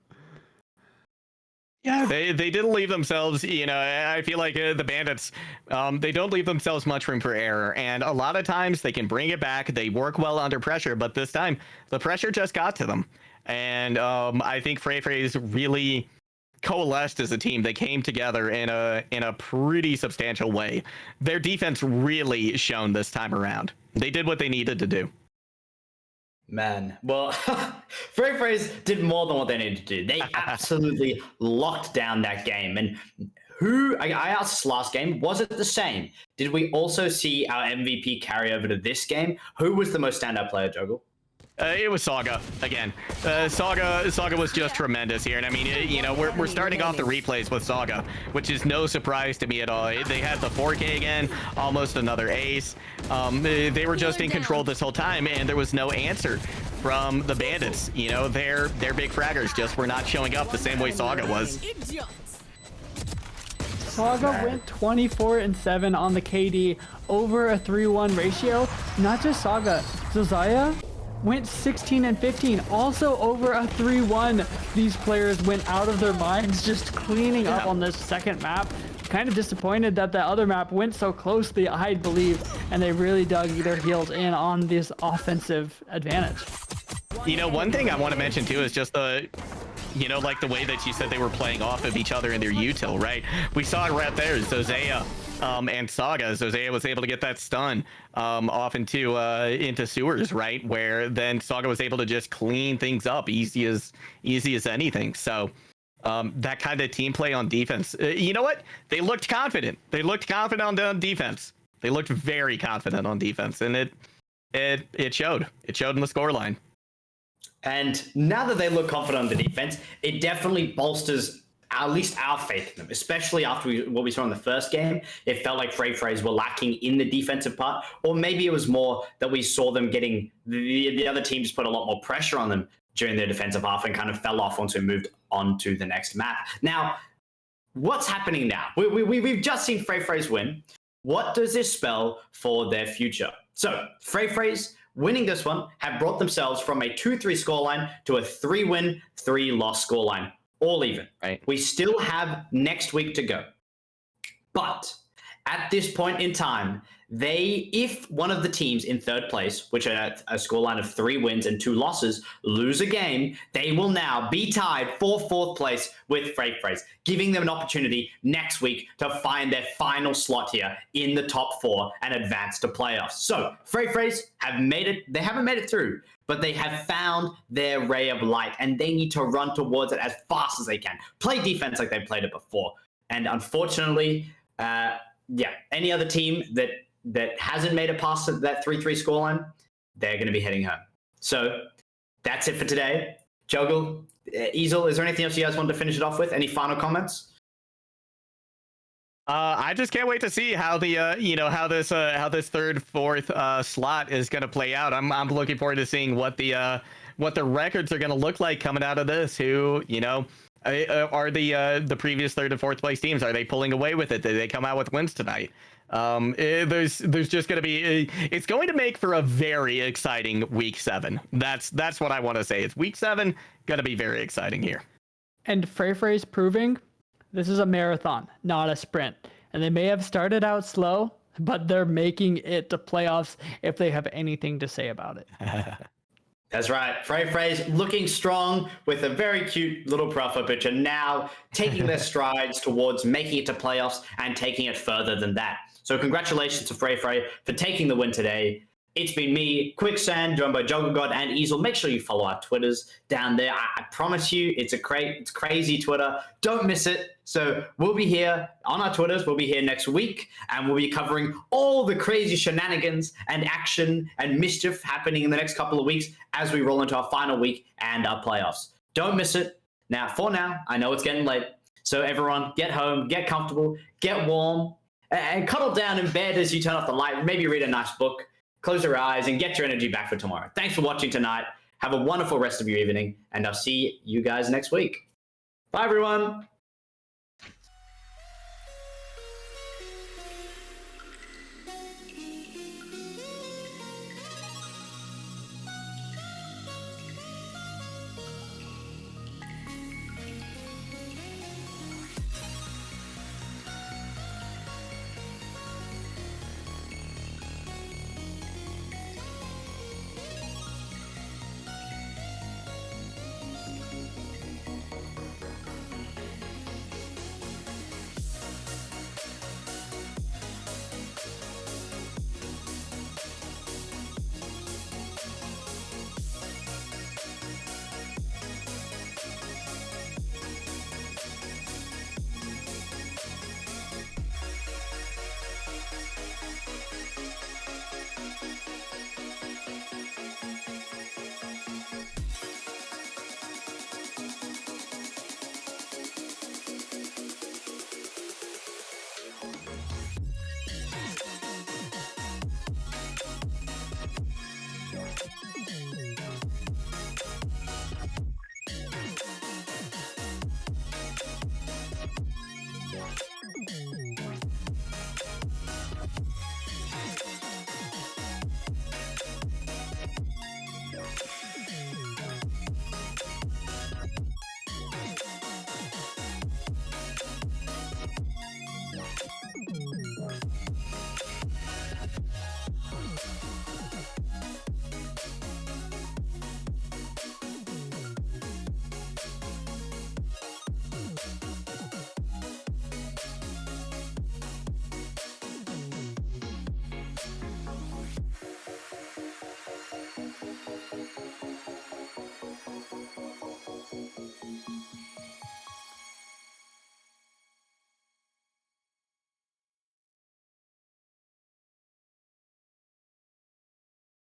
Yeah, they didn't leave themselves, I feel like the Bandits, they don't leave themselves much room for error. And a lot of times they can bring it back. They work well under pressure, but this time the pressure just got to them. And I think Frey's really coalesced as a team. They came together in a pretty substantial way. Their defense really shone this time around. They did what they needed to do. Man, well, Frey's did more than what they needed to do. They absolutely locked down that game. And I asked this last game, was it the same? Did we also see our MVP carry over to this game? Who was the most standout player, Juggle? It was Saga again. Saga was just tremendous here, and I mean, we're starting off the replays with Saga, which is no surprise to me at all. They had the 4K again, almost another ace. They were just in control this whole time, and there was no answer from the Bandits. Their big fraggers just were not showing up the same way Saga was. Saga went 24-7 on the KD over a 3-1 ratio. Not just Saga, Zaya went 16-15, also over a 3-1. These players went out of their minds just cleaning up on this second map. Kind of disappointed that the other map went so closely, I believe, and they really dug their heels in on this offensive advantage. One thing I want to mention too is just the like the way that you said they were playing off of each other in their util, right? We saw it right there. Zaya and Saga. Zaya was able to get that stun off into sewers, right? Where then Saga was able to just clean things up easy as anything. So that kind of team play on defense. You know what? They looked confident. They looked confident on defense. They looked very confident on defense, and it showed. It showed in the scoreline. And now that they look confident on the defense, it definitely bolsters at least our faith in them, especially after what we saw in the first game. It felt like FaZe were lacking in the defensive part, or maybe it was more that we saw them getting the other teams put a lot more pressure on them during their defensive half and kind of fell off once we moved on to the next map. Now, what's happening now? We've just seen FaZe win. What does this spell for their future? So, FaZe winning this one have brought themselves from a 2-3 scoreline to a 3-win, 3-loss scoreline. All even. Right. We still have next week to go. But at this point in time, if one of the teams in third place, which are at a scoreline of 3 wins and 2 losses, lose a game, they will now be tied for 4th place with FaZe, giving them an opportunity next week to find their final slot here in the top 4 and advance to playoffs. So FaZe have made it. They haven't made it through, but they have found their ray of light, and they need to run towards it as fast as they can. Play defense like they played it before. And unfortunately, any other team that hasn't made it past that 3-3 scoreline, they're going to be heading home. So that's it for today. Juggle, Easel, is there anything else you guys want to finish it off with? Any final comments? I just can't wait to see how the how this third, fourth slot is going to play out. I'm looking forward to seeing what the records are going to look like coming out of this. Who are the previous third and fourth place teams? Are they pulling away with it? Did they come out with wins tonight? There's just going to be it's going to make for a very exciting week 7. That's what I want to say. It's week 7 going to be very exciting here. And FaZe proving this is a marathon, not a sprint. And they may have started out slow, but they're making it to playoffs if they have anything to say about it. That's right. FaZe looking strong with a very cute little profile picture, now taking their strides towards making it to playoffs and taking it further than that. So congratulations to FaZe for taking the win today. It's been me, Quicksand, joined by JuggleGod and Easel. Make sure you follow our Twitters down there. I promise you, it's crazy Twitter. Don't miss it. So we'll be here on our Twitters. We'll be here next week, and we'll be covering all the crazy shenanigans and action and mischief happening in the next couple of weeks as we roll into our final week and our playoffs. Don't miss it. Now, for now, I know it's getting late. So everyone, get home, get comfortable, get warm, and cuddle down in bed as you turn off the light. Maybe read a nice book. Close your eyes and get your energy back for tomorrow. Thanks for watching tonight. Have a wonderful rest of your evening, and I'll see you guys next week. Bye, everyone.